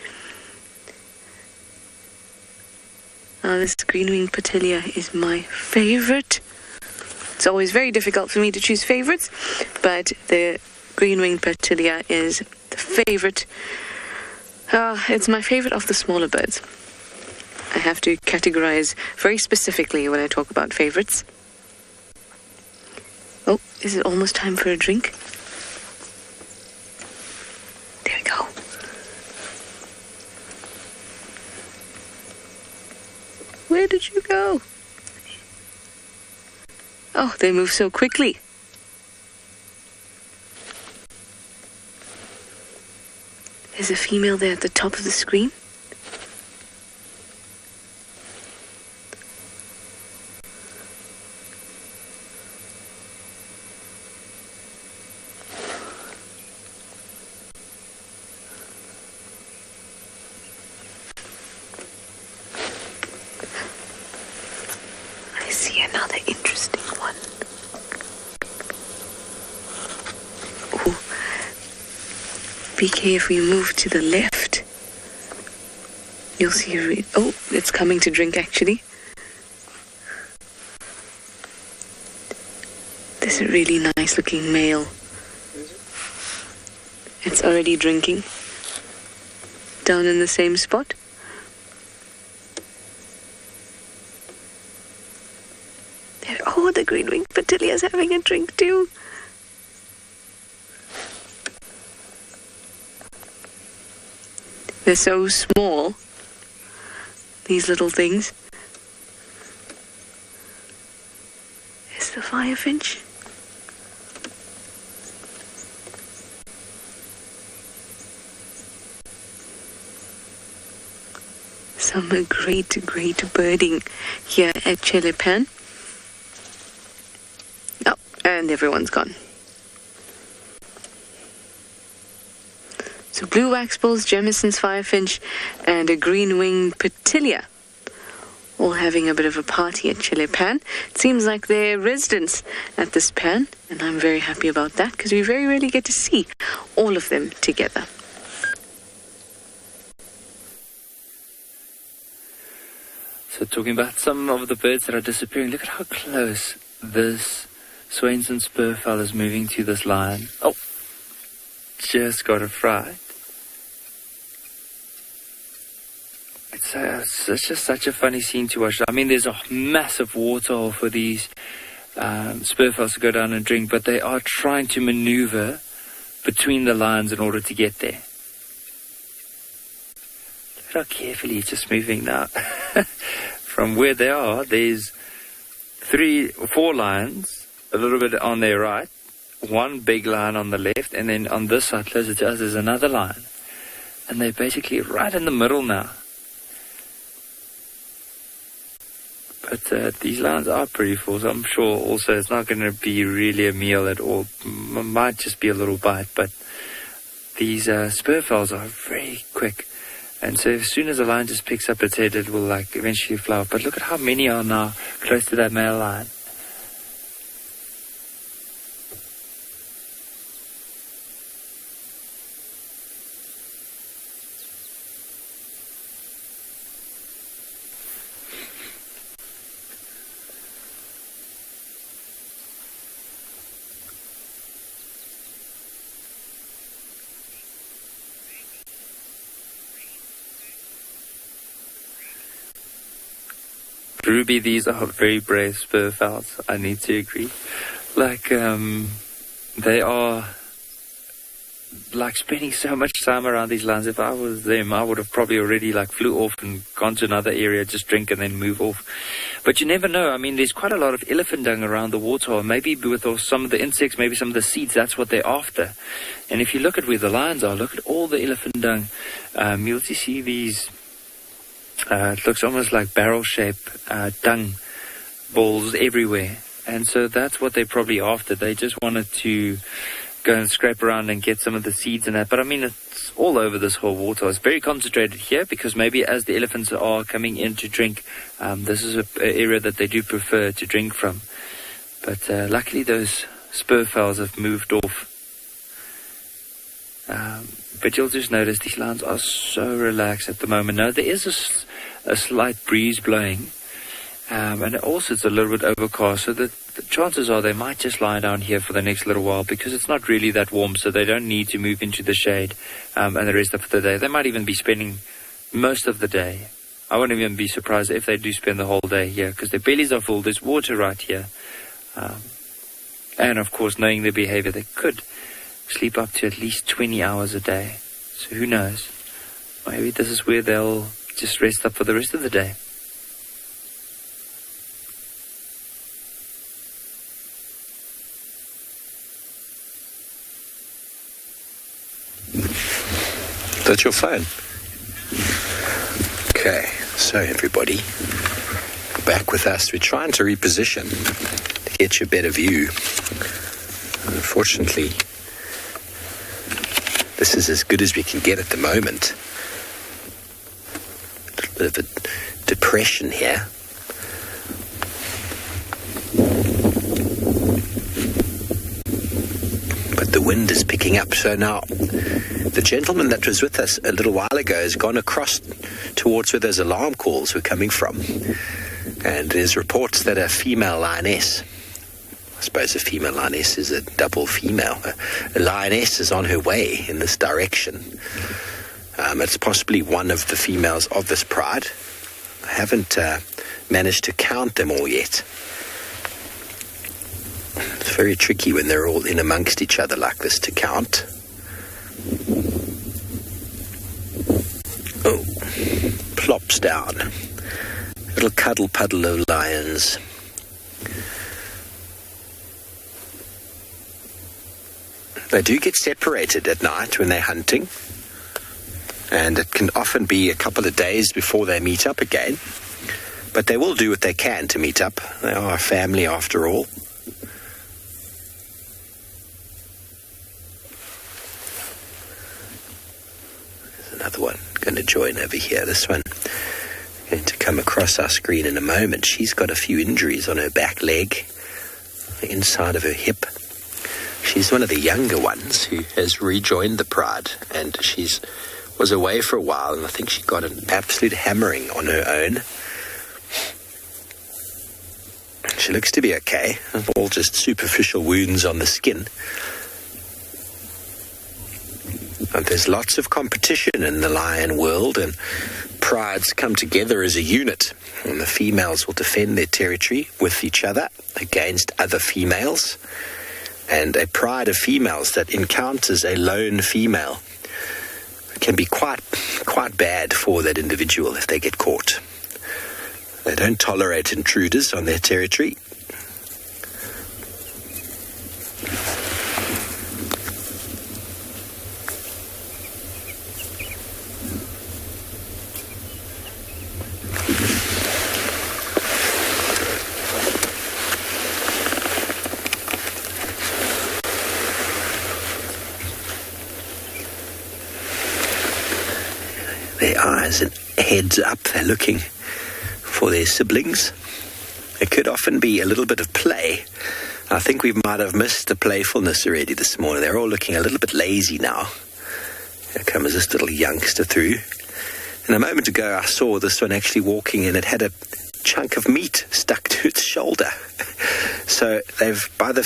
Now this green-winged petilia is my favorite. It's always very difficult for me to choose favorites, but the green-winged petilia is the favorite. It's my favorite of the smaller birds. I have to categorize very specifically when I talk about favorites. Oh, is it almost time for a drink? There we go. Where did you go? Oh, they move so quickly. There's a female there at the top of the screen. I see another interesting one. Oh, BK, if we move to the left, you'll see oh, it's coming to drink actually. There's a really nice looking male. It's already drinking. Down in the same spot. Oh, the green-winged Petilia is having a drink too. They're so small, these little things. There's the firefinch. Some great birding here at Chelepan. Oh, and everyone's gone. So blue waxbills, Jamison's firefinch, and a green-winged Petilia, all having a bit of a party at Chelepan. It seems like they're residents at this pan, and I'm very happy about that because we very rarely get to see all of them together. So talking about some of the birds that are disappearing, look at how close this Swainson spurfowl is moving to this lion. Oh, just got a fright. It's just such a funny scene to watch. I mean, there's a massive waterhole for these spurfowls to go down and drink, but they are trying to maneuver between the lions in order to get there. Look how carefully he's just moving now. From where they are, there's 3 or 4 lions, a little bit on their right, one big lion on the left, and then on this side, closer to us, there's another lion. And they're basically right in the middle now. But these lions are pretty full, so I'm sure also it's not going to be really a meal at all. Might just be a little bite, but these spurfowls are very quick. And so as soon as a lion just picks up its head, it will eventually fly off. But look at how many are now close to that male lion. Ruby, these are very brave spurfowls, I need to agree. They are spending so much time around these lions. If I was them, I would have probably already flew off and gone to another area, just drink and then move off. But you never know. I mean, there's quite a lot of elephant dung around the water, maybe with some of the insects, maybe some of the seeds, that's what they're after. And if you look at where the lions are, look at all the elephant dung. You'll see these... it looks almost like barrel-shaped dung balls everywhere. And so that's what they're probably after. They just wanted to go and scrape around and get some of the seeds and that. But I mean, it's all over this whole water. It's very concentrated here because maybe as the elephants are coming in to drink, this is an area that they do prefer to drink from. But luckily those spurfowls have moved off. But you'll just notice these lions are so relaxed at the moment. Now, there is a slight breeze blowing, and also it's a little bit overcast, so the chances are they might just lie down here for the next little while because it's not really that warm, so they don't need to move into the shade and the rest of the day. They might even be spending most of the day. I wouldn't even be surprised if they do spend the whole day here because their bellies are full. There's water right here. And, of course, knowing their behavior, they could sleep up to at least 20 hours a day. So who knows? Maybe this is where they'll just rest up for the rest of the day. That's your phone. Okay, so everybody, back with us. We're trying to reposition to get you a better view. Unfortunately, this is as good as we can get at the moment. A little bit of a depression here. But the wind is picking up. So now, the gentleman that was with us a little while ago has gone across towards where those alarm calls were coming from. And there's reports that a female lioness, I suppose a female lioness is a double female, a lioness is on her way in this direction. It's possibly one of the females of this pride. I haven't managed to count them all yet. It's very tricky when they're all in amongst each other like this to count. Oh, plops down. Little cuddle puddle of lions. They do get separated at night when they're hunting, and it can often be a couple of days before they meet up again, but they will do what they can to meet up. They are a family after all. There's another one going to join over here. This one going to come across our screen in a moment. She's got a few injuries on her back leg, the inside of her hip. She's one of the younger ones who has rejoined the pride, and she's was away for a while, and I think she got an absolute hammering on her own. She looks to be okay, all just superficial wounds on the skin. And there's lots of competition in the lion world, and prides come together as a unit, and the females will defend their territory with each other against other females. And a pride of females that encounters a lone female can be quite bad for that individual if they get caught. They don't tolerate intruders on their territory. Their eyes and heads up, they're looking for their siblings. It could often be a little bit of play. I think we might have missed the playfulness already this morning. They're all looking a little bit lazy now. Here comes this little youngster through. And a moment ago I saw this one actually walking, and it had a chunk of meat stuck to its shoulder. So they've, by the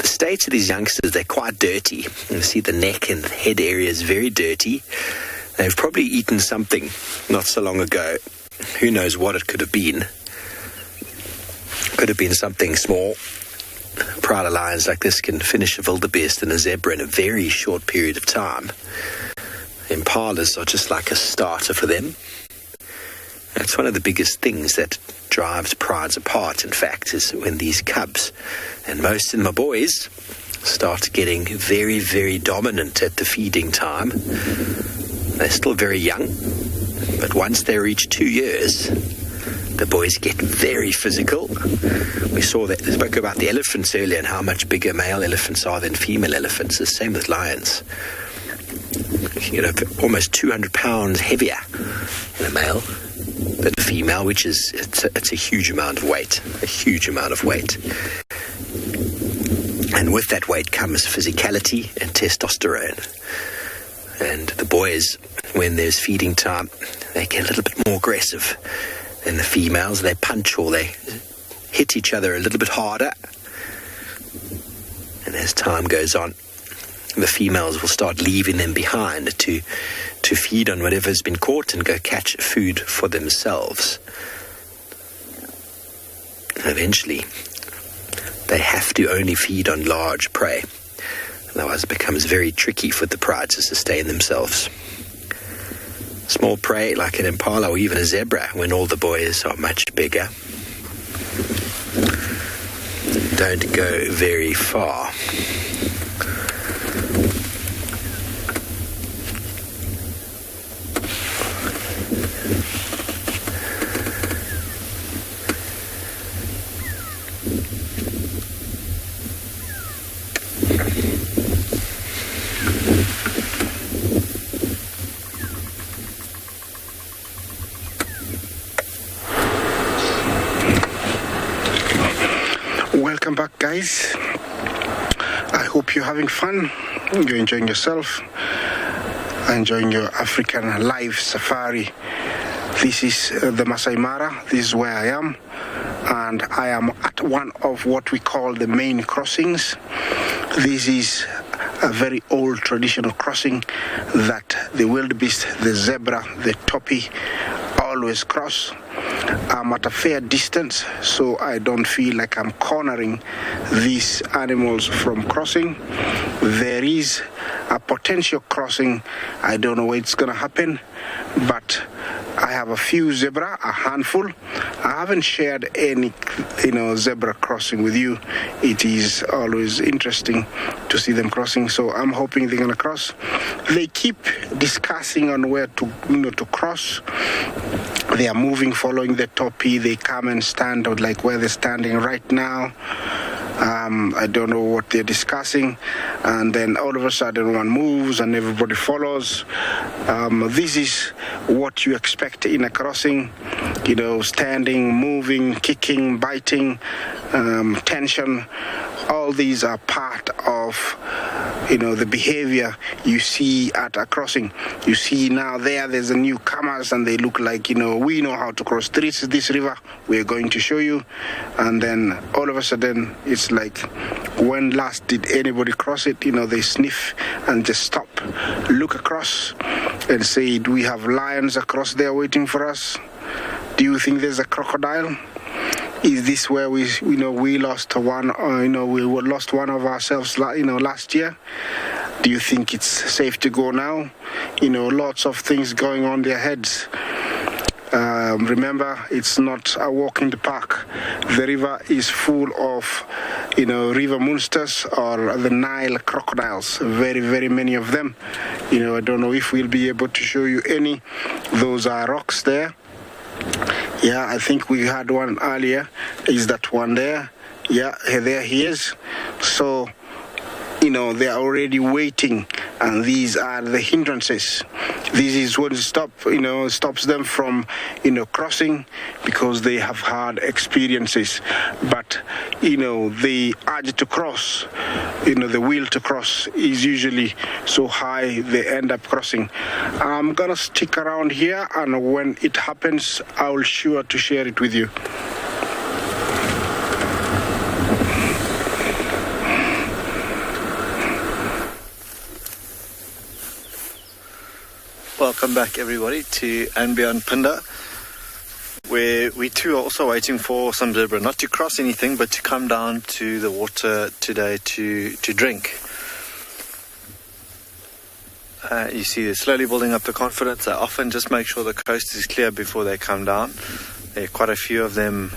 state of these youngsters, they're quite dirty. You see the neck and head area is very dirty. They've probably eaten something not so long ago. Who knows what it could have been. Could have been something small. Pride of lions like this can finish a wildebeest and a zebra in a very short period of time. Impalas are just like a starter for them. That's one of the biggest things that drives prides apart, in fact, is when these cubs, and most of them are boys, start getting very, very dominant at the feeding time. They're still very young, but once they reach 2 years, the boys get very physical. We saw that, we spoke about the elephants earlier and how much bigger male elephants are than female elephants. The same with lions. You know, almost 200 pounds heavier in a male than a female, which is, it's a huge amount of weight, And with that weight comes physicality and testosterone. And the boys, when there's feeding time, they get a little bit more aggressive than the females. They punch or they hit each other a little bit harder. And as time goes on, the females will start leaving them behind to feed on whatever's been caught and go catch food for themselves. And eventually, they have to only feed on large prey. Otherwise, it becomes very tricky for the prides to sustain themselves. Small prey like an impala or even a zebra, when all the boys are much bigger, don't go very far. Welcome back, guys. I hope you're having fun. You're enjoying yourself, enjoying your African live safari. This is the Masai Mara. This is where I am, and I am at one of what we call the main crossings. This is a very old traditional crossing that the wildebeest, the zebra, the Topy always cross. I'm at a fair distance, so I don't feel like I'm cornering these animals from crossing. There is a potential crossing. I don't know where it's going to happen, but I have a few zebra, a handful. I haven't shared any, zebra crossing with you. It is always interesting to see them crossing, so I'm hoping they're going to cross. They keep discussing on where to cross. They are moving, following the Topy. They come and stand out like where they're standing right now. I don't know what they're discussing, and then all of a sudden one moves and everybody follows. This is what you expect in a crossing, standing, moving, kicking, biting, tension. All these are part of the behavior you see at a crossing. You see now there's a newcomers, and they look like, we know how to cross this river, we're going to show you. And then all of a sudden, it's like, when last did anybody cross it? They sniff and just stop, look across and say, do we have lions across there waiting for us? Do you think there's a crocodile? Is this where we lost one? We lost one of ourselves, last year. Do you think it's safe to go now? Lots of things going on their heads. Remember, it's not a walk in the park. The river is full of, river monsters or the Nile crocodiles. Very, very many of them. I don't know if we'll be able to show you any. Those are rocks there. Yeah, I think we had one earlier. Is that one there? Yeah, there he is. So, they are already waiting, and these are the hindrances. This is what stops them from, crossing, because they have had experiences. But, the urge to cross, the will to cross is usually so high, they end up crossing. I'm gonna stick around here, and when it happens, I will sure to share it with you. Welcome back, everybody, to andBeyond Phinda, where we too are also waiting for some zebra, not to cross anything, but to come down to the water today to drink. You see they're slowly building up the confidence. They often just make sure the coast is clear before they come down. There are quite a few of them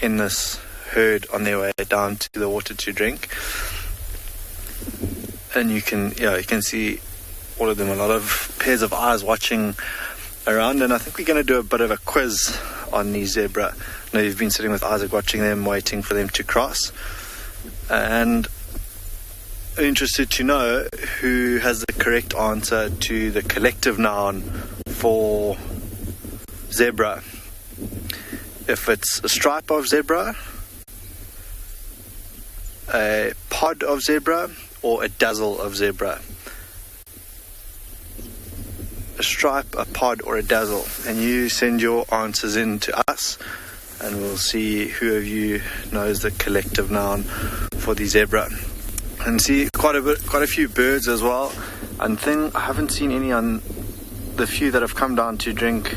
in this herd on their way down to the water to drink. And you can see all of them, a lot of pairs of eyes watching around, and I think we're going to do a bit of a quiz on these zebra. I know you've been sitting with Isaac watching them, waiting for them to cross, and I'm interested to know who has the correct answer to the collective noun for zebra. If it's a stripe of zebra, a pod of zebra, or a dazzle of zebra. A stripe, a pod, or a dazzle, and you send your answers in to us, and we'll see who of you knows the collective noun for the zebra. And see quite a few birds as well. And I haven't seen any on the few that have come down to drink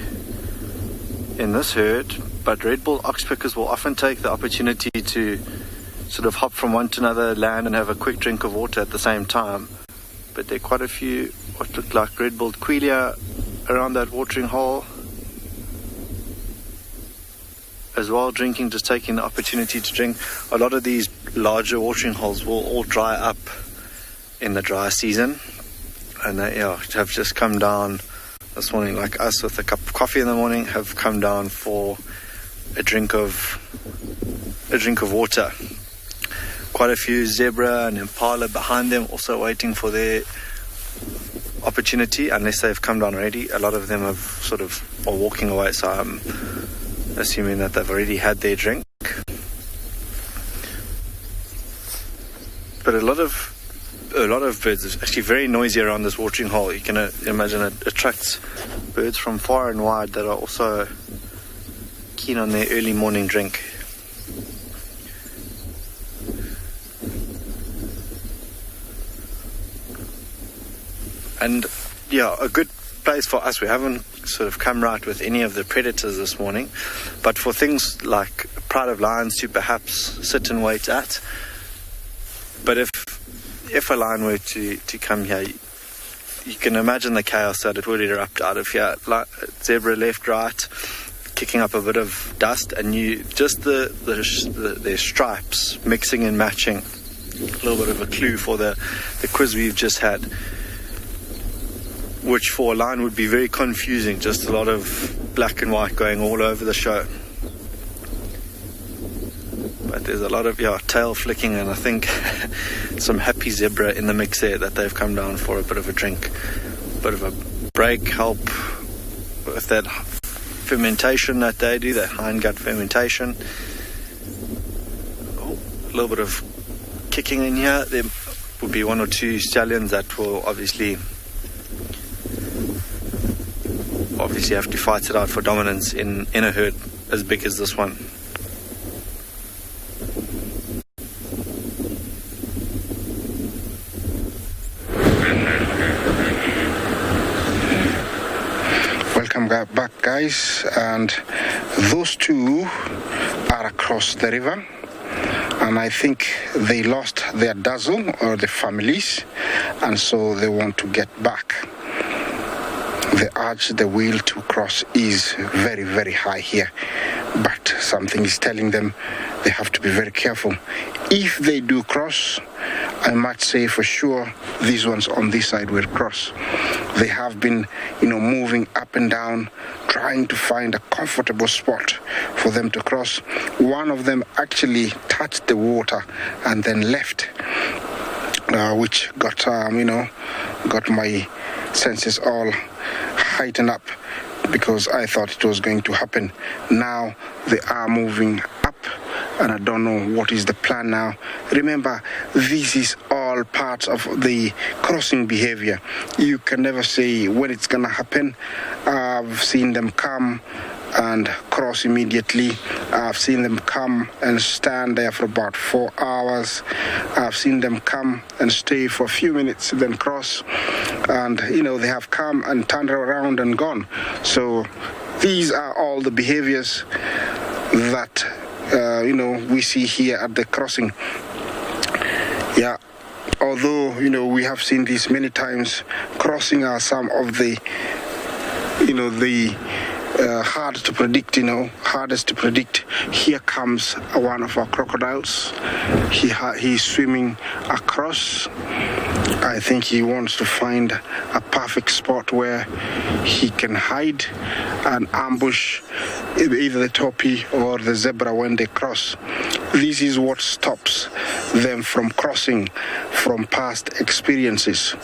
in this herd, but red-billed oxpeckers will often take the opportunity to sort of hop from one to another, land, and have a quick drink of water at the same time. But there are quite a few what look like red-billed quelea around that watering hole as well, drinking, just taking the opportunity to drink. A lot of these larger watering holes will all dry up in the dry season, and they have just come down this morning, like us, with a cup of coffee in the morning, have come down for a drink of a drink of water. Quite a few zebra and impala behind them, also waiting for their opportunity, unless they've come down already. A lot of them are walking away, so I'm assuming that they've already had their drink. But a lot of birds are actually very noisy around this watering hole. You can imagine it attracts birds from far and wide that are also keen on their early morning drink. And yeah, a good place for us. We haven't sort of come right with any of the predators this morning, but for things like pride of lions to perhaps sit and wait at. But if a lion were to come here, you can imagine the chaos that it would erupt out of here. Like zebra left, right, kicking up a bit of dust, and their stripes mixing and matching. A little bit of a clue for the quiz we've just had, which for a lion would be very confusing. Just a lot of black and white going all over the show. But there's a lot of tail flicking, and I think some happy zebra in the mix there that they've come down for a bit of a drink, a bit of a break, help with that fermentation that they do, that hindgut fermentation. A little bit of kicking in here. There would be one or two stallions that will obviously have to fight it out for dominance in a herd as big as this one. Welcome back, guys, and those two are across the river, and I think they lost their dazzle or the families, and so they want to get back. The urge, the will to cross is very, very high here, but something is telling them they have to be very careful. If they do cross, I might say for sure these ones on this side will cross. They have been, moving up and down, trying to find a comfortable spot for them to cross. One of them actually touched the water and then left, which got my senses all heightened up, because I thought it was going to happen. Now they are moving up, and I don't know what is the plan now. Remember, this is all parts of the crossing behavior. You can never say when it's gonna happen. I've seen them come and cross immediately. I've seen them come and stand there for about 4 hours. I've seen them come and stay for a few minutes, then cross. And, they have come and turned around and gone. So these are all the behaviors that, we see here at the crossing. Yeah. Although, we have seen this many times, crossing are some of the, hard to predict, hardest to predict. Here comes one of our crocodiles. He's swimming across. I think he wants to find a perfect spot where he can hide and ambush either the Topy or the zebra when they cross. This is what stops them from crossing from past experiences.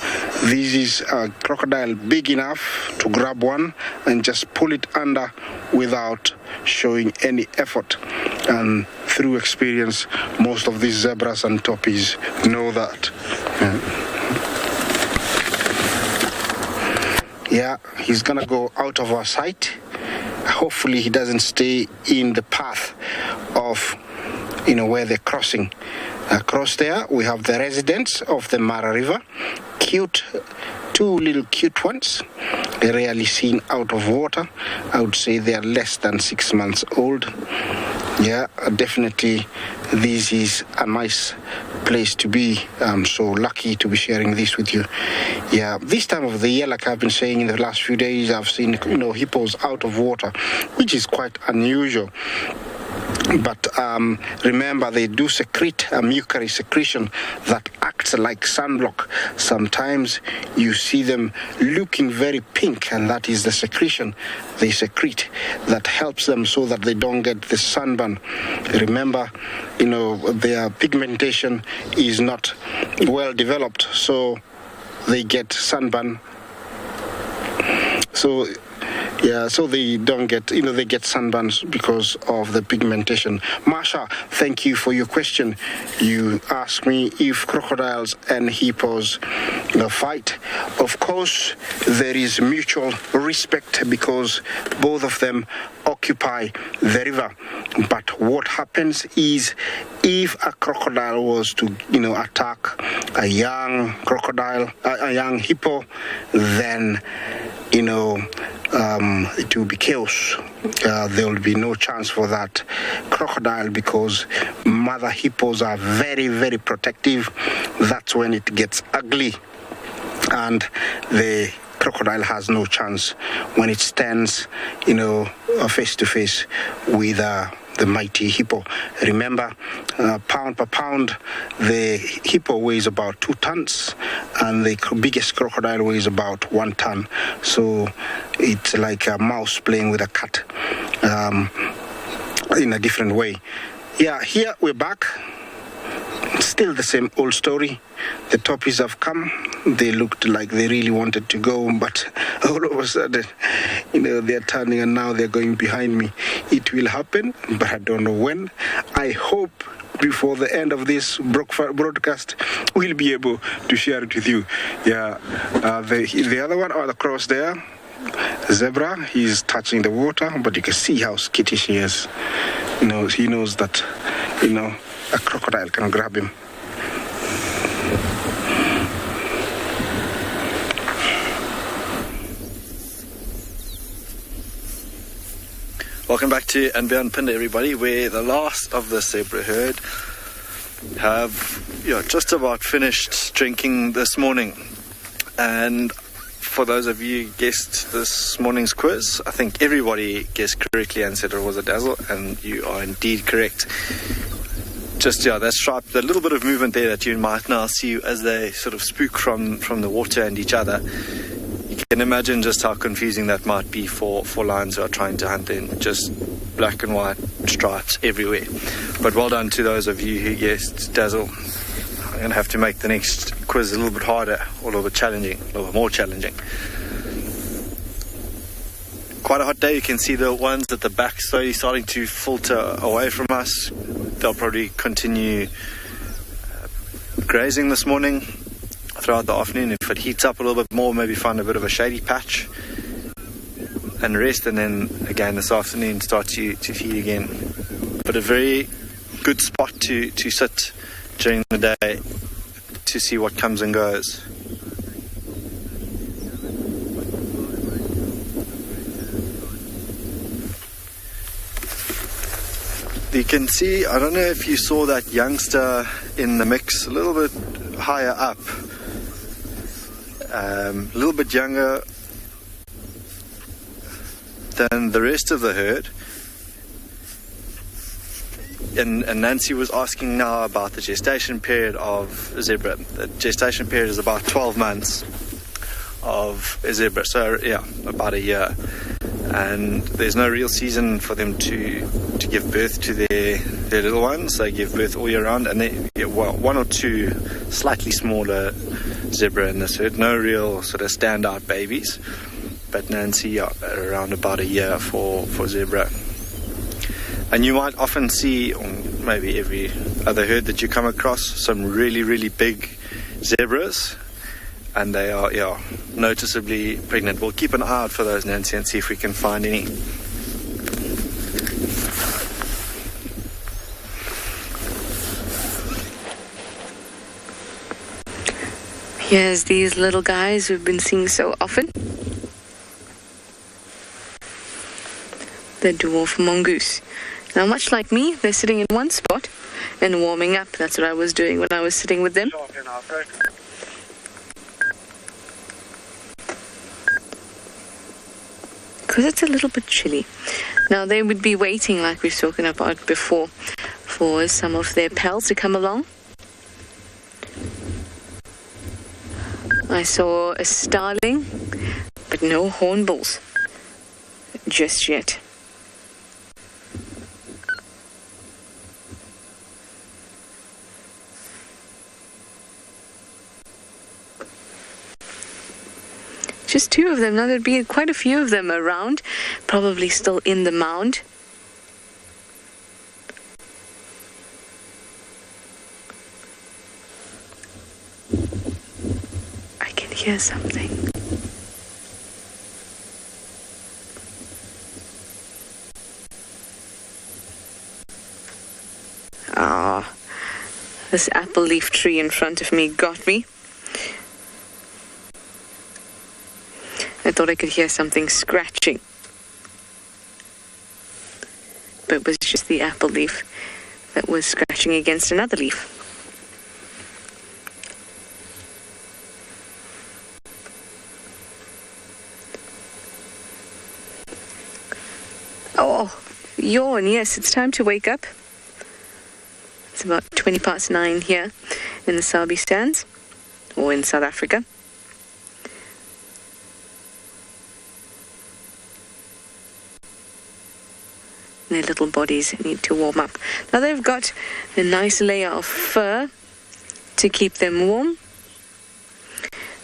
This is a crocodile big enough to grab one and just pull it under without showing any effort. And through experience, most of these zebras and Topys know that. Yeah, he's gonna go out of our sight. Hopefully he doesn't stay in the path of where they're crossing. Across there we have the residents of the Mara River. Two little cute ones. They're rarely seen out of water. I would say they are less than 6 months old. Yeah, definitely this is a nice place to be. I'm so lucky to be sharing this with you. Yeah, this time of the year, like I've been saying in the last few days, I've seen hippos out of water, which is quite unusual. But remember, they do secrete a mucus secretion that acts like sunblock. Sometimes you see them looking very pink, and that is the secretion they secrete that helps them so that they don't get the sunburn. Remember, their pigmentation is not well developed, so they get sunburn. So they don't get, they get sunburns because of the pigmentation. Masha, thank you for your question. You asked me if crocodiles and hippos fight. Of course, there is mutual respect because both of them occupy the river. But what happens is if a crocodile was to, attack a young crocodile, a young hippo, then, it will be chaos. There will be no chance for that crocodile because mother hippos are very, very protective. That's when it gets ugly. And the crocodile has no chance when it stands, face to face with the mighty hippo. Remember, pound per pound, the hippo weighs about 2 tons, and the biggest crocodile weighs about 1 ton. So it's like a mouse playing with a cat in a different way. Yeah, here we're back. Still the same old story. The Toppies have come. They looked like they really wanted to go, but all of a sudden, they're turning and now they're going behind me. It will happen, but I don't know when. I hope before the end of this broadcast, we'll be able to share it with you. Yeah, the other one across there, zebra, he's touching the water, but you can see how skittish he is. He knows that, a crocodile can grab him. Welcome back to andBeyond Phinda, everybody, where the last of the zebra herd have just about finished drinking this morning. And for those of you who guessed this morning's quiz, I think everybody guessed correctly and said it was a dazzle, and you are indeed correct. Just, that stripe, the little bit of movement there that you might now see as they sort of spook from the water and each other. You can imagine just how confusing that might be for lions who are trying to hunt in just black and white stripes everywhere. But well done to those of you who guessed dazzle. I'm going to have to make the next quiz a little bit harder, or a little bit challenging, a little bit more challenging. Quite a hot day. You can see the ones at the back slowly starting to filter away from us. They'll probably continue grazing this morning throughout the afternoon. If it heats up a little bit more, maybe find a bit of a shady patch and rest, and then again this afternoon start to feed again. But a very good spot to sit during the day to see what comes and goes. You can see, I don't know if you saw that youngster in the mix a little bit higher up, a little bit younger than the rest of the herd. And Nancy was asking now about the gestation period of zebra. The gestation period is about 12 months of a zebra, so about a year. And there's no real season for them to give birth to their little ones. They give birth all year round, and one or two slightly smaller zebra in this herd. No real sort of standout babies, but Nancy around about a year for zebra. And you might often see, or maybe every other herd that you come across, some really, really big zebras. And they are, noticeably pregnant. We'll keep an eye out for those, Nancy, and see if we can find any. Here's these little guys we've been seeing so often. The dwarf mongoose. Now, much like me, they're sitting in one spot and warming up. That's what I was doing when I was sitting with them. Because it's a little bit chilly. Now, they would be waiting, like we've spoken about before, for some of their pals to come along. I saw a starling, but no hornbills just yet. Just 2 of them. Now there'd be quite a few of them around, probably still in the mound. I can hear something. Ah, this apple leaf tree in front of me got me. I thought I could hear something scratching, but it was just the apple leaf that was scratching against another leaf. Oh, yawn, yes, it's time to wake up. It's about 9:20 here in the Sabi stands, or in South Africa. Their little bodies need to warm up. Now they've got a nice layer of fur to keep them warm.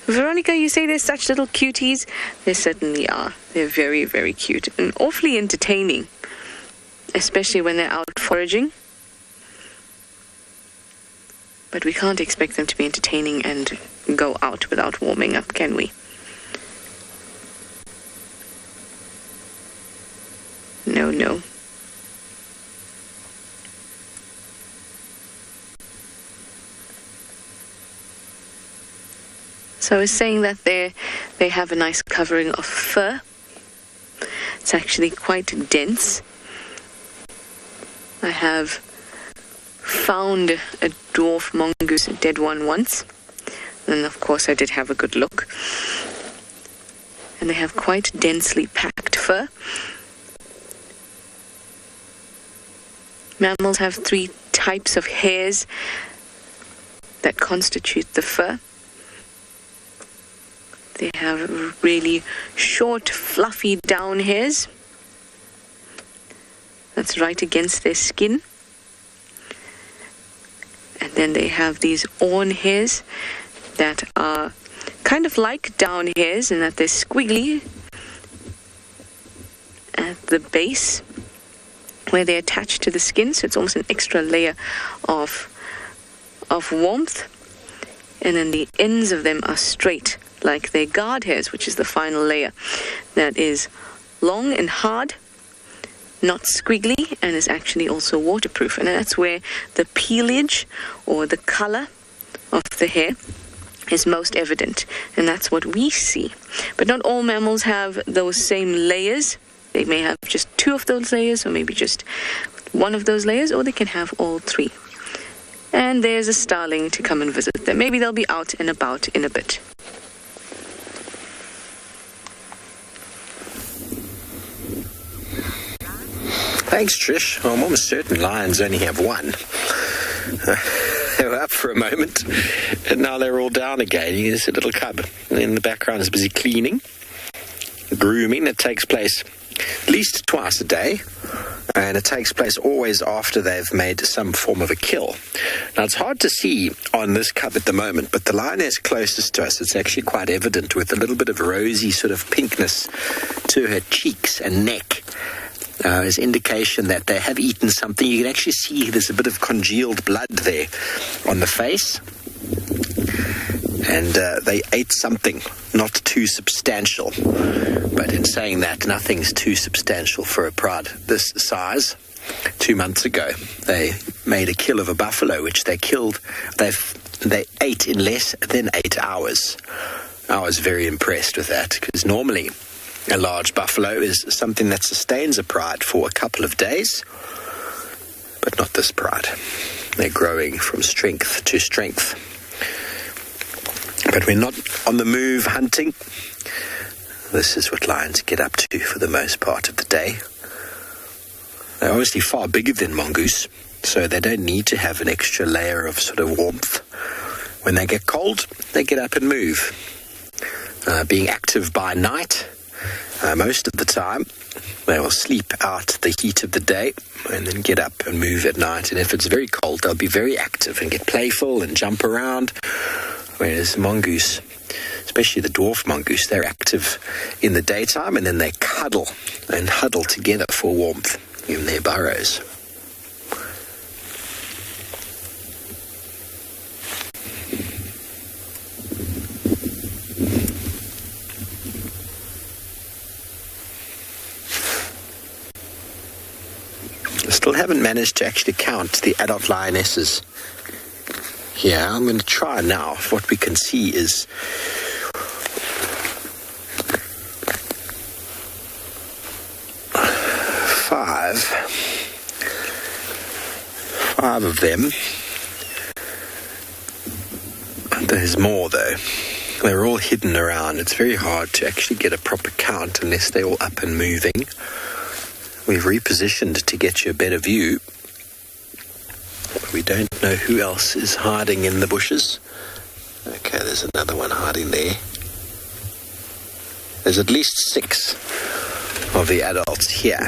Veronica, you say they're such little cuties. They certainly are. They're very, very cute and awfully entertaining, especially when they're out foraging. But we can't expect them to be entertaining and go out without warming up, can we? No. So I was saying that they have a nice covering of fur. It's actually quite dense. I have found a dwarf mongoose, a dead one once. And of course I did have a good look. And they have quite densely packed fur. Mammals have 3 types of hairs that constitute the fur. They have really short, fluffy down hairs. That's right against their skin. And then they have these awn hairs that are kind of like down hairs in that they're squiggly at the base where they attach to the skin, so it's almost an extra layer of warmth. And then the ends of them are straight, like their guard hairs, which is the final layer. That is long and hard, not squiggly, and is actually also waterproof. And that's where the peelage or the color of the hair is most evident. And that's what we see. But not all mammals have those same layers. They may have just 2 of those layers, or maybe just 1 of those layers, or they can have all 3. And there's a starling to come and visit them. Maybe they'll be out and about in a bit. Thanks, Trish. Well, I'm almost certain lions only have 1. They were up for a moment, and now they're all down again. Here's a little cub. In the background is busy cleaning, grooming. That takes place at least twice a day, and it takes place always after they've made some form of a kill. Now, it's hard to see on this cub at the moment, but the lioness closest to us, it's actually quite evident with a little bit of rosy sort of pinkness to her cheeks and neck. As indication that they have eaten something. You can actually see there's a bit of congealed blood there on the face. And they ate something not too substantial. But in saying that, nothing's too substantial for a pride this size. 2 months ago, they made a kill of a buffalo, which they killed. They ate in less than 8 hours. I was very impressed with that, because normally a large buffalo is something that sustains a pride for a couple of days, but not this pride. They're growing from strength to strength. But we're not on the move hunting. This is what lions get up to for the most part of the day. They're obviously far bigger than mongoose, so they don't need to have an extra layer of sort of warmth. When they get cold, they get up and move. being active by night most of the time. They will sleep out the heat of the day and then get up and move at night. And if it's very cold, they'll be very active and get playful and jump around. Whereas mongoose, especially the dwarf mongoose, they're active in the daytime and then they cuddle and huddle together for warmth in their burrows. Still haven't managed to actually count the adult lionesses here. I'm going to try now. What we can see is five of them. There's more though. They're all hidden around. It's very hard to actually get a proper count unless they're all up and moving. We've repositioned to get you a better view. We don't know who else is hiding in the bushes. Okay, there's another one hiding there. There's at least 6 of the adults here.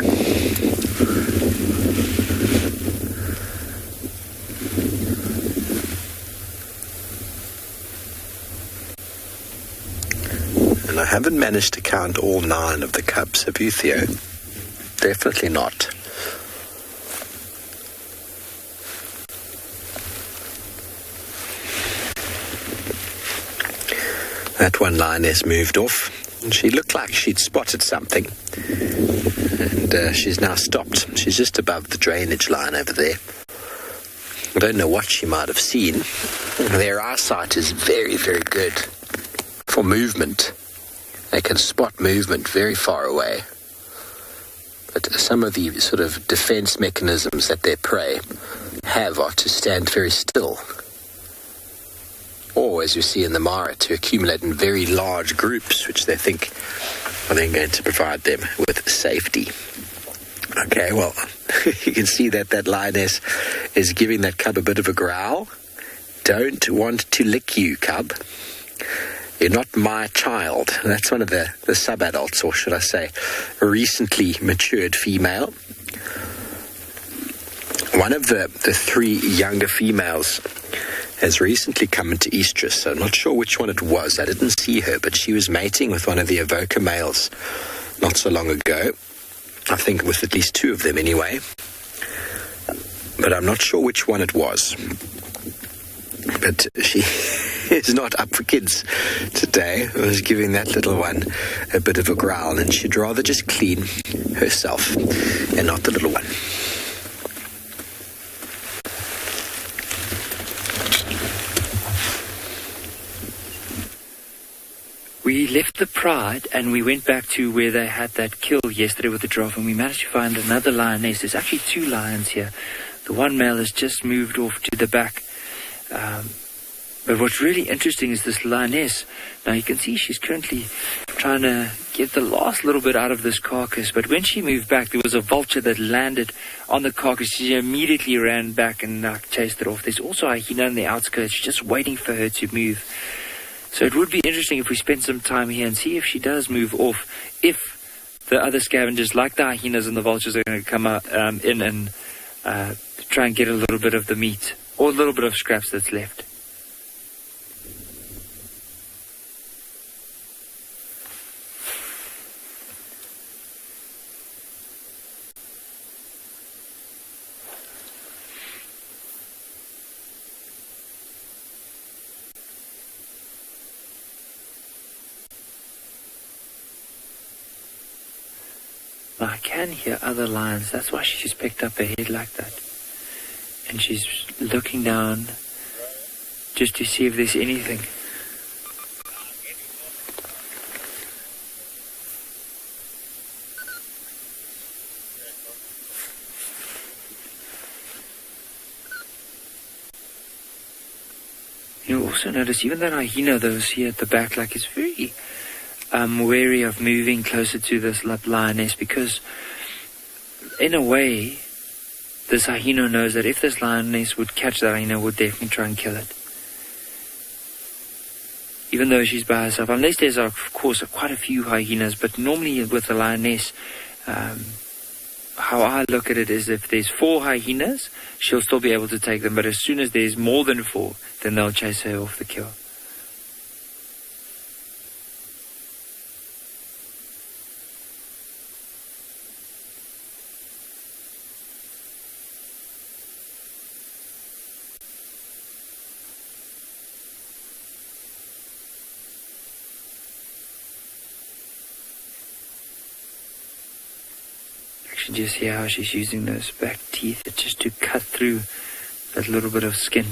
And I haven't managed to count all 9 of the cubs. Have you, Theo? Definitely not. That one lioness moved off, and she looked like she'd spotted something, and she's now stopped. She's just above the drainage line over there. I don't know what she might have seen. Their eyesight is very, very good for movement. They can spot movement very far away. But some of the sort of defense mechanisms that their prey have are to stand very still. Or, as you see in the Mara, to accumulate in very large groups, which they think are then going to provide them with safety. Okay, well, you can see that that lioness is giving that cub a bit of a growl. Don't want to lick you, cub. You're not my child. That's one of the sub-adults, or should I say, a recently matured female. One of the 3 younger females has recently come into estrus, so I'm not sure which one it was. I didn't see her, but she was mating with one of the evoker males not so long ago. I think with at least 2 of them anyway. But I'm not sure which one it was. But she is not up for kids today. I was giving that little one a bit of a growl, and she'd rather just clean herself and not the little one. We left the Pride and we went back to where they had that kill yesterday with the giraffe, and we managed to find another lioness. There's actually 2 lions here. The one male has just moved off to the back. But what's really interesting is this lioness. Now you can see she's currently trying to get the last little bit out of this carcass. But when she moved back, there was a vulture that landed on the carcass. She immediately ran back and chased it off. There's also a hyena on the outskirts just waiting for her to move. So it would be interesting if we spend some time here and see if she does move off. If the other scavengers, like the hyenas and the vultures, are going to come in and try and get a little bit of the meat or a little bit of scraps that's left. I can hear other lions. That's why she just picked up her head like that. And she's looking down just to see if there's anything. You'll also notice even that hyena that was here at the back, like, is very wary of moving closer to this lioness, because in a way this hyena knows that if this lioness would catch that hyena, would definitely try and kill it. even though she's by herself, unless there's, of course, quite a few hyenas, but normally with the lioness, how I look at it is if there's 4 hyenas, she'll still be able to take them, but as soon as there's more than 4, then they'll chase her off the kill. Just hear how she's using those back teeth just to cut through that little bit of skin.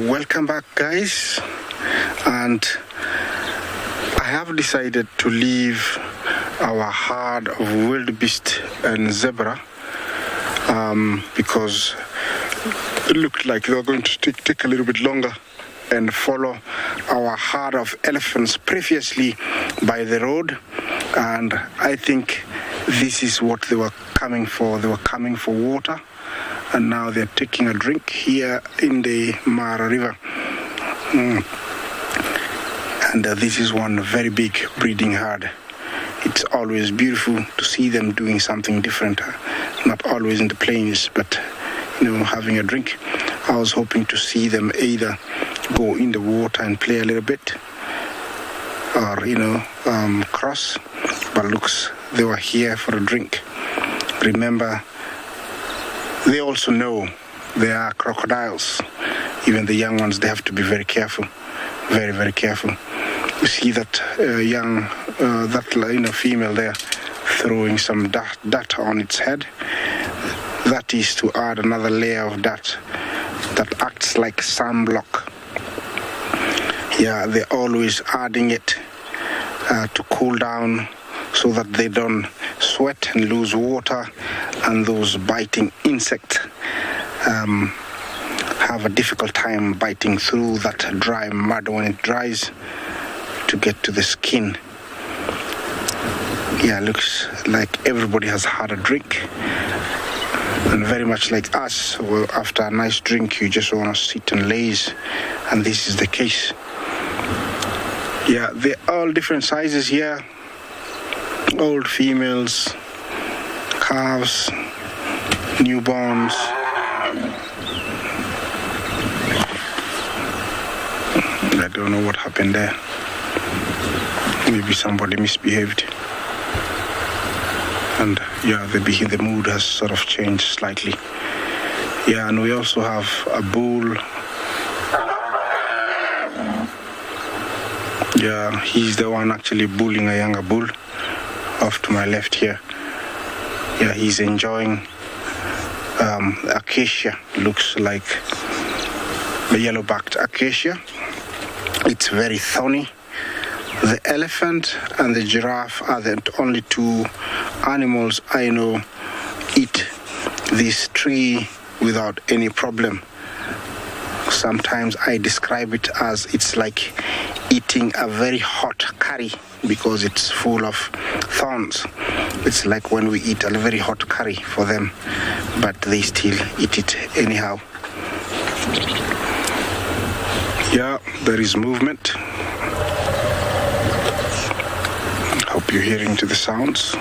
Welcome back, guys, and I have decided to leave our herd of wildebeest and zebra because it looked like they were going to take a little bit longer and follow our herd of elephants previously by the road, and I think this is what they were coming for. They were coming for water, and now they're taking a drink here in the Mara River. And this is one very big breeding herd. It's always beautiful to see them doing something different, not always in the plains, but having a drink. I was hoping to see them either go in the water and play a little bit, or cross, but looks they were here for a drink. Remember, they also know they are crocodiles. Even the young ones, they have to be very careful, very, very careful. You see that female there throwing some dirt on its head. That is to add another layer of dirt that acts like sunblock. Yeah, they're always adding it to cool down so that they don't sweat and lose water, and those biting insects have a difficult time biting through that dry mud when it dries to get to the skin. Yeah, looks like everybody has had a drink, and very much like us, well, after a nice drink you just want to sit and laze, and this is the case. Yeah, they're all different sizes here. Old females, calves, newborns. I don't know what happened there. Maybe somebody misbehaved. And yeah, the mood has sort of changed slightly. Yeah, and we also have a bull. Yeah, he's the one actually bullying a younger bull off to my left here. Yeah, he's enjoying acacia. Looks like the yellow-backed acacia. It's very thorny. The elephant and the giraffe are the only 2 animals I know eat this tree without any problem. Sometimes I describe it as it's like eating a very hot curry because it's full of thorns. It's like when we eat a very hot curry for them, but they still eat it anyhow. Yeah, there is movement. Hope you're hearing to the sounds.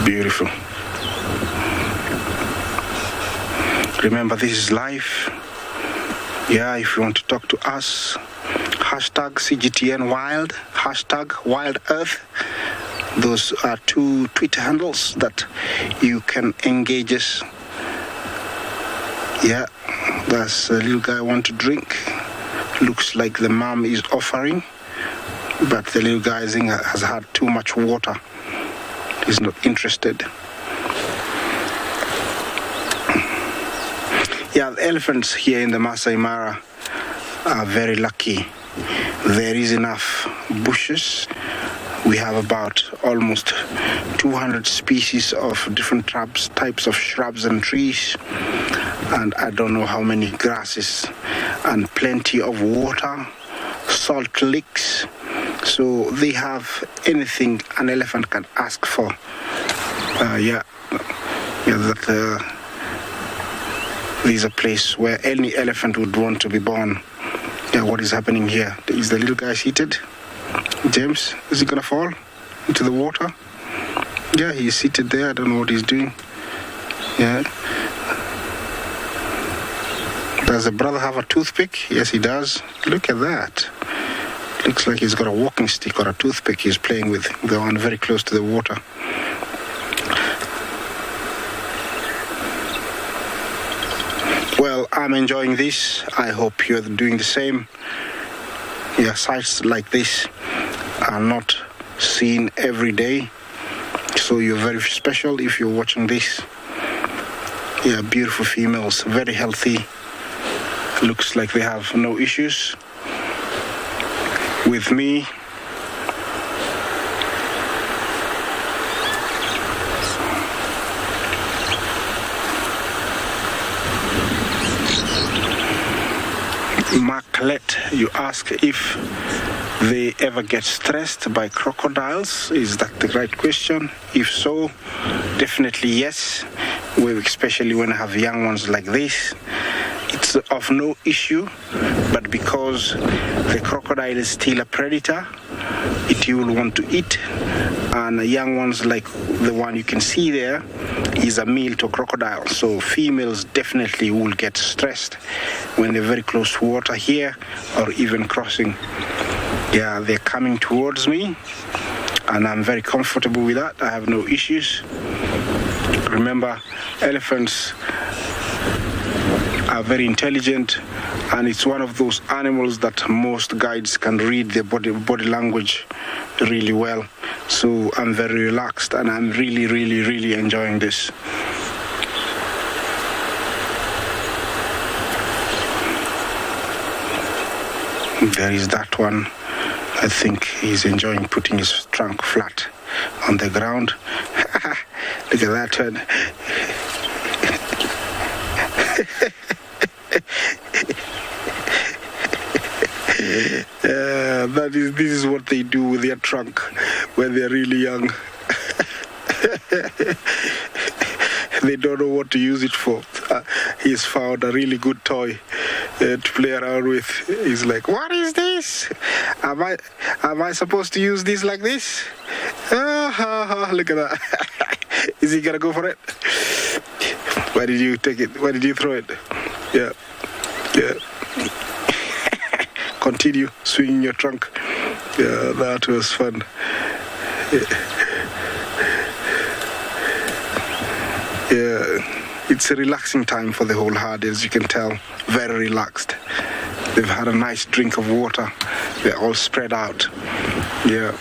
Beautiful. Remember, this is live. Yeah, if you want to talk to us, hashtag CGTN Wild, hashtag WildEarth. Those are 2 Twitter handles that you can engage us. Yeah, that's a little guy want to drink. Looks like the mom is offering, but the little guy has had too much water. He's not interested. Yeah, the elephants here in the Masai Mara are very lucky. There is enough bushes. We have about almost 200 species of different types of shrubs and trees, and I don't know how many grasses, and plenty of water, salt licks. So they have anything an elephant can ask for. There's a place where any elephant would want to be born. Yeah, what is happening here? Is the little guy seated? James, is he gonna fall into the water? Yeah, he's seated there. I don't know what he's doing. Yeah. Does the brother have a toothpick? Yes, he does. Look at that. Looks like he's got a walking stick or a toothpick he's playing with. The one very close to the water. Well, I'm enjoying this. I hope you're doing the same. Yeah, sights like this are not seen every day. So you're very special if you're watching this. Yeah, beautiful females, very healthy. Looks like they have no issues with me. Marklet, you ask if they ever get stressed by crocodiles. Is that the right question? If so, definitely yes. Especially when I have young ones like this. It's of no issue, but because the crocodile is still a predator, it will want to eat, and young ones like the one you can see there is a meal to crocodile. So females definitely will get stressed when they're very close to water here or even crossing. Yeah, they're coming towards me and I'm very comfortable with that. I have no issues. Remember, elephants are very intelligent, and it's one of those animals that most guides can read their body language really well. So I'm very relaxed and I'm really enjoying this. There is that one. I think he's enjoying putting his trunk flat on the ground. Look at that one. This is what they do with their trunk when they're really young. They don't know what to use it for. He's found a really good toy to play around with. He's like, what is this? Am I supposed to use this like this? Look at that. Is he gonna go for it? Why did you take it? Why did you throw it? Yeah. Continue swinging your trunk. Yeah, that was fun. Yeah, it's a relaxing time for the whole herd, as you can tell. Very relaxed. They've had a nice drink of water. They're all spread out. Yeah,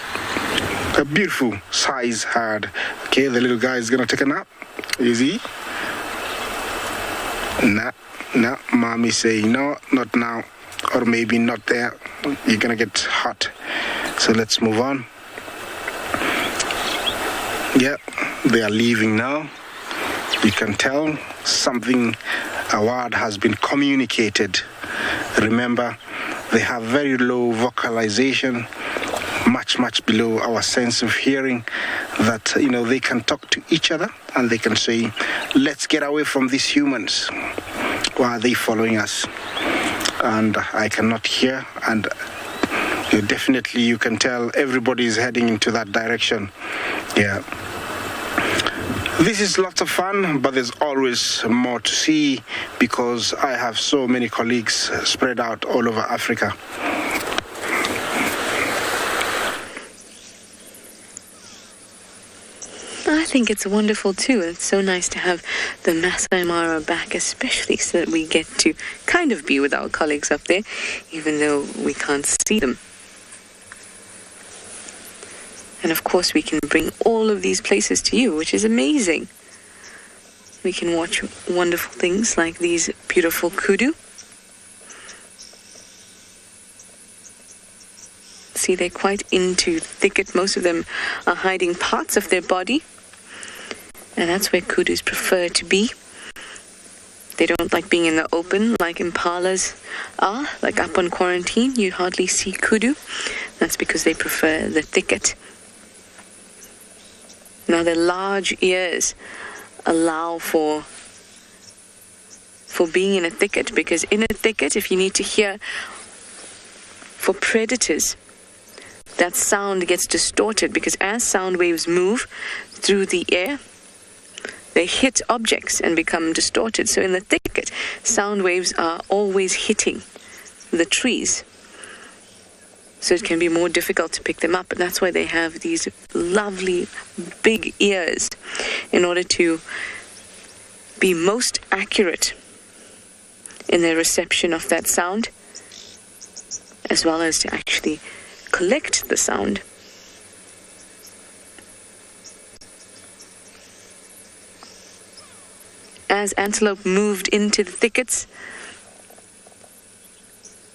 a beautiful size herd. Okay, the little guy is gonna take a nap. Is he? Nah, mommy's saying no, not now. Or maybe not there. You're gonna get hot. So let's move on. Yeah, they are leaving now. You can tell something, a word has been communicated. Remember, they have very low vocalization, much below our sense of hearing, that they can talk to each other and they can say, let's get away from these humans. Why are they following us? And I cannot hear, and definitely you can tell everybody is heading into that direction. Yeah. This is lots of fun, but there's always more to see because I have so many colleagues spread out all over Africa. I think it's wonderful too. It's so nice to have the Masai Mara back, especially so that we get to kind of be with our colleagues up there, even though we can't see them. And of course we can bring all of these places to you, which is amazing. we can watch wonderful things like these beautiful kudu. See, they're quite into thicket. Most of them are hiding parts of their body, and that's where kudus prefer to be. They don't like being in the open like impalas are. Like up on quarantine, you hardly see kudu. That's because they prefer the thicket. Now, their large ears allow for being in a thicket, because in a thicket, if you need to hear for predators, that sound gets distorted, because as sound waves move through the air, they hit objects and become distorted. So in the thicket, sound waves are always hitting the trees. So it can be more difficult to pick them up. And that's why they have these lovely big ears, in order to be most accurate in their reception of that sound, as well as to actually collect the sound. As antelope moved into the thickets,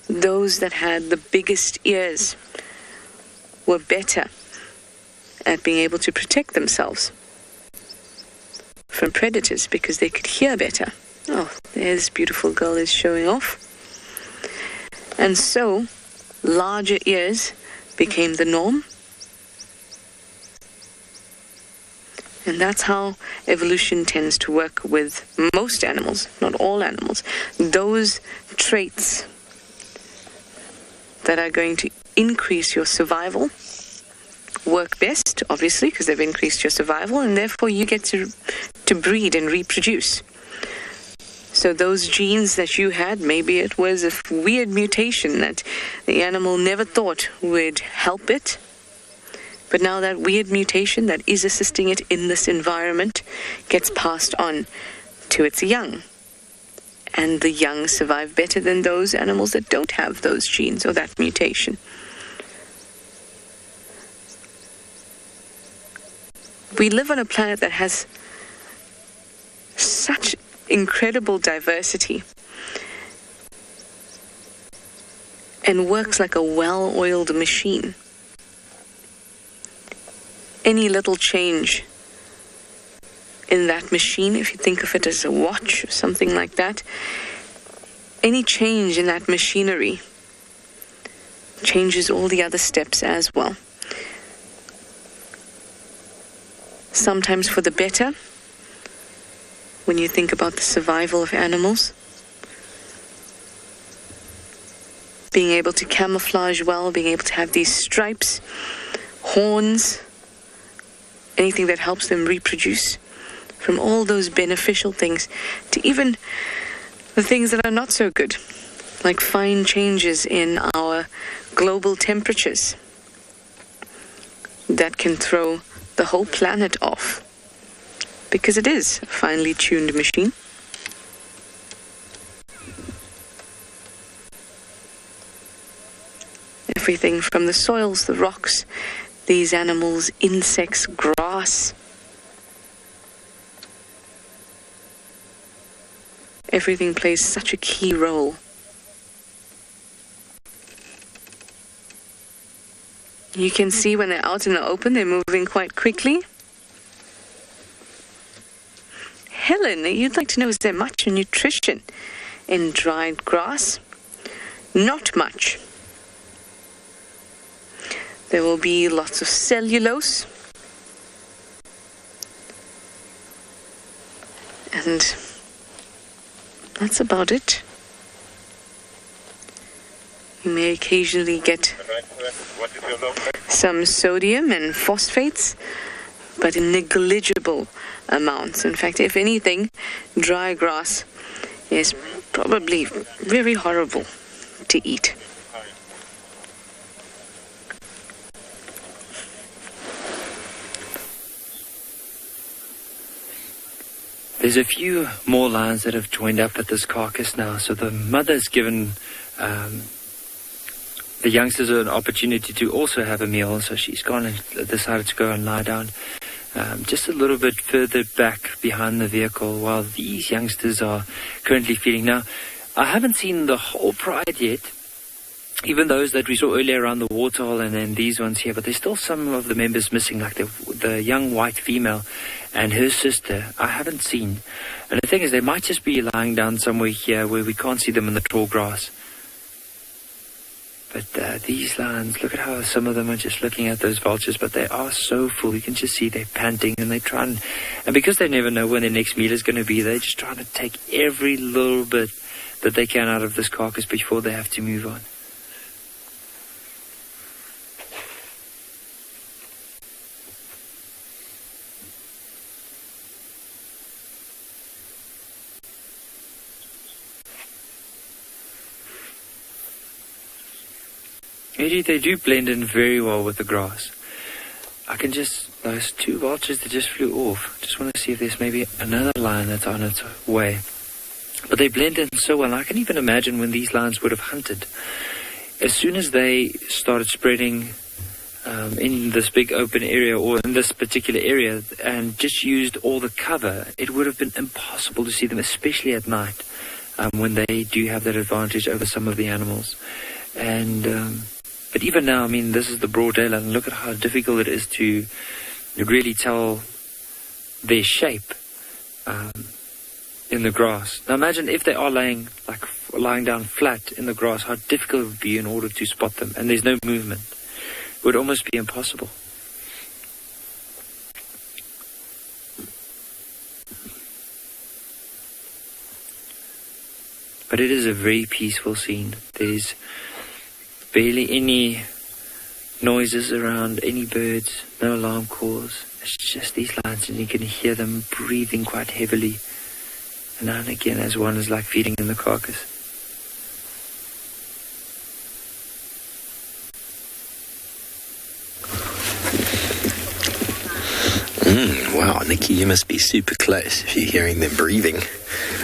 those that had the biggest ears were better at being able to protect themselves from predators, because they could hear better. Oh, there's this beautiful girl is showing off. And so, larger ears became the norm. And that's how evolution tends to work with most animals, not all animals. Those traits that are going to increase your survival work best, obviously, because they've increased your survival, and therefore you get to breed and reproduce. So those genes that you had, maybe it was a weird mutation that the animal never thought would help it. But now that weird mutation that is assisting it in this environment gets passed on to its young. And the young survive better than those animals that don't have those genes or that mutation. We live on a planet that has such incredible diversity and works like a well-oiled machine. Any little change in that machine, if you think of it as a watch or something like that, any change in that machinery changes all the other steps as well. Sometimes for the better, when you think about the survival of animals. Being able to camouflage well, being able to have these stripes, horns, anything that helps them reproduce, from all those beneficial things to even the things that are not so good, like fine changes in our global temperatures that can throw the whole planet off, because it is a finely tuned machine. Everything from the soils, the rocks, these animals, insects, grass. Everything plays such a key role. You can see when they're out in the open, they're moving quite quickly. Helen, you'd like to know, is there much nutrition in dried grass? Not much. There will be lots of cellulose. And that's about it. You may occasionally get some sodium and phosphates, but in negligible amounts. In fact, if anything, dry grass is probably very horrible to eat. There's a few more lions that have joined up at this carcass now. So the mother's given the youngsters an opportunity to also have a meal. So she's gone and decided to go and lie down. just a little bit further back behind the vehicle while these youngsters are currently feeding. Now, I haven't seen the whole pride yet, even those that we saw earlier around the waterhole and then these ones here, but there's still some of the members missing, like the young white female and her sister. I haven't seen. And the thing is, they might just be lying down somewhere here where we can't see them in the tall grass. But these lions, look at how some of them are just looking at those vultures, but they are so full. You can just see they're panting and they try and because they never know when their next meal is going to be, they're just trying to take every little bit that they can out of this carcass before they have to move on. Really, they do blend in very well with the grass. Those two vultures that just flew off, just want to see if there's maybe another lion that's on its way. But they blend in so well. I can even imagine when these lions would have hunted. As soon as they started spreading in this big open area or in this particular area and just used all the cover, it would have been impossible to see them, especially at night, when they do have that advantage over some of the animals. But even now, I mean, this is the broad daylight, and look at how difficult it is to really tell their shape in the grass. Now imagine if they are lying down flat in the grass, how difficult it would be in order to spot them, and there's no movement. It would almost be impossible. But it is a very peaceful scene. There's barely any noises around, any birds, no alarm calls. It's just these lions, and you can hear them breathing quite heavily. And now and again, as one is like feeding in the carcass. Wow, Nikki, you must be super close if you're hearing them breathing.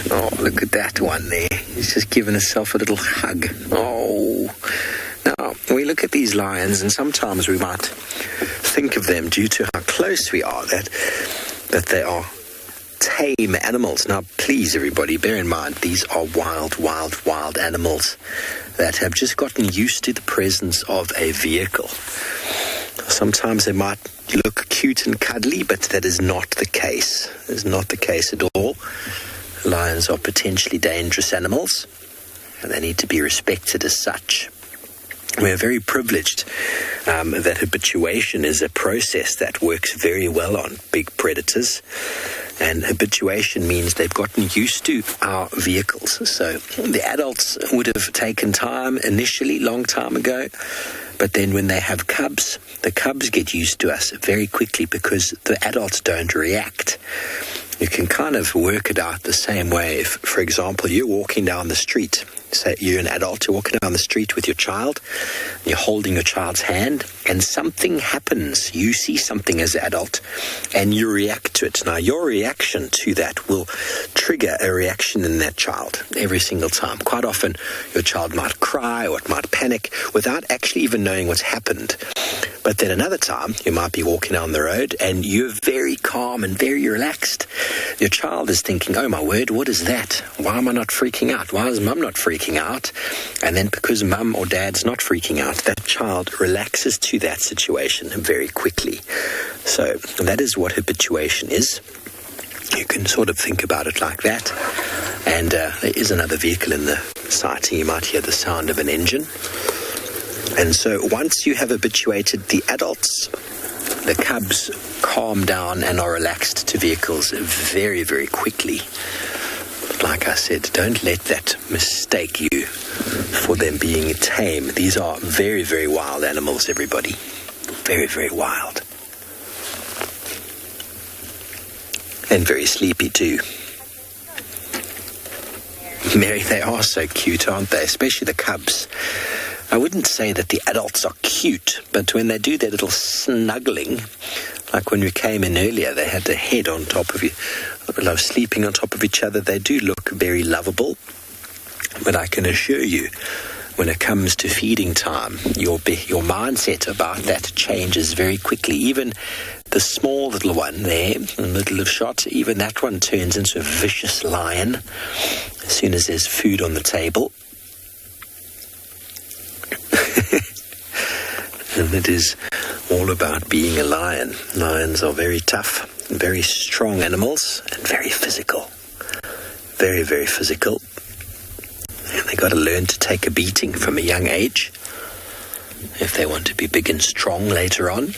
Oh, look at that one there. He's just given himself a little hug. Oh. Now, we look at these lions, and sometimes we might think of them, due to how close we are, that they are tame animals. Now, please, everybody, bear in mind, these are wild animals that have just gotten used to the presence of a vehicle. Sometimes they might look cute and cuddly, but that is not the case. That is not the case at all. Lions are potentially dangerous animals, and they need to be respected as such. We're very privileged that habituation is a process that works very well on big predators. And habituation means they've gotten used to our vehicles. So the adults would have taken time initially, long time ago. But then when they have cubs, the cubs get used to us very quickly because the adults don't react. You can kind of work it out the same way. If, for example, you're walking down the street, say you're an adult, you're walking down the street with your child, and you're holding your child's hand, and something happens. You see something as an adult, and you react to it. Now, your reaction to that will trigger a reaction in that child every single time. Quite often, your child might cry or it might panic without actually even knowing what's happened. But then another time, you might be walking down the road, and you're very calm and very relaxed. Your child is thinking, oh my word, what is that? Why am I not freaking out? Why is mum not freaking out? And then because mum or dad's not freaking out, that child relaxes to that situation very quickly. So that is what habituation is. You can sort of think about it like that. And there is another vehicle in the sighting. You might hear the sound of an engine. And so once you have habituated the adults, the cubs calm down and are relaxed to vehicles very, very quickly. But like I said, don't let that mistake you for them being tame. These are very, very wild animals, everybody. Very, very wild. And very sleepy too. Mary, they are so cute, aren't they? Especially the cubs. I wouldn't say that the adults are cute, but when they do their little snuggling, like when we came in earlier, they had their head on top of you, sleeping on top of each other. They do look very lovable, but I can assure you when it comes to feeding time, your mindset about that changes very quickly. Even the small little one there in the middle of shot, even that one turns into a vicious lion as soon as there's food on the table. And it is all about being a lion. Lions are very tough, very strong animals, and very physical. Very, very physical. And they got to learn to take a beating from a young age if they want to be big and strong later on.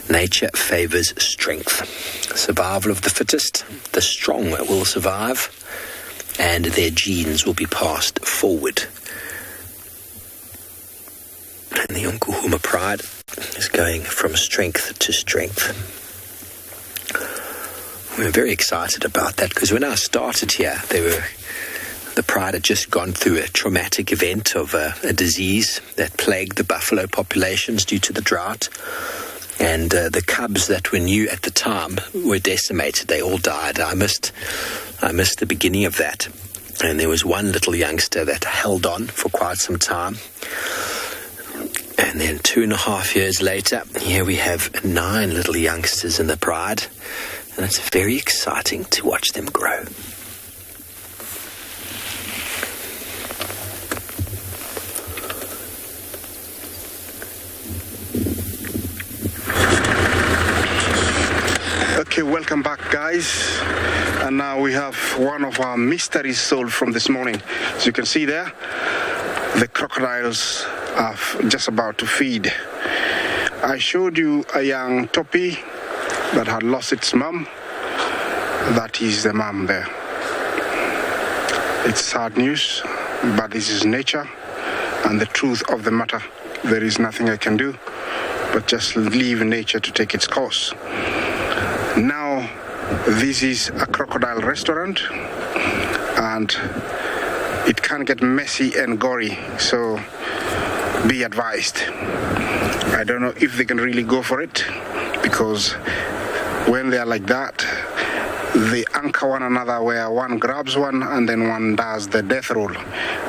Nature favors strength. Survival of the fittest. The strong will survive, and their genes will be passed forward. And the Djuma Pride is going from strength to strength. We're very excited about that because when I started here, the Pride had just gone through a traumatic event of a disease that plagued the buffalo populations due to the drought. And the cubs that were new at the time were decimated. They all died. I missed the beginning of that. And there was one little youngster that held on for quite some time. And then 2.5 years later, here we have 9 little youngsters in the Pride. And it's very exciting to watch them grow. Okay, welcome back, guys. And now we have one of our mysteries solved from this morning. As you can see there, the crocodiles are just about to feed. I showed you a young Topy that had lost its mum. That is the mum there. It's sad news, but this is nature and the truth of the matter. There is nothing I can do but just leave nature to take its course. Now, this is a crocodile restaurant and it can get messy and gory, so be advised. I don't know if they can really go for it, because when they are like that, they anchor one another where one grabs one and then one does the death roll.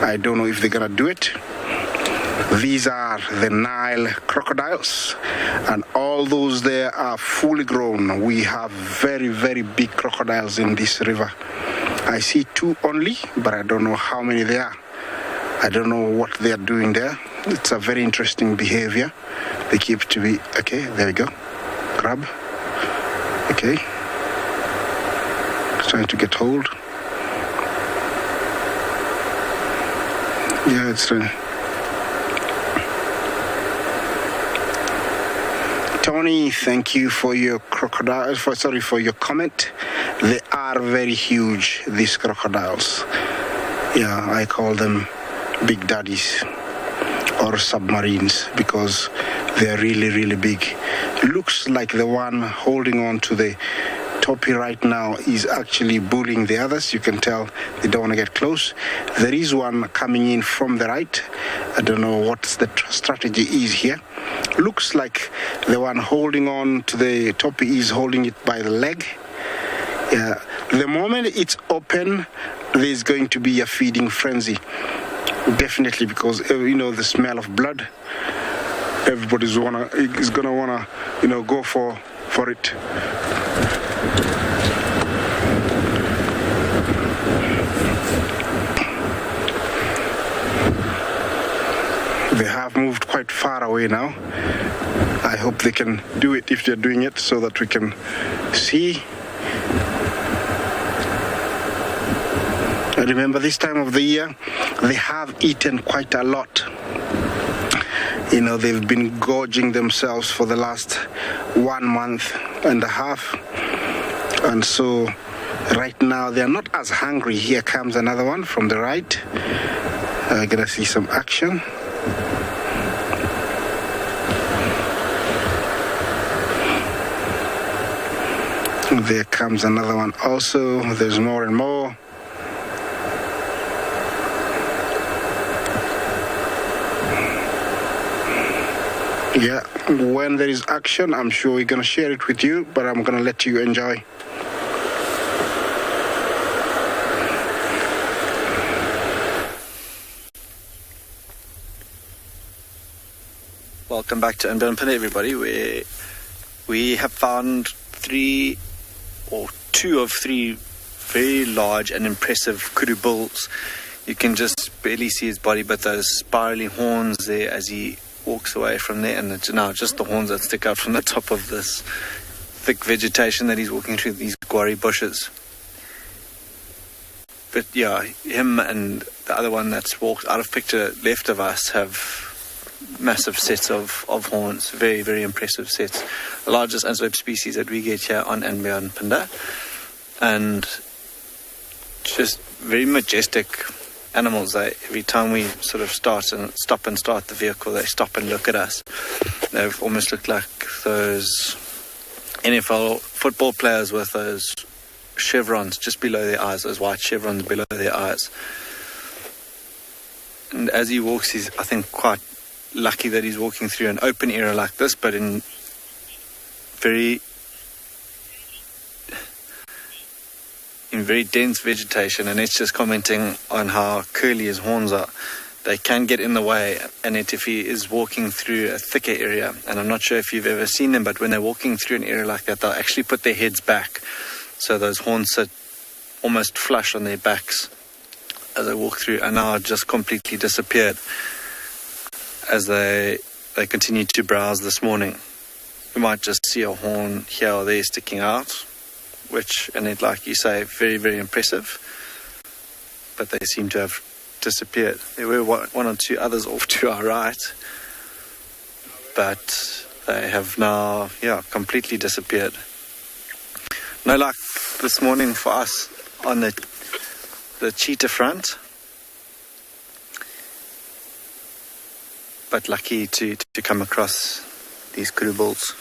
I don't know if they're gonna do it. These are the Nile crocodiles, and all those there are fully grown. We have very, very big crocodiles in this river. I see 2 only, but I don't know how many there are. I don't know what they are doing there. It's a very interesting behavior. They keep to be, okay, there we go. Grab. Okay. Trying to get hold. Yeah, it's Tony, thank you for your for your comment. They are very huge, these crocodiles. Yeah, I call them big daddies or submarines because they're really, really big. Looks like the one holding on to the Topy right now is actually bullying the others. You can tell they don't want to get close. There is one coming in from the right. I don't know what the strategy is here. Looks like the one holding on to the Topy is holding it by the leg. Yeah. The moment it's open, there's going to be a feeding frenzy. Definitely, because the smell of blood. Everybody's gonna wanna go for it. They have moved quite far away now. I hope they can do it if they're doing it so that we can see. I remember this time of the year, they have eaten quite a lot. They've been gorging themselves for the last 1.5 months. And so right now they're not as hungry. Here comes another one from the right. I'm gonna see some action. There comes another one also. There's more and more. Yeah, when there is action, I'm sure we're going to share it with you, but I'm going to let you enjoy. Welcome back to andBeyond, everybody. We have found two of three very large and impressive kudu bulls. You can just barely see his body, but those spirally horns there as he walks away from there, and it's now just the horns that stick out from the top of this thick vegetation that he's walking through, these guarri bushes. But yeah, him and the other one that's walked out of picture left of us have massive sets of horns, very, very impressive sets. The largest antelope species that we get here on andBeyond Phinda, and just very majestic animals. Every time we sort of stop and start the vehicle, they stop and look at us. They almost look like those NFL football players with those chevrons just below their eyes, those white chevrons below their eyes. And as he walks, he's, I think, quite lucky that he's walking through an open area like this, but in very dense vegetation, and it's just commenting on how curly his horns are. They can get in the way, and if he is walking through a thicker area, and I'm not sure if you've ever seen them, but when they're walking through an area like that, they'll actually put their heads back, so those horns sit almost flush on their backs as they walk through, and now just completely disappeared as they continue to browse this morning. You might just see a horn here or there sticking out, which, and it, like you say, very, very impressive, but they seem to have disappeared. There were one or two others off to our right, but they have now, completely disappeared. No luck this morning for us on the cheetah front, but lucky to come across these kudu bulls.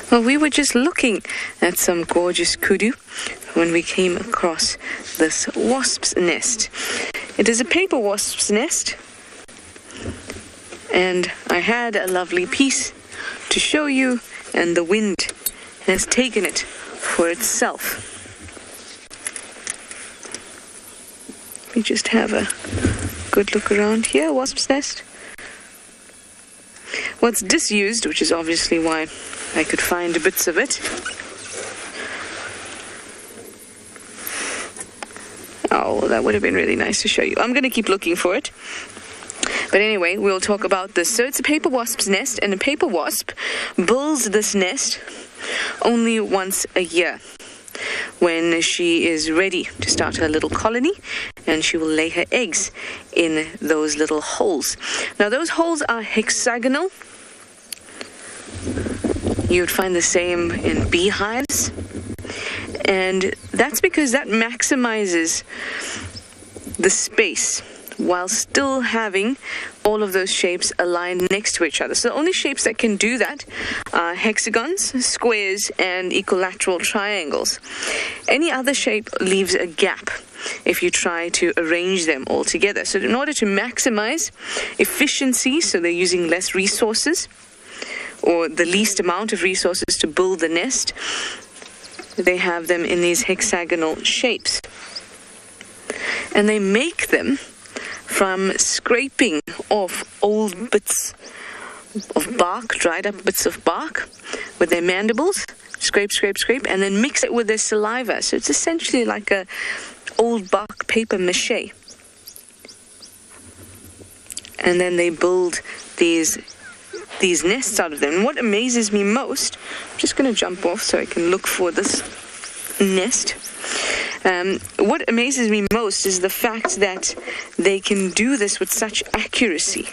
Well, we were just looking at some gorgeous kudu when we came across this wasp's nest. It is a paper wasp's nest, and I had a lovely piece to show you, and the wind has taken it for itself. We just have a good look around here. Wasp's nest. What's disused, which is obviously why I could find bits of it. Oh, that would have been really nice to show you. I'm going to keep looking for it. But anyway, we'll talk about this. So it's a paper wasp's nest, and a paper wasp builds this nest only once a year, when she is ready to start her little colony, and she will lay her eggs in those little holes. Now, those holes are hexagonal. You would find the same in beehives, and that's because that maximizes the space while still having all of those shapes aligned next to each other. So the only shapes that can do that are hexagons, squares, and equilateral triangles. Any other shape leaves a gap if you try to arrange them all together. So in order to maximize efficiency, so they're using less resources, or the least amount of resources to build the nest, they have them in these hexagonal shapes. And they make them from scraping off old bits of bark, dried up bits of bark, with their mandibles, scrape, and then mix it with their saliva. So it's essentially like a old bark paper mache. And then they build these nests out of them. And what amazes me most, I'm just going to jump off so I can look for this nest. What amazes me most is the fact that they can do this with such accuracy.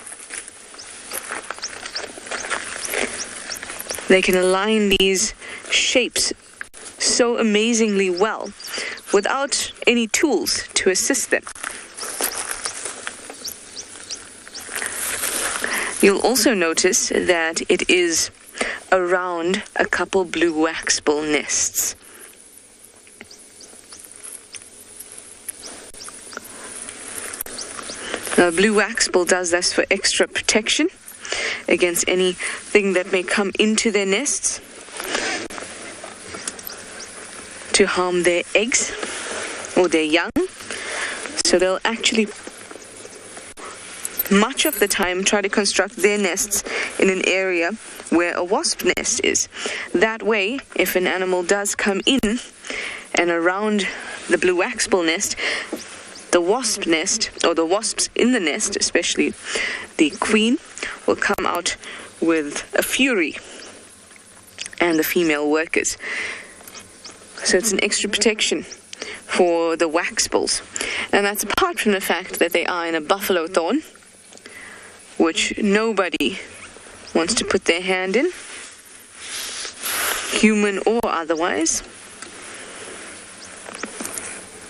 They can align these shapes so amazingly well without any tools to assist them. You'll also notice that it is around a couple blue waxbill nests. Blue waxbill does this for extra protection against anything that may come into their nests to harm their eggs. or they're young. So they'll actually, much of the time, try to construct their nests in an area where a wasp nest is. That way, if an animal does come in and around the blue waxbill nest, the wasp nest, or the wasps in the nest, especially the queen, will come out with a fury and the female workers. So it's an extra protection for the waxbills. And that's apart from the fact that they are in a buffalo thorn, which nobody wants to put their hand in, human or otherwise.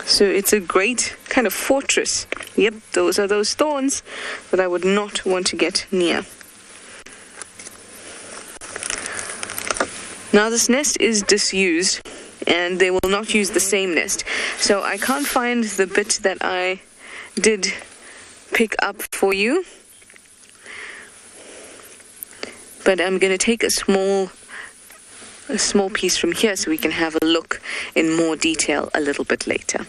So it's a great kind of fortress. Yep, those are those thorns that I would not want to get near. Now this nest is disused, and they will not use the same nest. So I can't find the bit that I did pick up for you. But I'm going to take a small piece from here so we can have a look in more detail a little bit later.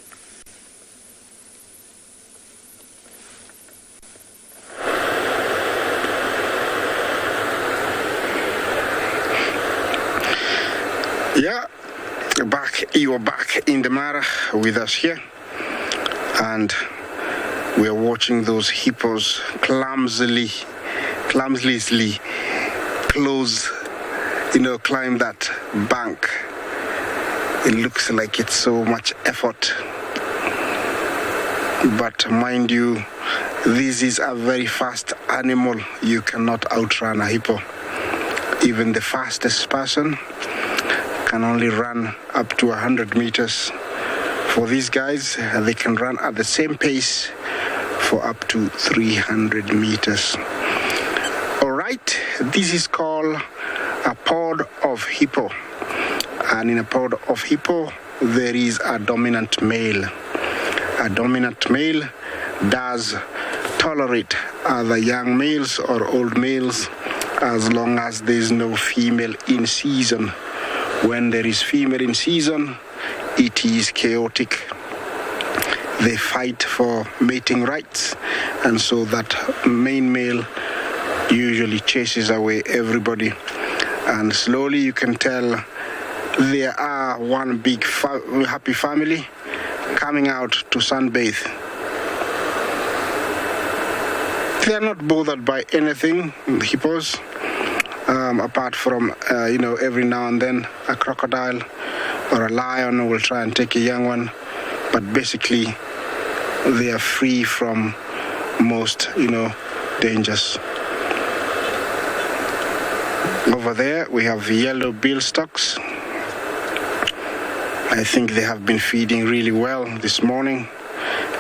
Yeah, you're back in the Mara with us here, and we are watching those hippos clumsily climb that bank. It looks like it's so much effort, but mind you, this is a very fast animal. You cannot outrun a hippo. Even the fastest person can only run up to 100 meters. For these guys, they can run at the same pace for up to 300 meters. All right, this is called a pod of hippo. And in a pod of hippo, there is a dominant male. A dominant male does tolerate other young males or old males as long as there is no female in season. When there is female in season, it is chaotic. They fight for mating rights, and so that main male usually chases away everybody. And slowly you can tell there are one big happy family coming out to sunbathe. They are not bothered by anything, the hippos. Apart from, every now and then a crocodile or a lion will try and take a young one. But basically, they are free from most, dangers. Over there, we have the yellow bill stalks. I think they have been feeding really well this morning.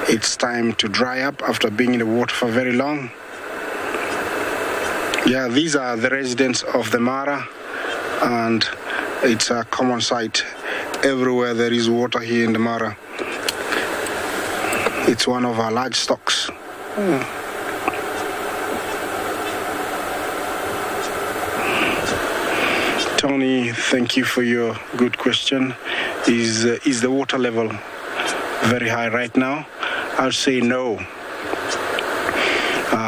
It's time to dry up after being in the water for very long. Yeah, these are the residents of the Mara, and it's a common sight everywhere there is water here in the Mara. It's one of our large stocks. Tony, thank you for your good question. Is the water level very high right now? I'll say no.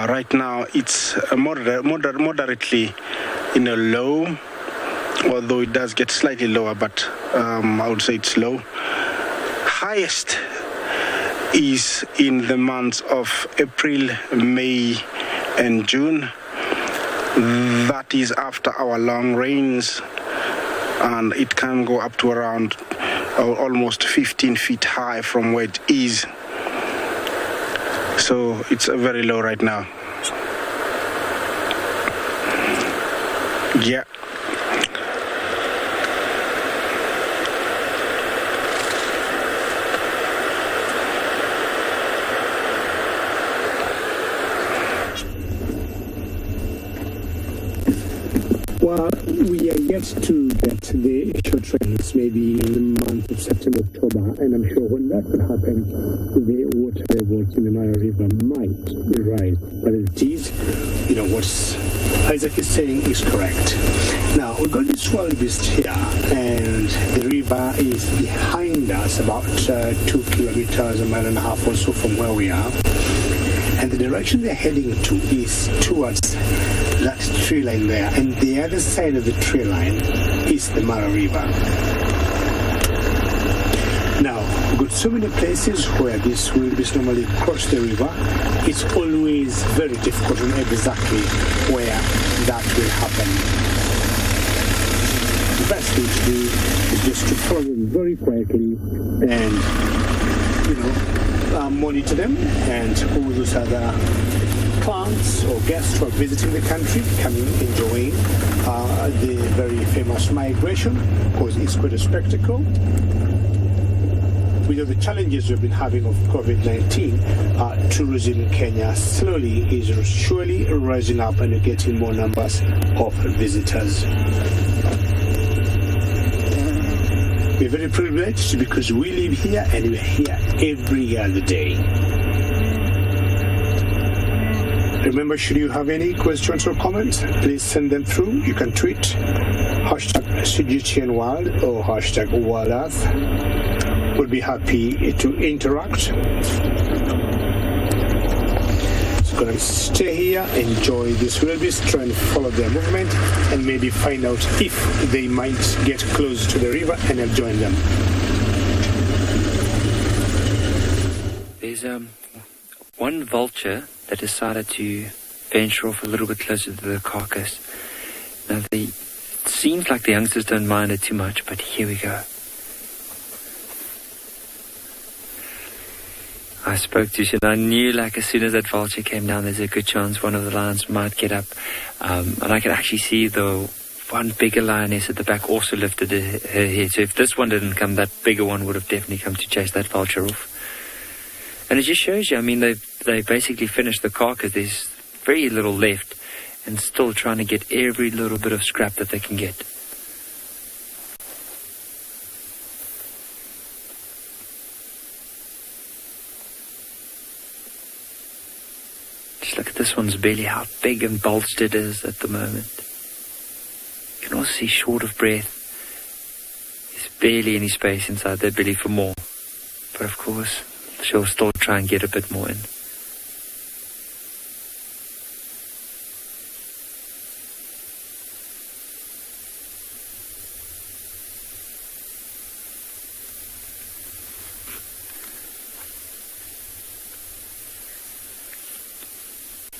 Right now it's moderately low, although it does get slightly lower, but I would say it's low. Highest is in the months of April, May and June. That is after our long rains, and it can go up to around almost 15 feet high from where it is. So it's very low right now. Yeah. Well, we are yet to get the short rains, maybe in the month of September, October, and I'm sure when that will happen, the water levels in the Mara River might rise. But it is, what Isaac is saying is correct. Now, we've got this wildebeest here, and the river is behind us, about 2 kilometers, a mile and a half or so from where we are. And the direction they're heading to is towards that tree line there. And the other side of the tree line is the Mara River. Now, we've got so many places where these wildebeest normally cross the river. It's always very difficult to know exactly where that will happen. The best thing to do is just to follow them very quietly and, monitor them, and all those other plants or guests who are visiting the country coming, enjoying the very famous migration, because it's quite a spectacle. With all the challenges we've been having of COVID-19, tourism in Kenya slowly is surely rising up, and we're getting more numbers of visitors. We're very privileged because we live here and we're here every other day. Remember, should you have any questions or comments, please send them through. You can tweet #CGTNWild or #WildEarth. We'll be happy to interact. So going to stay here, enjoy this wildebeest, try and follow their movement, and maybe find out if they might get close to the river and I'll join them. There's one vulture that decided to venture off a little bit closer to the carcass. Now, it seems like the youngsters don't mind it too much, but here we go. I spoke to you, and I knew, as soon as that vulture came down, there's a good chance one of the lions might get up. And I could actually see the one bigger lioness at the back also lifted her head. So if this one didn't come, that bigger one would have definitely come to chase that vulture off. And it just shows you, they basically finished the carcass. There's very little left, and still trying to get every little bit of scrap that they can get. Just look at this one's belly, how big and bulged it is at the moment. You can also see short of breath. There's barely any space inside their belly for more. But of course, she'll still try and get a bit more in.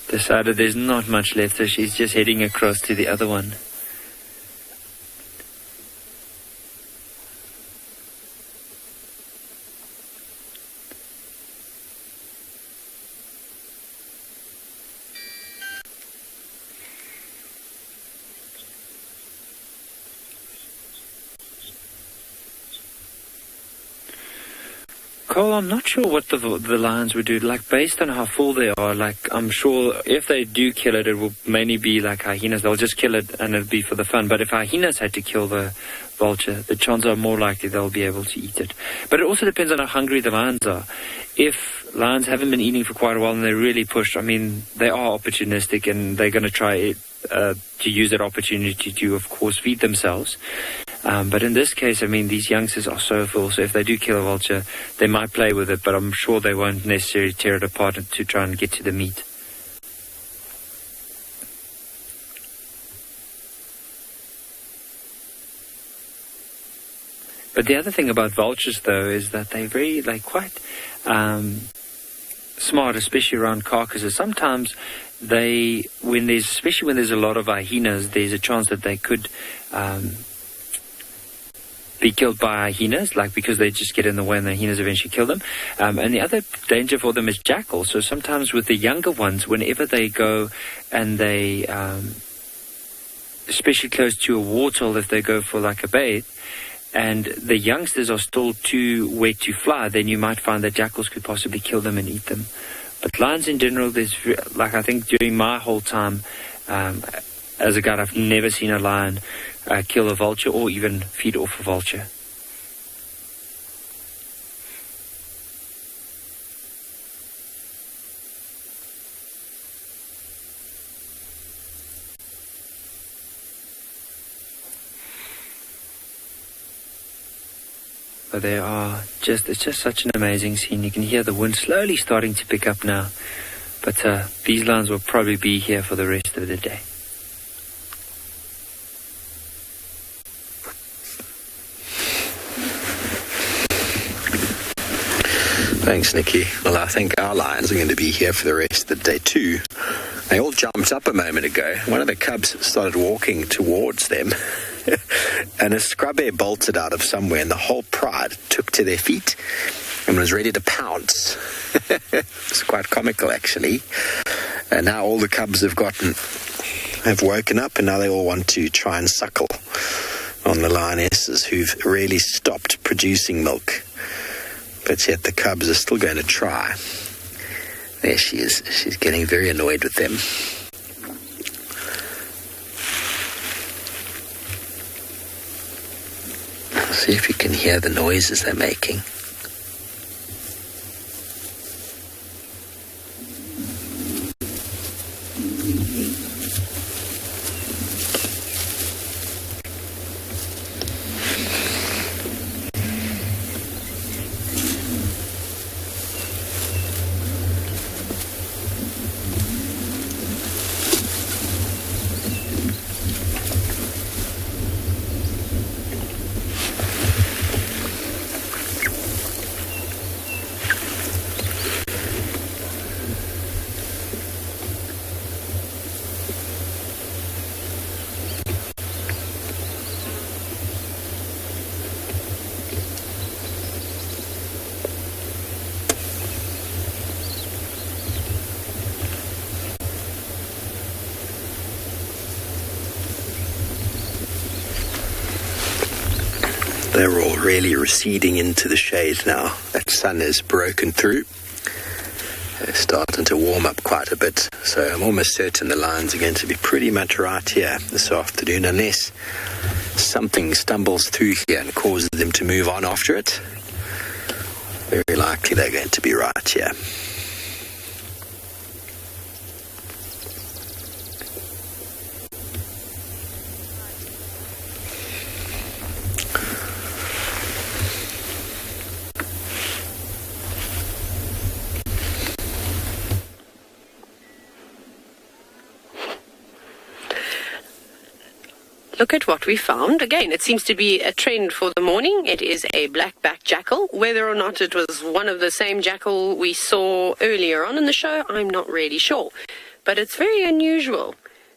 Decided there's not much left, so she's just heading across to the other one. Cole, I'm not sure what the lions would do. Based on how full they are, I'm sure if they do kill it, it will mainly be like hyenas. They'll just kill it and it'll be for the fun. But if hyenas had to kill the vulture, the chances are more likely they'll be able to eat it. But it also depends on how hungry the lions are. If lions haven't been eating for quite a while and they're really pushed, they are opportunistic and they're going to try to use that opportunity to, of course, feed themselves. But in this case, these youngsters are so full, so if they do kill a vulture, they might play with it, but I'm sure they won't necessarily tear it apart to try and get to the meat. But the other thing about vultures, though, is that they're very, quite smart, especially around carcasses. Sometimes especially when there's a lot of hyenas, there's a chance that they could be killed by hyenas, because they just get in the way and the hyenas eventually kill them. And the other danger for them is jackals. So sometimes with the younger ones, whenever they go and they, especially close to a waterhole, if they go for a bathe, and the youngsters are still too wet to fly, then you might find that jackals could possibly kill them and eat them. But lions in general, I think during my whole time as a guide, I've never seen a lion kill a vulture or even feed off a vulture. But it's just such an amazing scene. You can hear the wind slowly starting to pick up now. But these lions will probably be here for the rest of the day. Thanks, Nikki. Well, I think our lions are going to be here for the rest of the day too. They all jumped up a moment ago. One of the cubs started walking towards them. And a scrub bear bolted out of somewhere, and the whole pride took to their feet and was ready to pounce. It's quite comical, actually. And now all the cubs have woken up, and now they all want to try and suckle on the lionesses who've really stopped producing milk. But yet the cubs are still going to try. There she is. She's getting very annoyed with them. See if you can hear the noises they're making. They're all really receding into the shade now. That sun is broken through. They're starting to warm up quite a bit. So I'm almost certain the lions are going to be pretty much right here this afternoon, unless something stumbles through here and causes them to move on after it. Very likely they're going to be right here. Look at what we found. Again, it seems to be a trend for the morning. It is a black-backed jackal. Whether or not it was one of the same jackal we saw earlier on in the show, I'm not really sure. But it's very unusual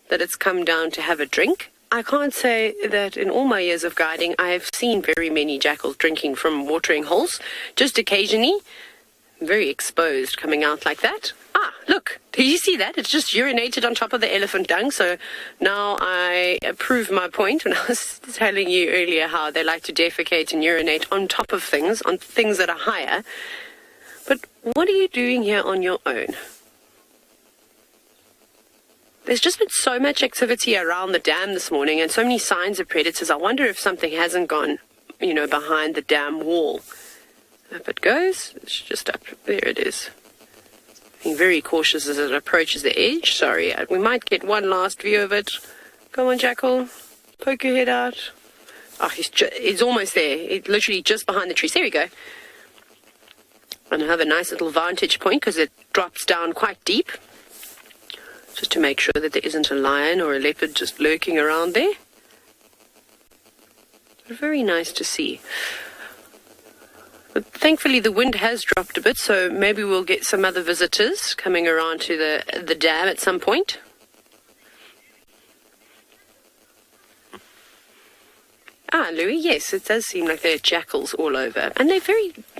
that it's come down to have a drink. I can't say that in all my years of guiding, I have seen very many jackals drinking from watering holes. Just occasionally, very exposed, coming out like that. Ah, look, did you see that? It's just urinated on top of the elephant dung. So now I prove my point when I was telling you earlier how they like to defecate and urinate on top of things, on things that are higher. But what are you doing here on your own? There's just been so much activity around the dam this morning and so many signs of predators. I wonder if something hasn't gone, behind the dam wall. Up it goes. It's just up. There it is. Being very cautious as it approaches the edge. Sorry, we might get one last view of it. Come on, Jackal. Poke your head out. Oh, he's almost there. He's literally just behind the trees. There we go. And I have a nice little vantage point because it drops down quite deep. Just to make sure that there isn't a lion or a leopard just lurking around there. Very nice to see. But thankfully the wind has dropped a bit, so maybe we'll get some other visitors coming around to the dam at some point. Ah, Louis, yes, it does seem like there are jackals all over. And they're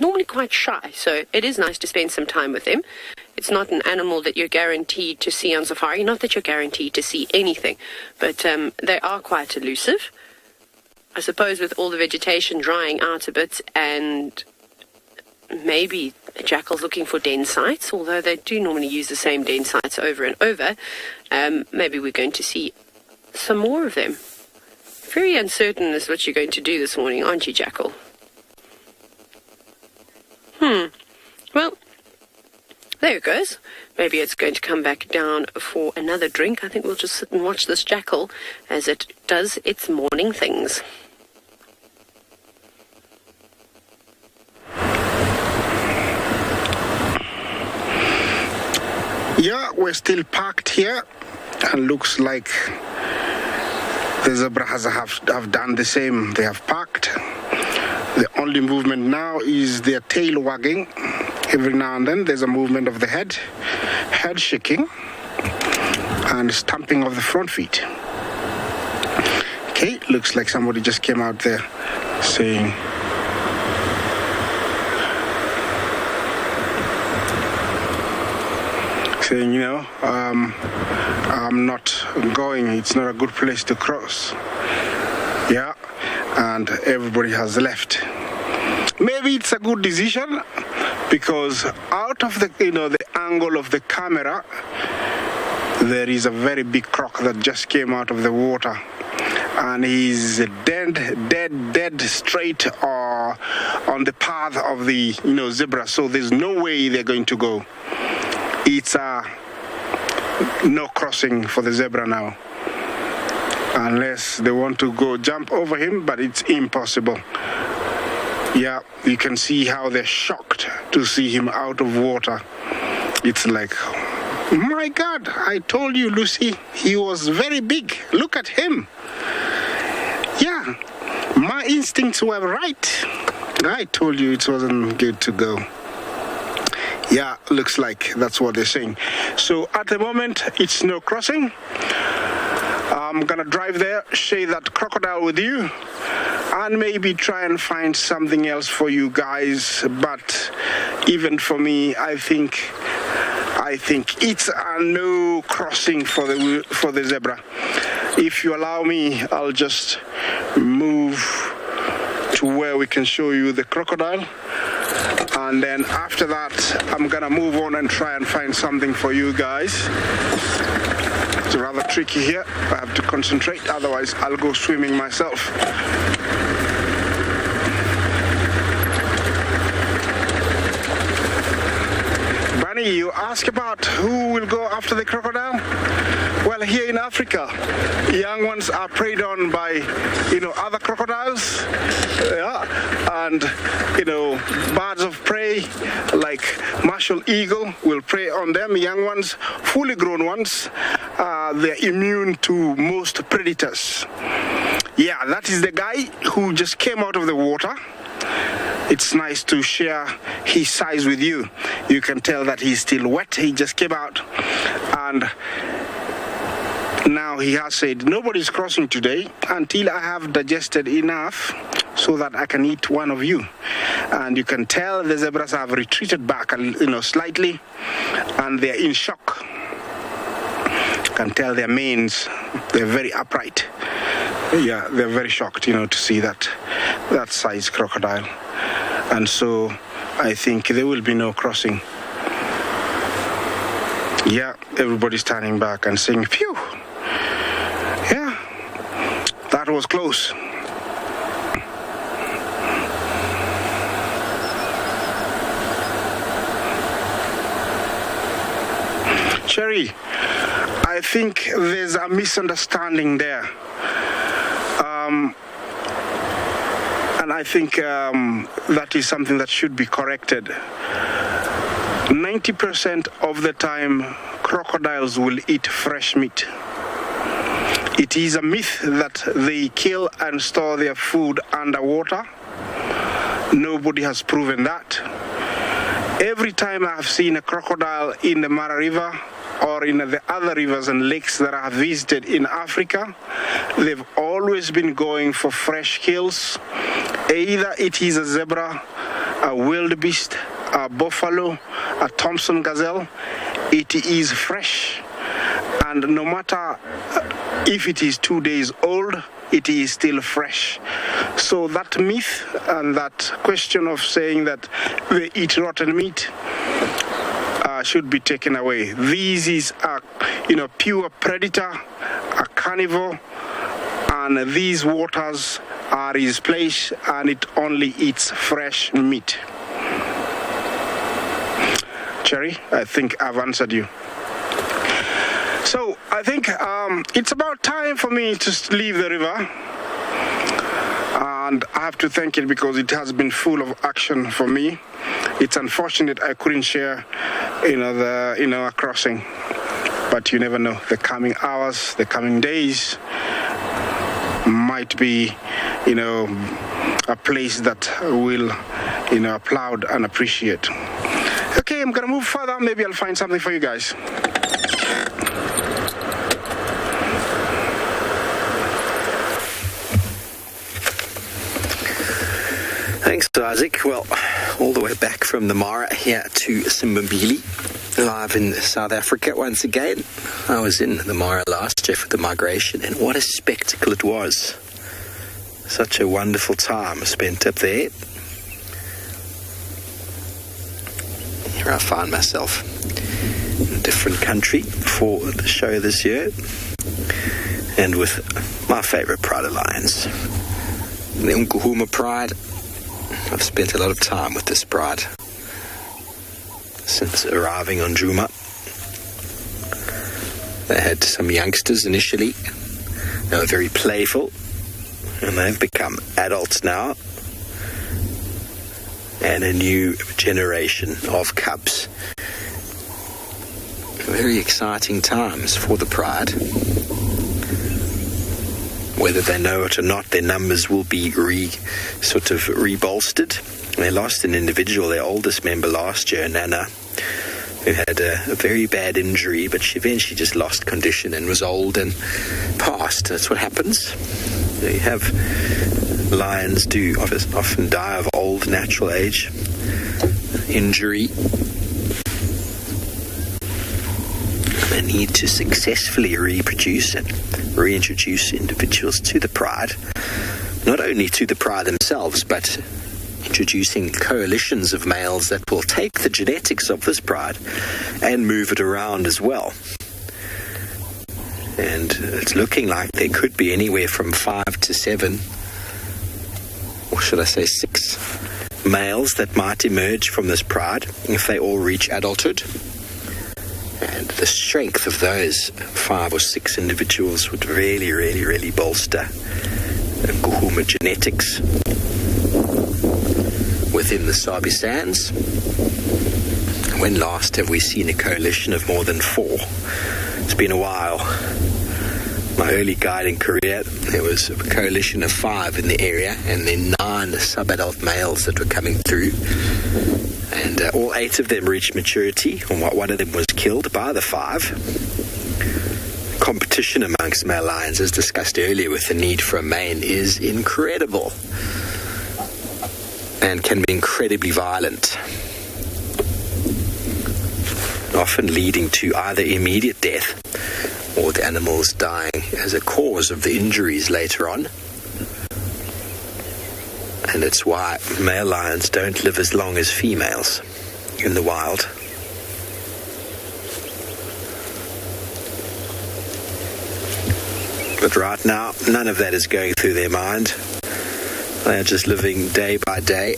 normally quite shy, so it is nice to spend some time with them. It's not an animal that you're guaranteed to see on safari. Not that you're guaranteed to see anything, but they are quite elusive. I suppose with all the vegetation drying out a bit and maybe a jackal's looking for den sites, although they do normally use the same den sites over and over. Maybe we're going to see some more of them. Very uncertain as what you're going to do this morning, aren't you, Jackal? Well, there it goes. Maybe it's going to come back down for another drink. I think we'll just sit and watch this jackal as it does its morning things. Yeah, we're still parked here, and looks like the zebra have done the same. They have parked. The only movement now is their tail wagging. Every now and then there's a movement of the head shaking, and stamping of the front feet. Okay, looks like somebody just came out there saying, you know, I'm not going, it's not a good place to cross. Yeah, and everybody has left. Maybe it's a good decision, because out of the, you know, the angle of the camera, there is a very big croc that just came out of the water, and he's dead straight on the path of the, you know, zebra. So there's no way they're going to go. It's no crossing for the zebra now, unless they want to go jump over him, but it's impossible. Yeah, you can see how they're shocked to see him out of water. It's like, my God, I told you, Lucy, he was very big. Look at him. Yeah, my instincts were right. I told you it wasn't good to go. Yeah, looks like that's what they're saying. So at the moment, it's no crossing. I'm gonna drive there, share that crocodile with you, and maybe try and find something else for you guys. But even for me, I think it's a no crossing for the zebra. If you allow me, I'll just move to where we can show you the crocodile, and then after that I'm gonna move on and try and find something for you guys. It's rather tricky here. I have to concentrate, otherwise I'll go swimming myself. Bunny, you ask about who will go after the crocodile? Well, here in Africa, young ones are preyed on by, you know, other crocodiles, yeah, and, you know, birds of prey like martial eagle will prey on them. Young ones, fully grown ones, they're immune to most predators. Yeah, that is the guy who just came out of the water. It's nice to share his size with you. You can tell that he's still wet. He just came out, and now he has said, nobody's crossing today until I have digested enough so that I can eat one of you. And you can tell the zebras have retreated back, you know, slightly, and they're in shock. You can tell their manes, they're very upright. Yeah, they're very shocked, you know, to see that size crocodile. And so I think there will be no crossing. Yeah, everybody's turning back and saying, phew. Yeah, that was close. Cherry, I think there's a misunderstanding there. And I think that is something that should be corrected. 90% of the time, crocodiles will eat fresh meat. It is a myth that they kill and store their food underwater. Nobody has proven that. Every time I have seen a crocodile in the Mara River or in the other rivers and lakes that I have visited in Africa, they've always been going for fresh kills. Either it is a zebra, a wildebeest, a buffalo, a Thompson gazelle, it is fresh. And no matter if it is 2 days old, it is still fresh. So that myth and that question of saying that they eat rotten meat should be taken away. This is a, you know, pure predator, a carnivore, and these waters are his place, and it only eats fresh meat. Cherry, I think I've answered you. So I think it's about time for me to leave the river. and I have to thank it because it has been full of action for me. It's unfortunate I couldn't share, a crossing, but you never know. The coming hours, the coming days might be, a place that will, applaud and appreciate. Okay, I'm gonna move further. Maybe I'll find something for you guys. Thanks, Isaac. Well, all the way back from the Mara here to Simbambili, live in South Africa once again. I was in the Mara last year for the migration, and what a spectacle it was. Such a wonderful time spent up there. Here I find myself in a different country for the show this year, and with my favourite pride alliance, the Djuma Pride. I've spent a lot of time with this pride since arriving on Djuma. They had some youngsters initially. They were very playful, and they've become adults now. And a new generation of cubs. Very exciting times for the pride. Whether they know it or not, their numbers will be rebolstered. They lost an individual, their oldest member last year, Nana, who had a very bad injury, but she eventually just lost condition and was old and passed. That's what happens. You have lions do often die of old natural age injury. They need to successfully reproduce and reintroduce individuals to the pride, not only to the pride themselves, but introducing coalitions of males that will take the genetics of this pride and move it around as well. And it's looking like there could be anywhere from 5 to 7, or should I say 6, males that might emerge from this pride if they all reach adulthood. And the strength of those 5 or 6 individuals would really, really, really bolster the Djuma genetics within the Sabi sands. When last have we seen a coalition of more than 4? It's been a while. My early guiding career, there was a coalition of 5 in the area, and then 9 sub-adult males that were coming through. And all 8 of them reached maturity, and one of them was killed by the 5. Competition amongst male lions, as discussed earlier with the need for a mane, is incredible and can be incredibly violent, often leading to either immediate death or the animals dying as a cause of the injuries later on. And it's why male lions don't live as long as females in the wild. But right now, none of that is going through their mind. They are just living day by day.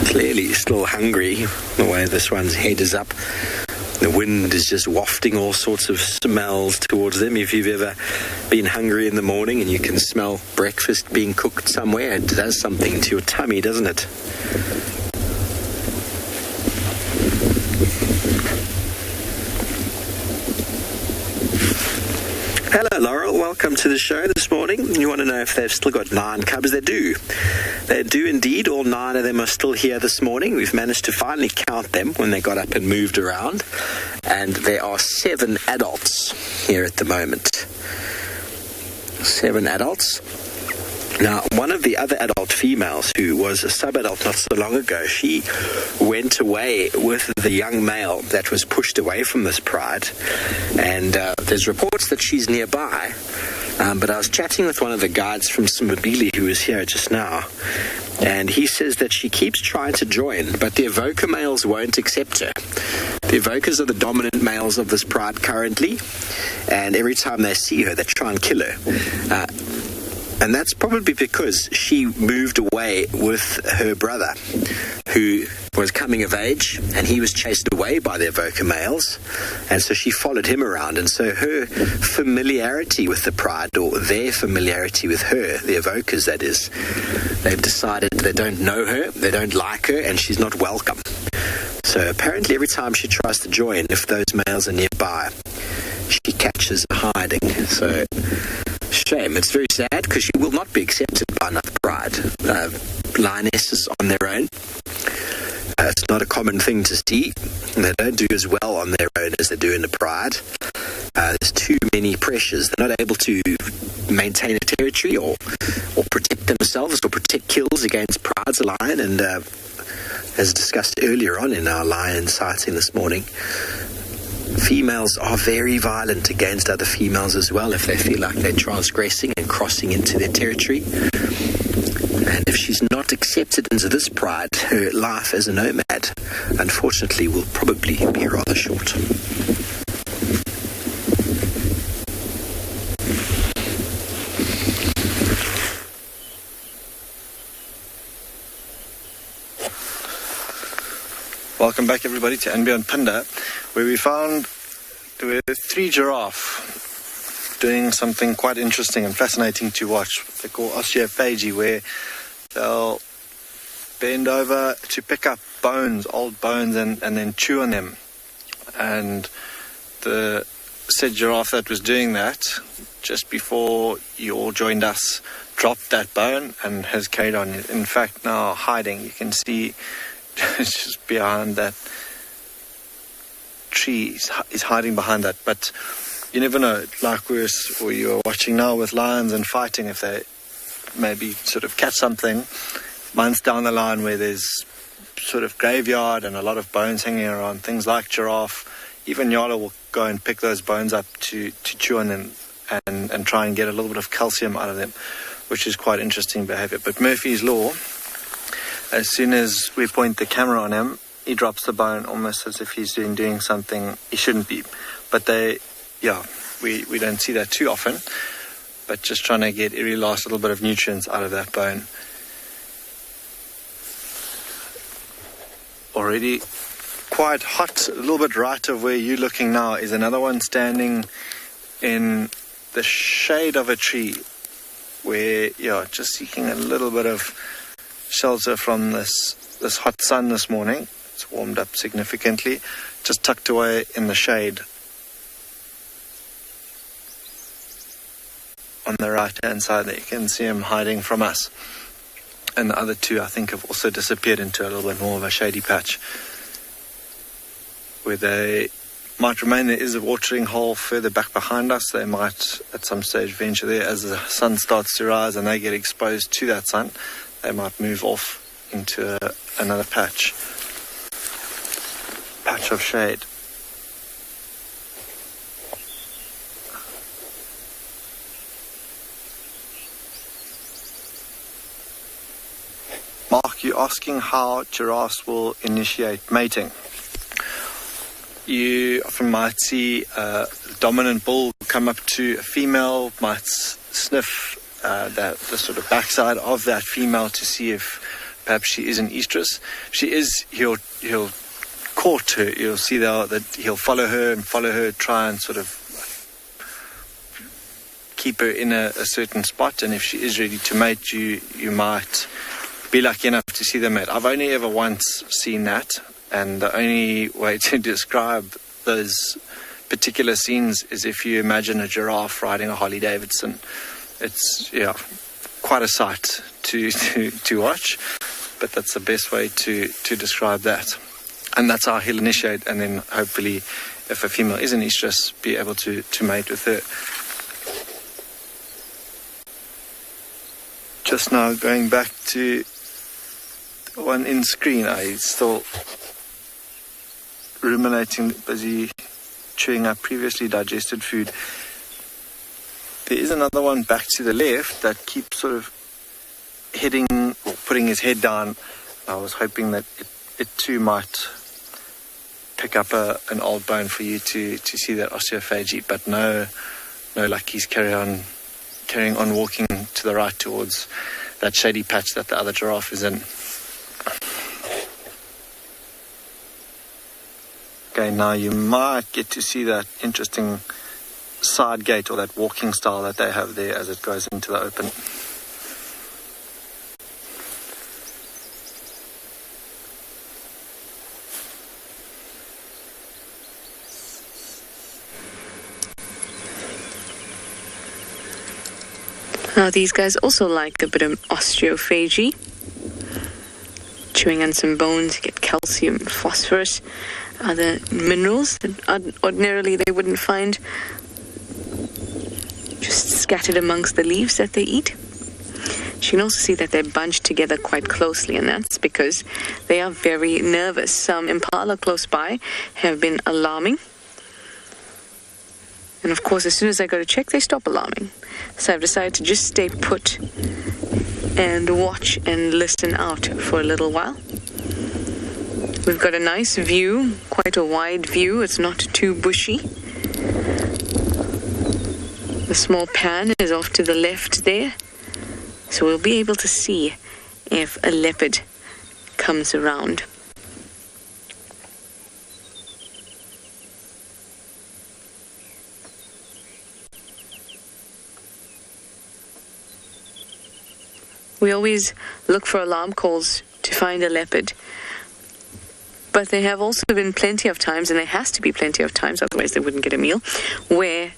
Clearly still hungry, the way this one's head is up. The wind is just wafting all sorts of smells towards them. If you've ever been hungry in the morning and you can smell breakfast being cooked somewhere, it does something to your tummy, doesn't it? Hello, Laurel. Welcome to the show this morning. You want to know if they've still got 9 cubs? They do. They do indeed. All 9 of them are still here this morning. We've managed to finally count them when they got up and moved around. And there are 7 adults here at the moment. 7 adults. Now, one of the other adult females, who was a sub-adult not so long ago, she went away with the young male that was pushed away from this pride. And there's reports that she's nearby. But I was chatting with one of the guides from Simbambili who was here just now. And he says that she keeps trying to join, but the evoker males won't accept her. The evokers are the dominant males of this pride currently. And every time they see her, they try and kill her. And that's probably because she moved away with her brother, who was coming of age, and he was chased away by the evoker males, and so she followed him around. And so her familiarity with the pride, or their familiarity with her, the evokers that is, they've decided they don't know her, they don't like her, and she's not welcome. So apparently every time she tries to join, if those males are nearby, she catches her hiding. So shame. It's very sad because she will not be accepted by another pride. Lionesses on their own. It's not a common thing to see. They don't do as well on their own as they do in the pride. There's too many pressures. They're not able to maintain a territory or protect themselves or protect kills against pride's lion. And as discussed earlier on in our lion sighting this morning, females are very violent against other females as well if they feel like they're transgressing and crossing into their territory. And if she's not accepted into this pride, her life as a nomad, unfortunately, will probably be rather short. Welcome back, everybody, to andBeyond Phinda, where we found there were 3 giraffe doing something quite interesting and fascinating to watch. They call osteophagy, where they'll bend over to pick up bones, old bones, and then chew on them. And the said giraffe that was doing that just before you all joined us dropped that bone and has carried on. In fact, now hiding. You can see just behind that tree, is hiding behind that. But you never know, like you're watching now with lions and fighting, if they maybe sort of catch something months down the line where there's sort of graveyard and a lot of bones hanging around, things like giraffe, even Ngala will go and pick those bones up to chew on them and try and get a little bit of calcium out of them, which is quite interesting behavior. But Murphy's Law, as soon as we point the camera on him, he drops the bone almost as if he's doing something he shouldn't be. But we don't see that too often, but just trying to get every last little bit of nutrients out of that bone. Already quite hot, a little bit right of where you're looking now is another one standing in the shade of a tree where, just seeking a little bit of shelter from this hot sun this morning. It's warmed up significantly, just tucked away in the shade on the right hand side there. You can see him hiding from us, and the other 2 I think have also disappeared into a little bit more of a shady patch where they might remain. There is a watering hole further back behind us. They might at some stage venture there as the sun starts to rise and they get exposed to that sun. They might move off into another patch of shade. Mark, you're asking how giraffes will initiate mating. You often might see a dominant bull come up to a female, might sniff the sort of backside of that female to see if perhaps she is an estrus. If she is, he'll court her. You'll see that he'll follow her, try and sort of keep her in a certain spot. And if she is ready to mate, you might be lucky enough to see them mate. I've only ever once seen that, and the only way to describe those particular scenes is if you imagine a giraffe riding a Harley Davidson. It's quite a sight to watch, but that's the best way to describe that. And that's how he'll initiate, and then hopefully, if a female is an estrus, be able to mate with her. Just now going back to the one in screen, I still ruminating, busy chewing up previously digested food. There is another one back to the left that keeps sort of heading or putting his head down. I was hoping that it too might pick up an old bone for you to see that osteophagy, but no luck. He's carry on carrying on walking to the right towards that shady patch that the other giraffe is in. Okay, now you might get to see that interesting side gate or that walking style that they have there as it goes into the open. Now these guys also like a bit of osteophagy. Chewing on some bones, get calcium, phosphorus, other minerals that ordinarily they wouldn't find just scattered amongst the leaves that they eat. You can also see that they're bunched together quite closely, and that's because they are very nervous. Some impala close by have been alarming. And of course, as soon as I go to check, they stop alarming. So I've decided to just stay put and watch and listen out for a little while. We've got a nice view, quite a wide view. It's not too bushy. The small pan is off to the left there. So we'll be able to see if a leopard comes around. We always look for alarm calls to find a leopard. But there have also been plenty of times, and there has to be plenty of times, otherwise they wouldn't get a meal, where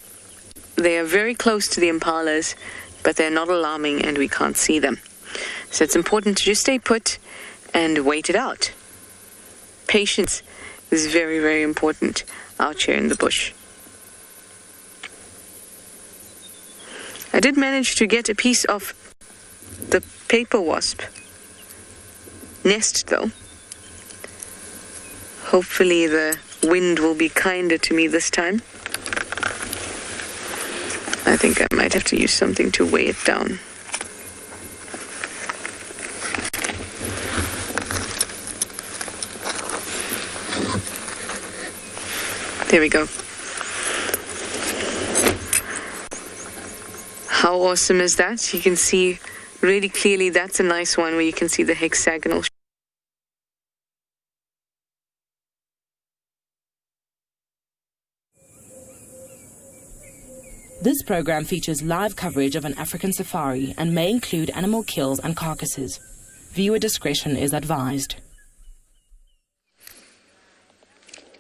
they are very close to the impalas, but they're not alarming and we can't see them. So it's important to just stay put and wait it out. Patience is very, very important out here in the bush. I did manage to get a piece of the paper wasp nest though. Hopefully the wind will be kinder to me this time. I think I might have to use something to weigh it down. There we go. How awesome is that? You can see really clearly that's a nice one where you can see the hexagonal. This program features live coverage of an African safari and may include animal kills and carcasses. Viewer discretion is advised.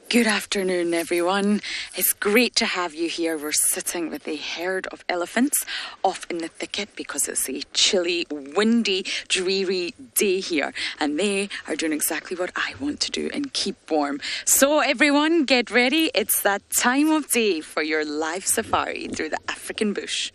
Good afternoon, everyone. It's great to have you here. We're sitting with a herd of elephants off in the thicket because it's a chilly, windy, dreary day here. And they are doing exactly what I want to do and keep warm. So everyone, get ready. It's that time of day for your live safari through the African bush.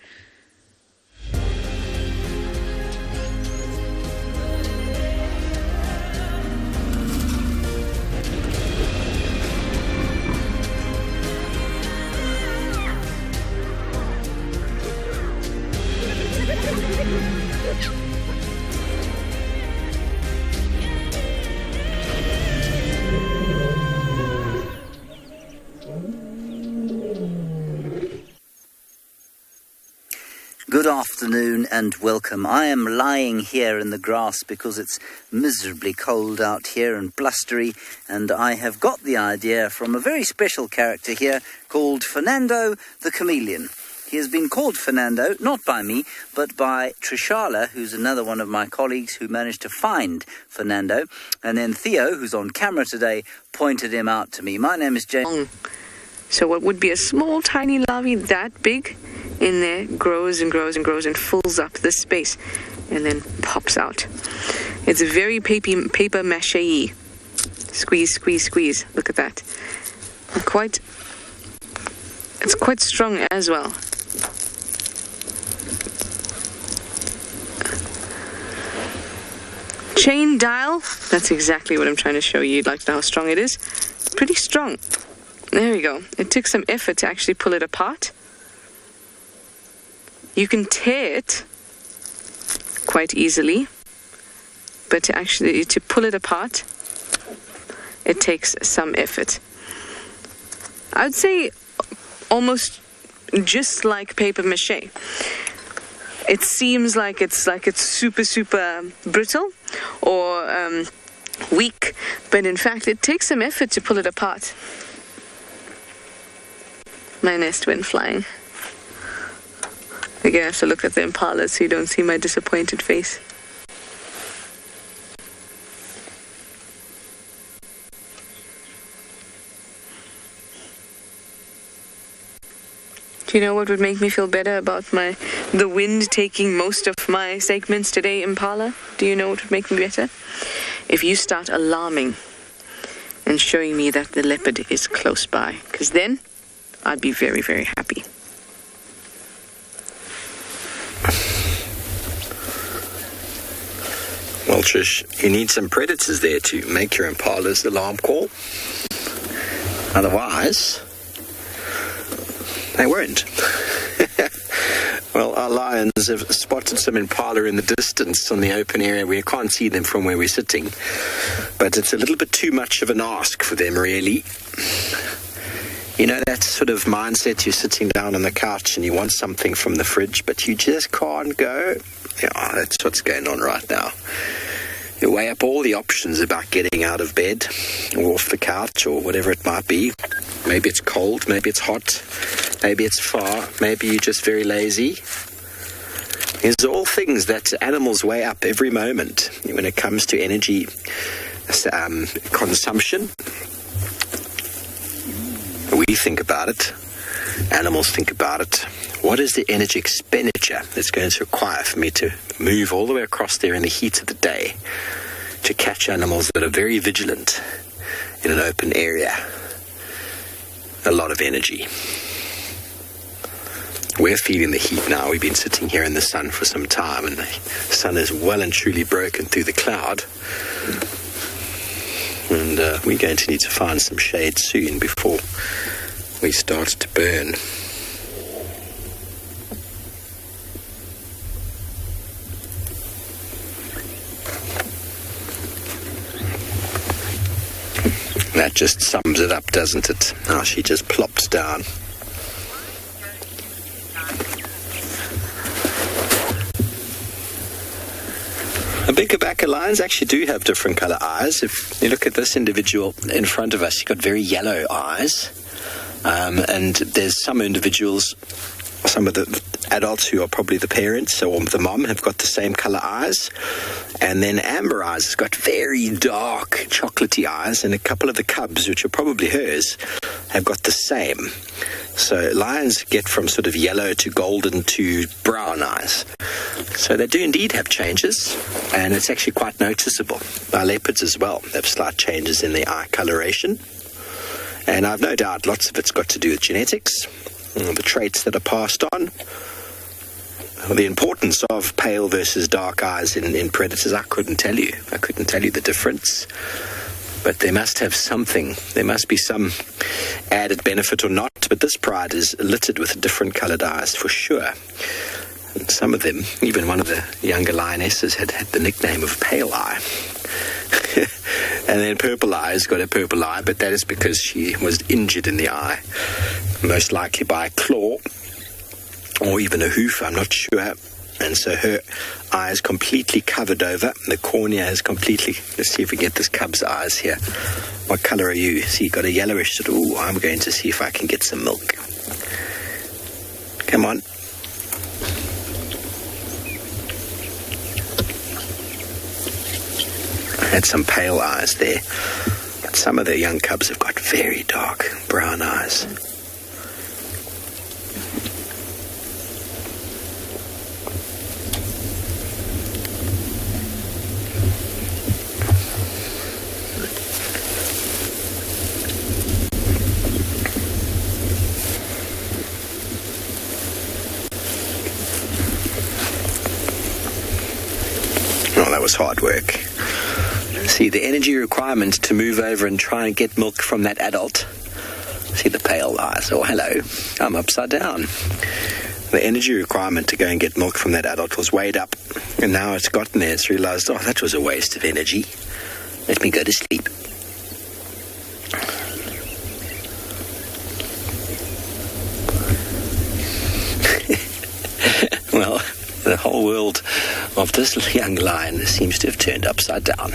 Good afternoon and welcome. I am lying here in the grass because it's miserably cold out here and blustery, and I have got the idea from a very special character here called Fernando the Chameleon. He has been called Fernando, not by me, but by Trishala, who's another one of my colleagues who managed to find Fernando. And then Theo, who's on camera today, pointed him out to me. My name is James. So what would be a small, tiny larvae that big in there grows and grows and grows and fills up this space and then pops out. It's very paper mache-y. Squeeze, squeeze, squeeze. Look at that. It's quite strong as well. Chain dial, that's exactly what I'm trying to show you. You'd like to know how strong it is? Pretty strong. There we go. It took some effort to actually pull it apart. You can tear it quite easily, but to pull it apart, it takes some effort. I would say almost just like paper mache. it seems like it's super brittle or weak, but in fact it takes some effort to pull it apart. My nest went flying. Again, I have to look at the impalas so you don't see my disappointed face. Do you know what would make me feel better about the wind taking most of my segments today, Impala? Do you know what would make me better? If you start alarming and showing me that the leopard is close by, because then I'd be very, very happy. Well, Trish, you need some predators there to make your impala's alarm call. Otherwise, they won't. Well, our lions have spotted some impala in the distance on the open area. We can't see them from where we're sitting, but it's a little bit too much of an ask for them, really. You know, that sort of mindset, you're sitting down on the couch and you want something from the fridge, but you just can't go. Yeah, that's what's going on right now. You weigh up all the options about getting out of bed or off the couch or whatever it might be. Maybe it's cold, maybe it's hot, maybe it's far, maybe you're just very lazy. These are all things that animals weigh up every moment when it comes to energy consumption. We think about it. Animals think about it. What is the energy expenditure that's going to require for me to move all the way across there in the heat of the day to catch animals that are very vigilant in an open area? A lot of energy. We're feeling the heat now. We've been sitting here in the sun for some time, and the sun is well and truly broken through the cloud. And we're going to need to find some shade soon before we start to burn. That just sums it up, doesn't it? Oh, she just plops down. Biggerbacker lions actually do have different colour eyes. If you look at this individual in front of us, he's got very yellow eyes. And there's some individuals, some of the adults who are probably the parents or the mom have got the same colour eyes. And then Amber Eyes has got very dark chocolatey eyes, and a couple of the cubs, which are probably hers, have got the same. So lions get from sort of yellow to golden to brown eyes. So they do indeed have changes, and it's actually quite noticeable. Our leopards as well have slight changes in their eye coloration. And I've no doubt lots of it's got to do with genetics, the traits that are passed on. The importance of pale versus dark eyes in predators, I couldn't tell you. I couldn't tell you the difference. But they must have something. There must be some added benefit or not. But this pride is littered with different coloured eyes for sure. And some of them, even one of the younger lionesses had the nickname of Pale Eye. And then Purple Eye has got a purple eye, but that is because she was injured in the eye, most likely by a claw or even a hoof, I'm not sure. And so her eye is completely covered over. The cornea is completely... Let's see if we get this cub's eyes here. What colour are you? See, you've got a yellowish sort of... Ooh, I'm going to see if I can get some milk. Come on. I had some pale eyes there. But some of the young cubs have got very dark brown eyes. Was hard work. See the energy requirement to move over and try and get milk from that adult. See the pale eyes. Oh, hello. I'm upside down. The energy requirement to go and get milk from that adult was weighed up, and now it's gotten there. It's realized, oh, that was a waste of energy. Let me go to sleep. Well, the world of this young lion seems to have turned upside down.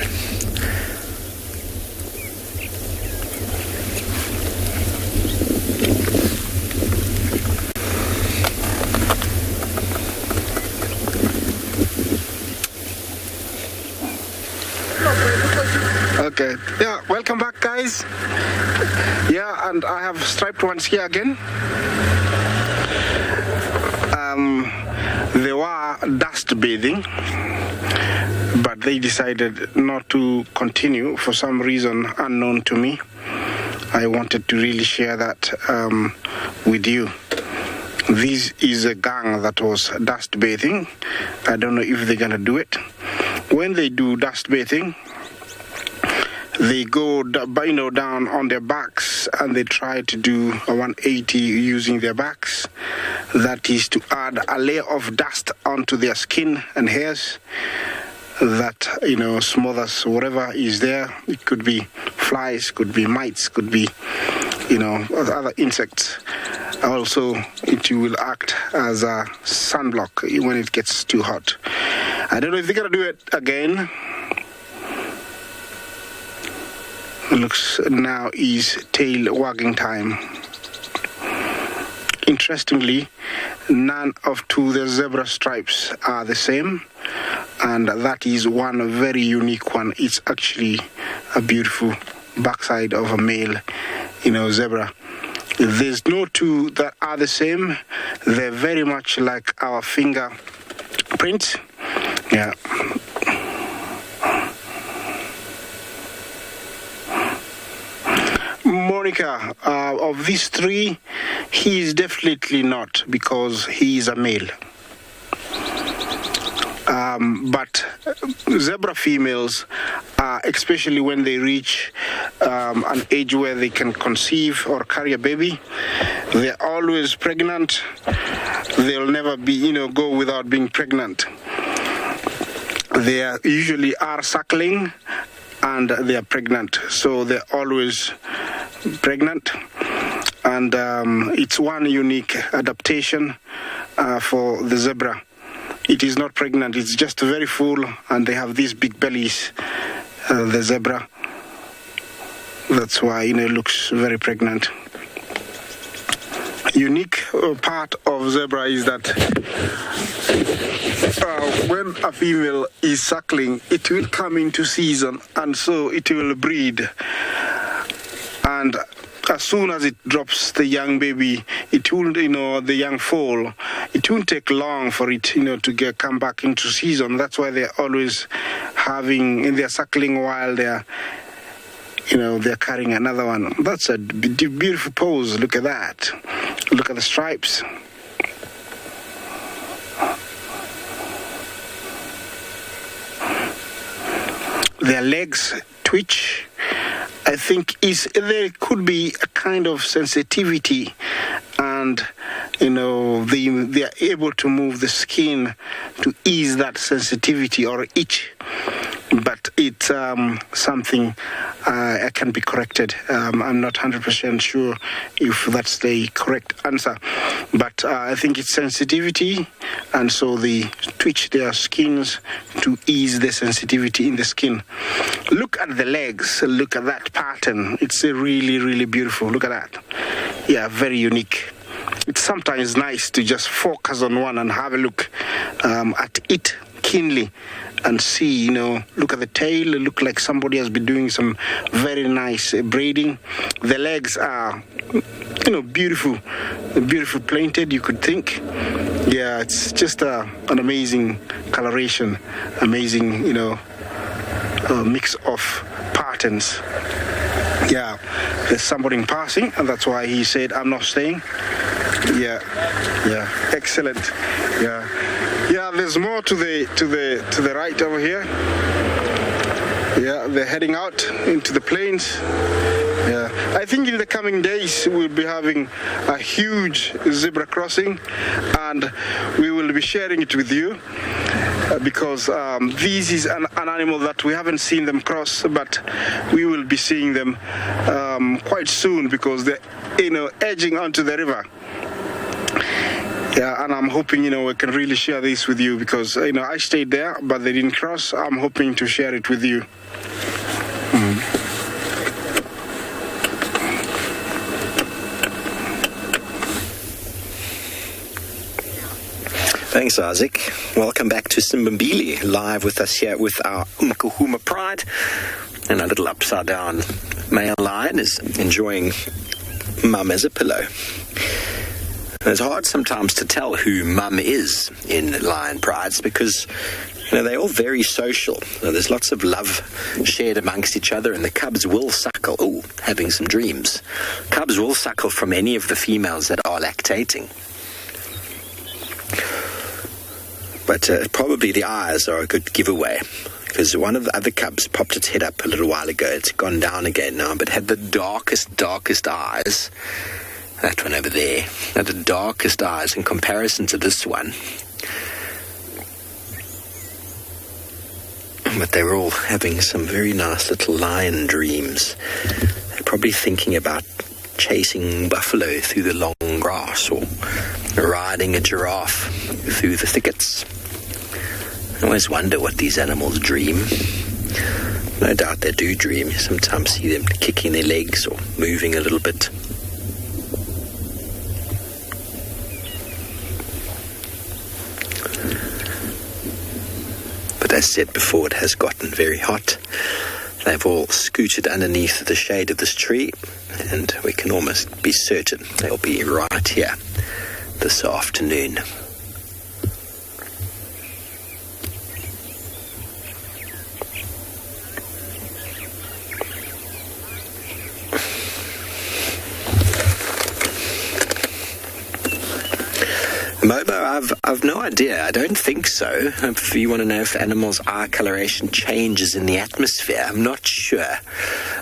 Okay, yeah, welcome back, guys. Yeah, and I have striped ones here again. They were dust bathing, but they decided not to continue for some reason unknown to me. I wanted to really share that with you. This is a gang that was dust bathing. I don't know if they're gonna do it. When they do dust bathing, they go down on their backs and they try to do a 180 using their backs. That is to add a layer of dust onto their skin and hairs that, smothers whatever is there. It could be flies, could be mites, could be, other insects. Also, it will act as a sunblock when it gets too hot. I don't know if they're going to do it again. Looks now is tail wagging time. Interestingly, none of the zebra stripes are the same, and that is one very unique one. It's actually a beautiful backside of a male, zebra. There's no two that are the same. They're very much like our fingerprints. Yeah. Monica, of these three, he is definitely not, because he is a male. But zebra females, especially when they reach an age where they can conceive or carry a baby, they're always pregnant. They'll never be, go without being pregnant. They usually are suckling and they are pregnant, so they're always pregnant. And it's one unique adaptation for the zebra. It is not pregnant, it's just very full, and they have these big bellies, the zebra. That's why it looks very pregnant. Unique part of zebra is that when a female is suckling, it will come into season, and so it will breed. And as soon as it drops the young baby, it will, the young foal, it won't take long for it, to come back into season. That's why they're always they're suckling while they're carrying another one. That's a beautiful pose. Look at that. Look at the stripes. Their legs twitch. I think there could be a kind of sensitivity, and they are able to move the skin to ease that sensitivity or itch. But it's something can be corrected. I'm not 100% sure if that's the correct answer, but I think it's sensitivity, and so they twitch their skins to ease the sensitivity in the skin. Look at the legs. Look at that pattern. It's really, really beautiful. Look at that. Yeah, very unique. It's sometimes nice to just focus on one and have a look at it keenly and see, look at the tail. Look like somebody has been doing some very nice braiding. The legs are, beautiful painted, you could think. Yeah, it's just an amazing coloration, amazing, mix of patterns. Yeah, there's somebody passing, and that's why he said, I'm not staying. Yeah, excellent. Yeah, there's more to the right over here. Yeah, they're heading out into the plains. Yeah, I think in the coming days we'll be having a huge zebra crossing, and we will be sharing it with you because this is an animal that we haven't seen them cross, but we will be seeing them quite soon because they're edging onto the river. Yeah, and I'm hoping, we can really share this with you because, I stayed there, but they didn't cross. I'm hoping to share it with you. Thanks, Isaac. Welcome back to Simbambili, live with us here with our Djuma Pride. And a little upside-down male lion is enjoying mum as a pillow. It's hard sometimes to tell who mum is in lion prides because, they're all very social. There's lots of love shared amongst each other, and the cubs will suckle. Oh, having some dreams. Cubs will suckle from any of the females that are lactating. But probably the eyes are a good giveaway, because one of the other cubs popped its head up a little while ago. It's gone down again now, but had the darkest eyes. That one over there had the darkest eyes in comparison to this one. But they were all having some very nice little lion dreams. They're probably thinking about chasing buffalo through the long grass or riding a giraffe through the thickets. I always wonder what these animals dream. No doubt they do dream. You sometimes see them kicking their legs or moving a little bit. But as said before, it has gotten very hot. They've all scooted underneath the shade of this tree, and we can almost be certain they'll be right here this afternoon. Mobo, I've no idea. I don't think so. If you want to know if animals' eye coloration changes in the atmosphere, I'm not sure.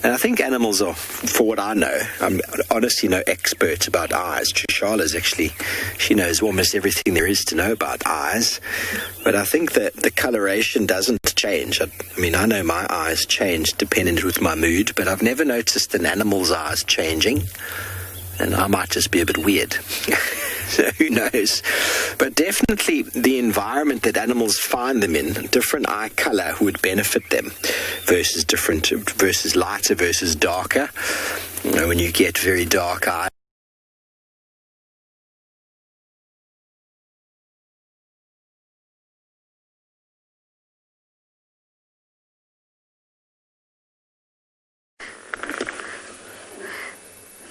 And I think animals are, for what I know, I'm honestly no expert about eyes. Trishala's actually, she knows almost everything there is to know about eyes. But I think that the coloration doesn't change. I know my eyes change depending with my mood, but I've never noticed an animal's eyes changing. And I might just be a bit weird. So who knows? But definitely the environment that animals find them in, different eye color would benefit them versus lighter versus darker. When you get very dark eyes,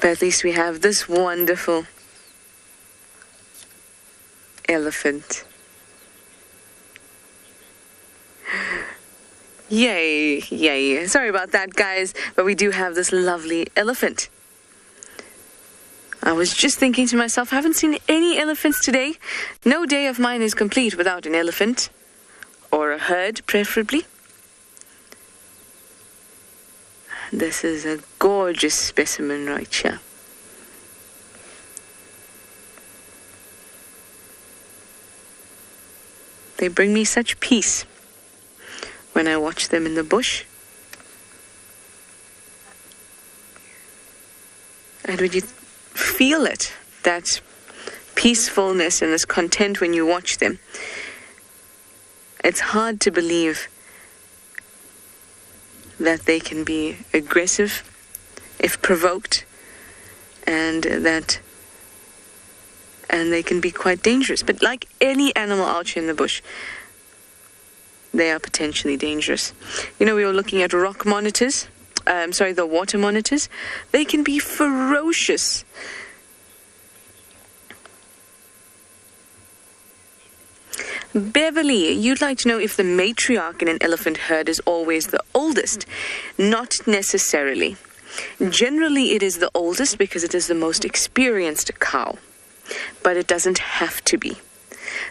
but at least we have this wonderful elephant. Yay, yay. Sorry about that, guys, but we do have this lovely elephant. I was just thinking to myself, I haven't seen any elephants today. No day of mine is complete without an elephant, or a herd, preferably. This is a gorgeous specimen right here. They bring me such peace when I watch them in the bush. And when you feel it, that peacefulness and this content when you watch them, it's hard to believe that they can be aggressive if provoked, and they can be quite dangerous. But like any animal out here in the bush, they are potentially dangerous. We were looking at rock monitors, the water monitors. They can be ferocious. Beverly, you'd like to know if the matriarch in an elephant herd is always the oldest. Not necessarily. Generally, it is the oldest because it is the most experienced cow. But it doesn't have to be.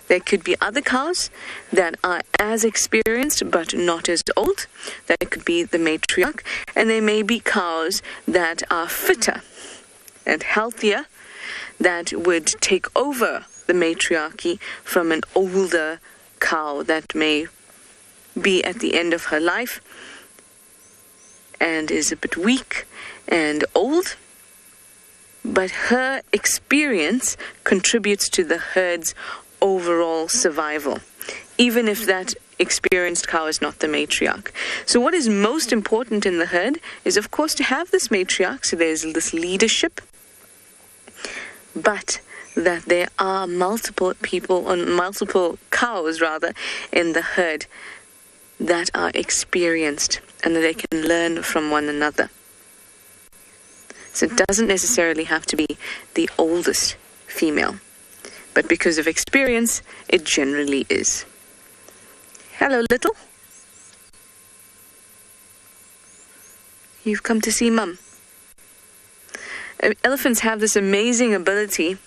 There could be other cows that are as experienced but not as old. That could be the matriarch. And there may be cows that are fitter and healthier that would take over the matriarchy from an older cow that may be at the end of her life and is a bit weak and old. but her experience contributes to the herd's overall survival, even if that experienced cow is not the matriarch. So what is most important in the herd is, of course, to have this matriarch, so there's this leadership, but that there are multiple cows in the herd that are experienced and that they can learn from one another. So it doesn't necessarily have to be the oldest female, but because of experience, it generally is. Hello, little. You've come to see Mum. Elephants have this amazing ability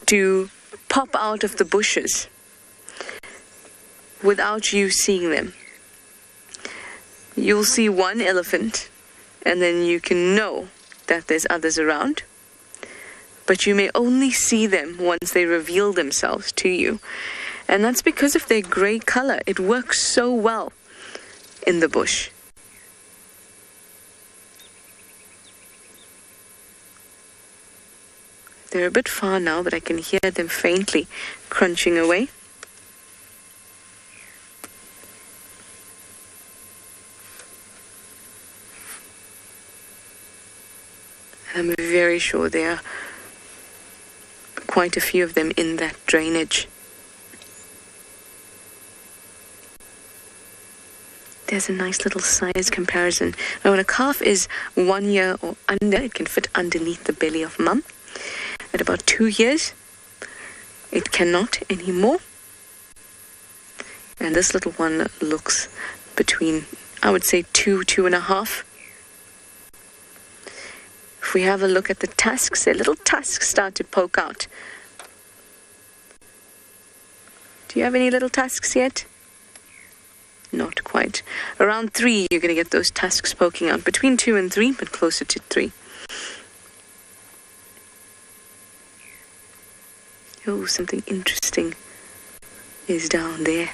to pop out of the bushes without you seeing them. You'll see one elephant, and then you can know that there's others around, but you may only see them once they reveal themselves to you. And that's because of their grey color. It works so well in the bush. They're a bit far now, but I can hear them faintly crunching away. I'm very sure there are quite a few of them in that drainage. There's a nice little size comparison. Now, when a calf is 1 year or under, it can fit underneath the belly of Mum. At about 2 years, it cannot anymore. And this little one looks between, I would say, 2.5. If we have a look at the tusks, their little tusks start to poke out. Do you have any little tusks yet? Not quite. Around 3, you're going to get those tusks poking out. Between 2 and 3, but closer to 3. Oh, something interesting is down there.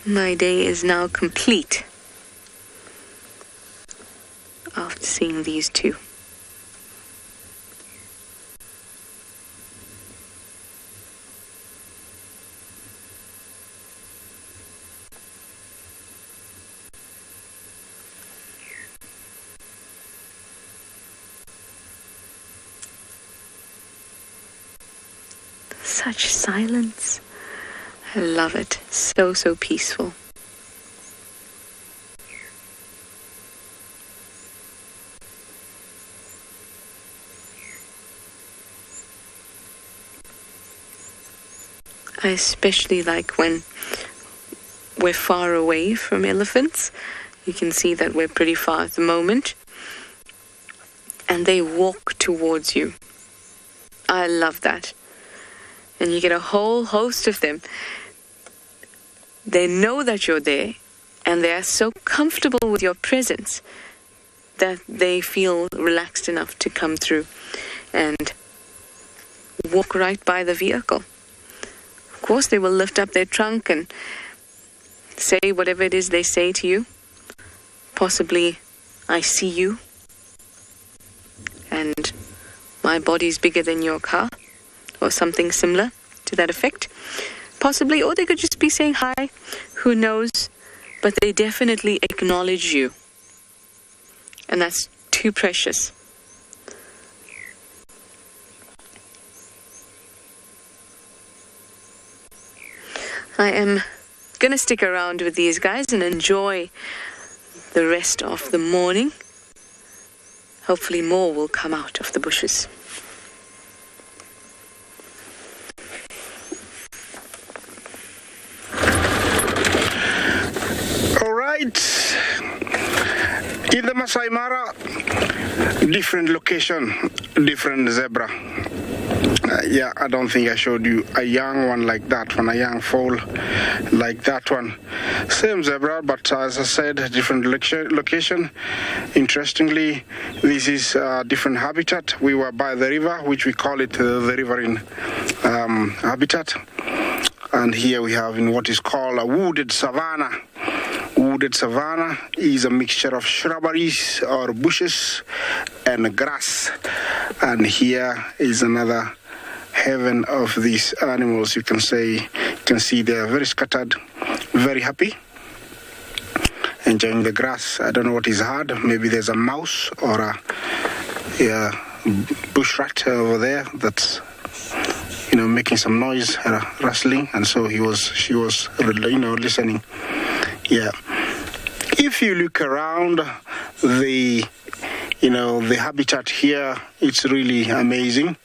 My day is now complete after seeing these two. Such silence. I love it. So, so peaceful. I especially like when we're far away from elephants. You can see that we're pretty far at the moment. And they walk towards you. I love that. And you get a whole host of them. They know that you're there, and they are so comfortable with your presence that they feel relaxed enough to come through and walk right by the vehicle. Of course, they will lift up their trunk and say whatever it is they say to you. Possibly, I see you, and my body's bigger than your car, or something similar to that effect. Possibly, or they could just be saying hi, who knows, but they definitely acknowledge you. And that's too precious. I am going to stick around with these guys and enjoy the rest of the morning. Hopefully more will come out of the bushes. In the Masai Mara, different location, different zebra. Yeah, I don't think I showed you a young one like that one, a young foal like that one. Same zebra, but as I said, different location. Interestingly, this is a different habitat. We were by the river, which we call it the riverine habitat. And here we have in what is called a wooded savanna. Wooded savanna is a mixture of shrubberies or bushes and grass. And here is another heaven of these animals. You can see they are very scattered, very happy, enjoying the grass. I don't know what is hard. Maybe there's a mouse or a bush rat over there that's making some noise, rustling, and so she was listening. Yeah. If you look around the habitat here, it's really amazing.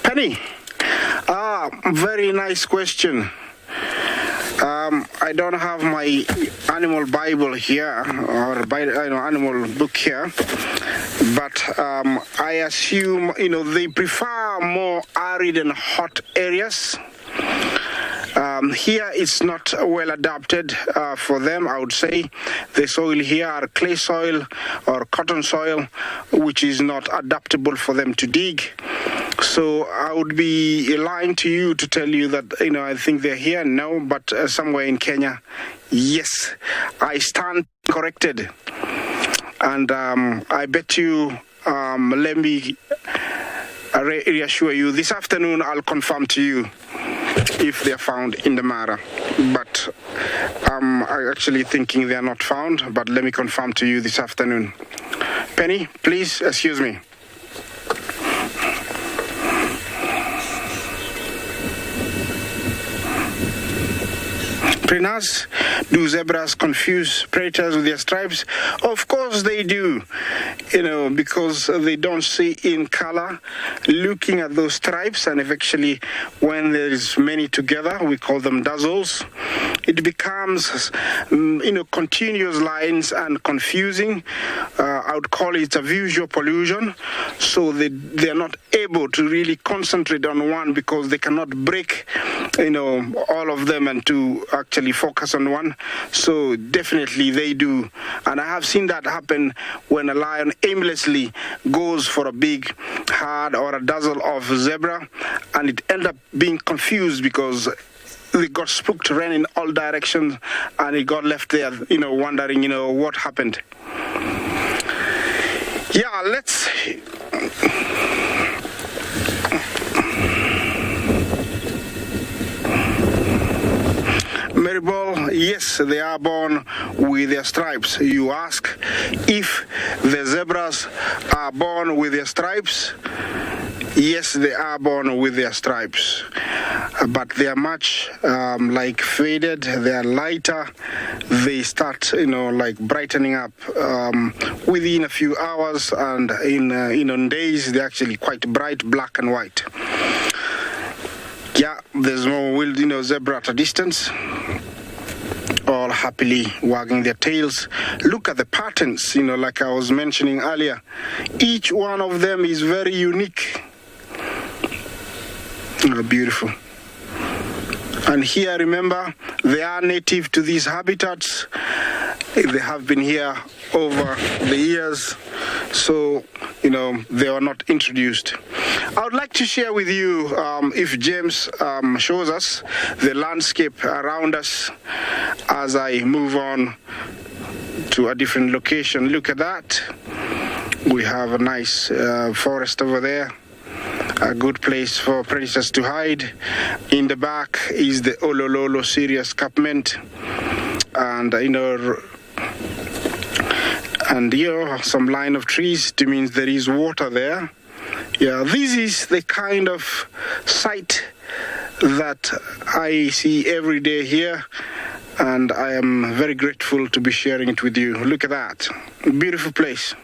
Penny, very nice question. I don't have my animal Bible here or animal book here, but I assume they prefer more arid and hot areas. Here it's not well adapted for them, I would say. The soil here are clay soil or cotton soil, which is not adaptable for them to dig. So I would be lying to you to tell you that, I think they're here. No, but somewhere in Kenya, yes, I stand corrected. And I bet you, let me reassure you, this afternoon I'll confirm to you if they're found in the Mara. But I'm actually thinking they're not found, but let me confirm to you this afternoon. Penny, please excuse me. Prinas, do zebras confuse predators with their stripes? Of course they do, because they don't see in color. Looking at those stripes, and eventually when there is many together, we call them dazzles, it becomes, continuous lines and confusing. I would call it a visual pollution. So they're not able to really concentrate on one because they cannot break, all of them and to actually focus on one. So definitely they do. And I have seen that happen when a lion aimlessly goes for a big herd or a dazzle of zebra, and it ends up being confused because they got spooked, ran in all directions, and it got left there, wondering, what happened. Yeah, let's... Maribel, yes, they are born with their stripes. You ask if the zebras are born with their stripes. Yes, they are born with their stripes, but they are much faded. They are lighter. They start, brightening up within a few hours, and in days they're actually quite bright, black and white. Yeah, there's more wild, zebra at a distance, all happily wagging their tails. Look at the patterns, like I was mentioning earlier. Each one of them is very unique. Beautiful. And here, remember, they are native to these habitats. They have been here over the years, so they are not introduced. I would like to share with you, if James shows us the landscape around us as I move on to a different location. Look at that. We have a nice forest over there. A good place for predators to hide. In the back is the Olololo Sirius escarpment, and some line of trees. It means there is water there. Yeah, this is the kind of sight that I see every day here, and I am very grateful to be sharing it with you. Look at that, beautiful place.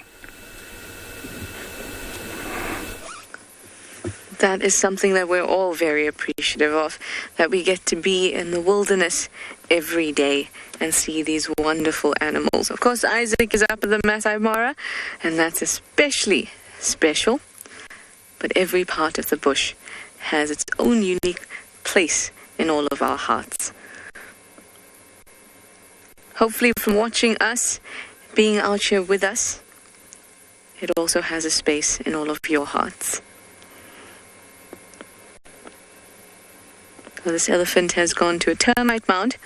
that is something that we're all very appreciative of, that we get to be in the wilderness every day and see these wonderful animals. Of course, Isaac is up at the Masai Mara, and that's especially special. But every part of the bush has its own unique place in all of our hearts. Hopefully, from watching us, being out here with us, it also has a space in all of your hearts. So this elephant has gone to a termite mound,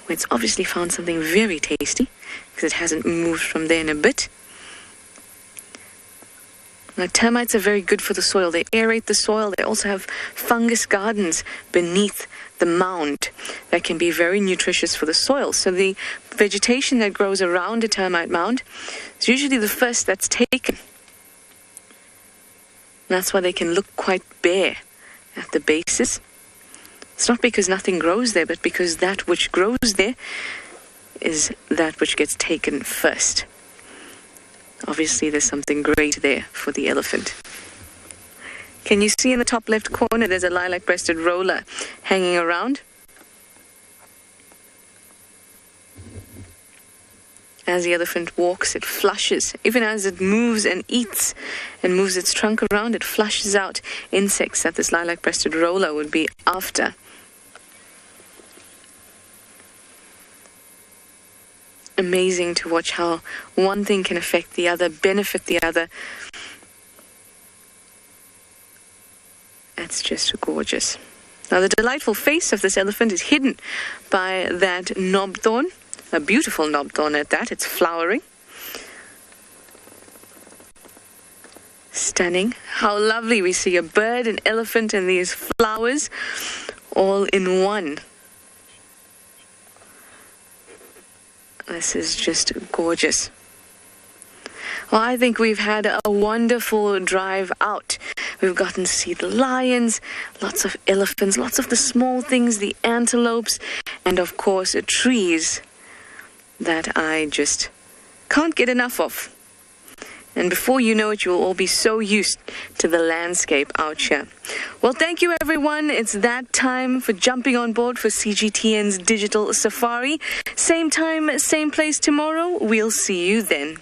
where it's obviously found something very tasty, because it hasn't moved from there in a bit. Now, termites are very good for the soil. They aerate the soil. They also have fungus gardens beneath the mound that can be very nutritious for the soil. So the vegetation that grows around a termite mound is usually the first that's taken. And that's why they can look quite bare at the bases. It's not because nothing grows there, but because that which grows there is that which gets taken first. Obviously, there's something great there for the elephant. Can you see in the top left corner, there's a lilac-breasted roller hanging around? As the elephant walks, it flushes. Even as it moves and eats and moves its trunk around, it flushes out insects that this lilac-breasted roller would be after. Amazing to watch how one thing can affect the other, benefit the other. It's just gorgeous. Now, the delightful face of this elephant is hidden by that knobthorn, a beautiful knobthorn at that. It's flowering. Stunning. How lovely. We see a bird, an elephant, and these flowers all in one. This is just gorgeous. Well, I think we've had a wonderful drive out. We've gotten to see the lions, lots of elephants, lots of the small things, the antelopes, and of course, trees that I just can't get enough of. And before you know it, you'll all be so used to the landscape out here. Well, thank you, everyone. It's that time for jumping on board for CGTN's Digital Safari. Same time, same place tomorrow. We'll see you then.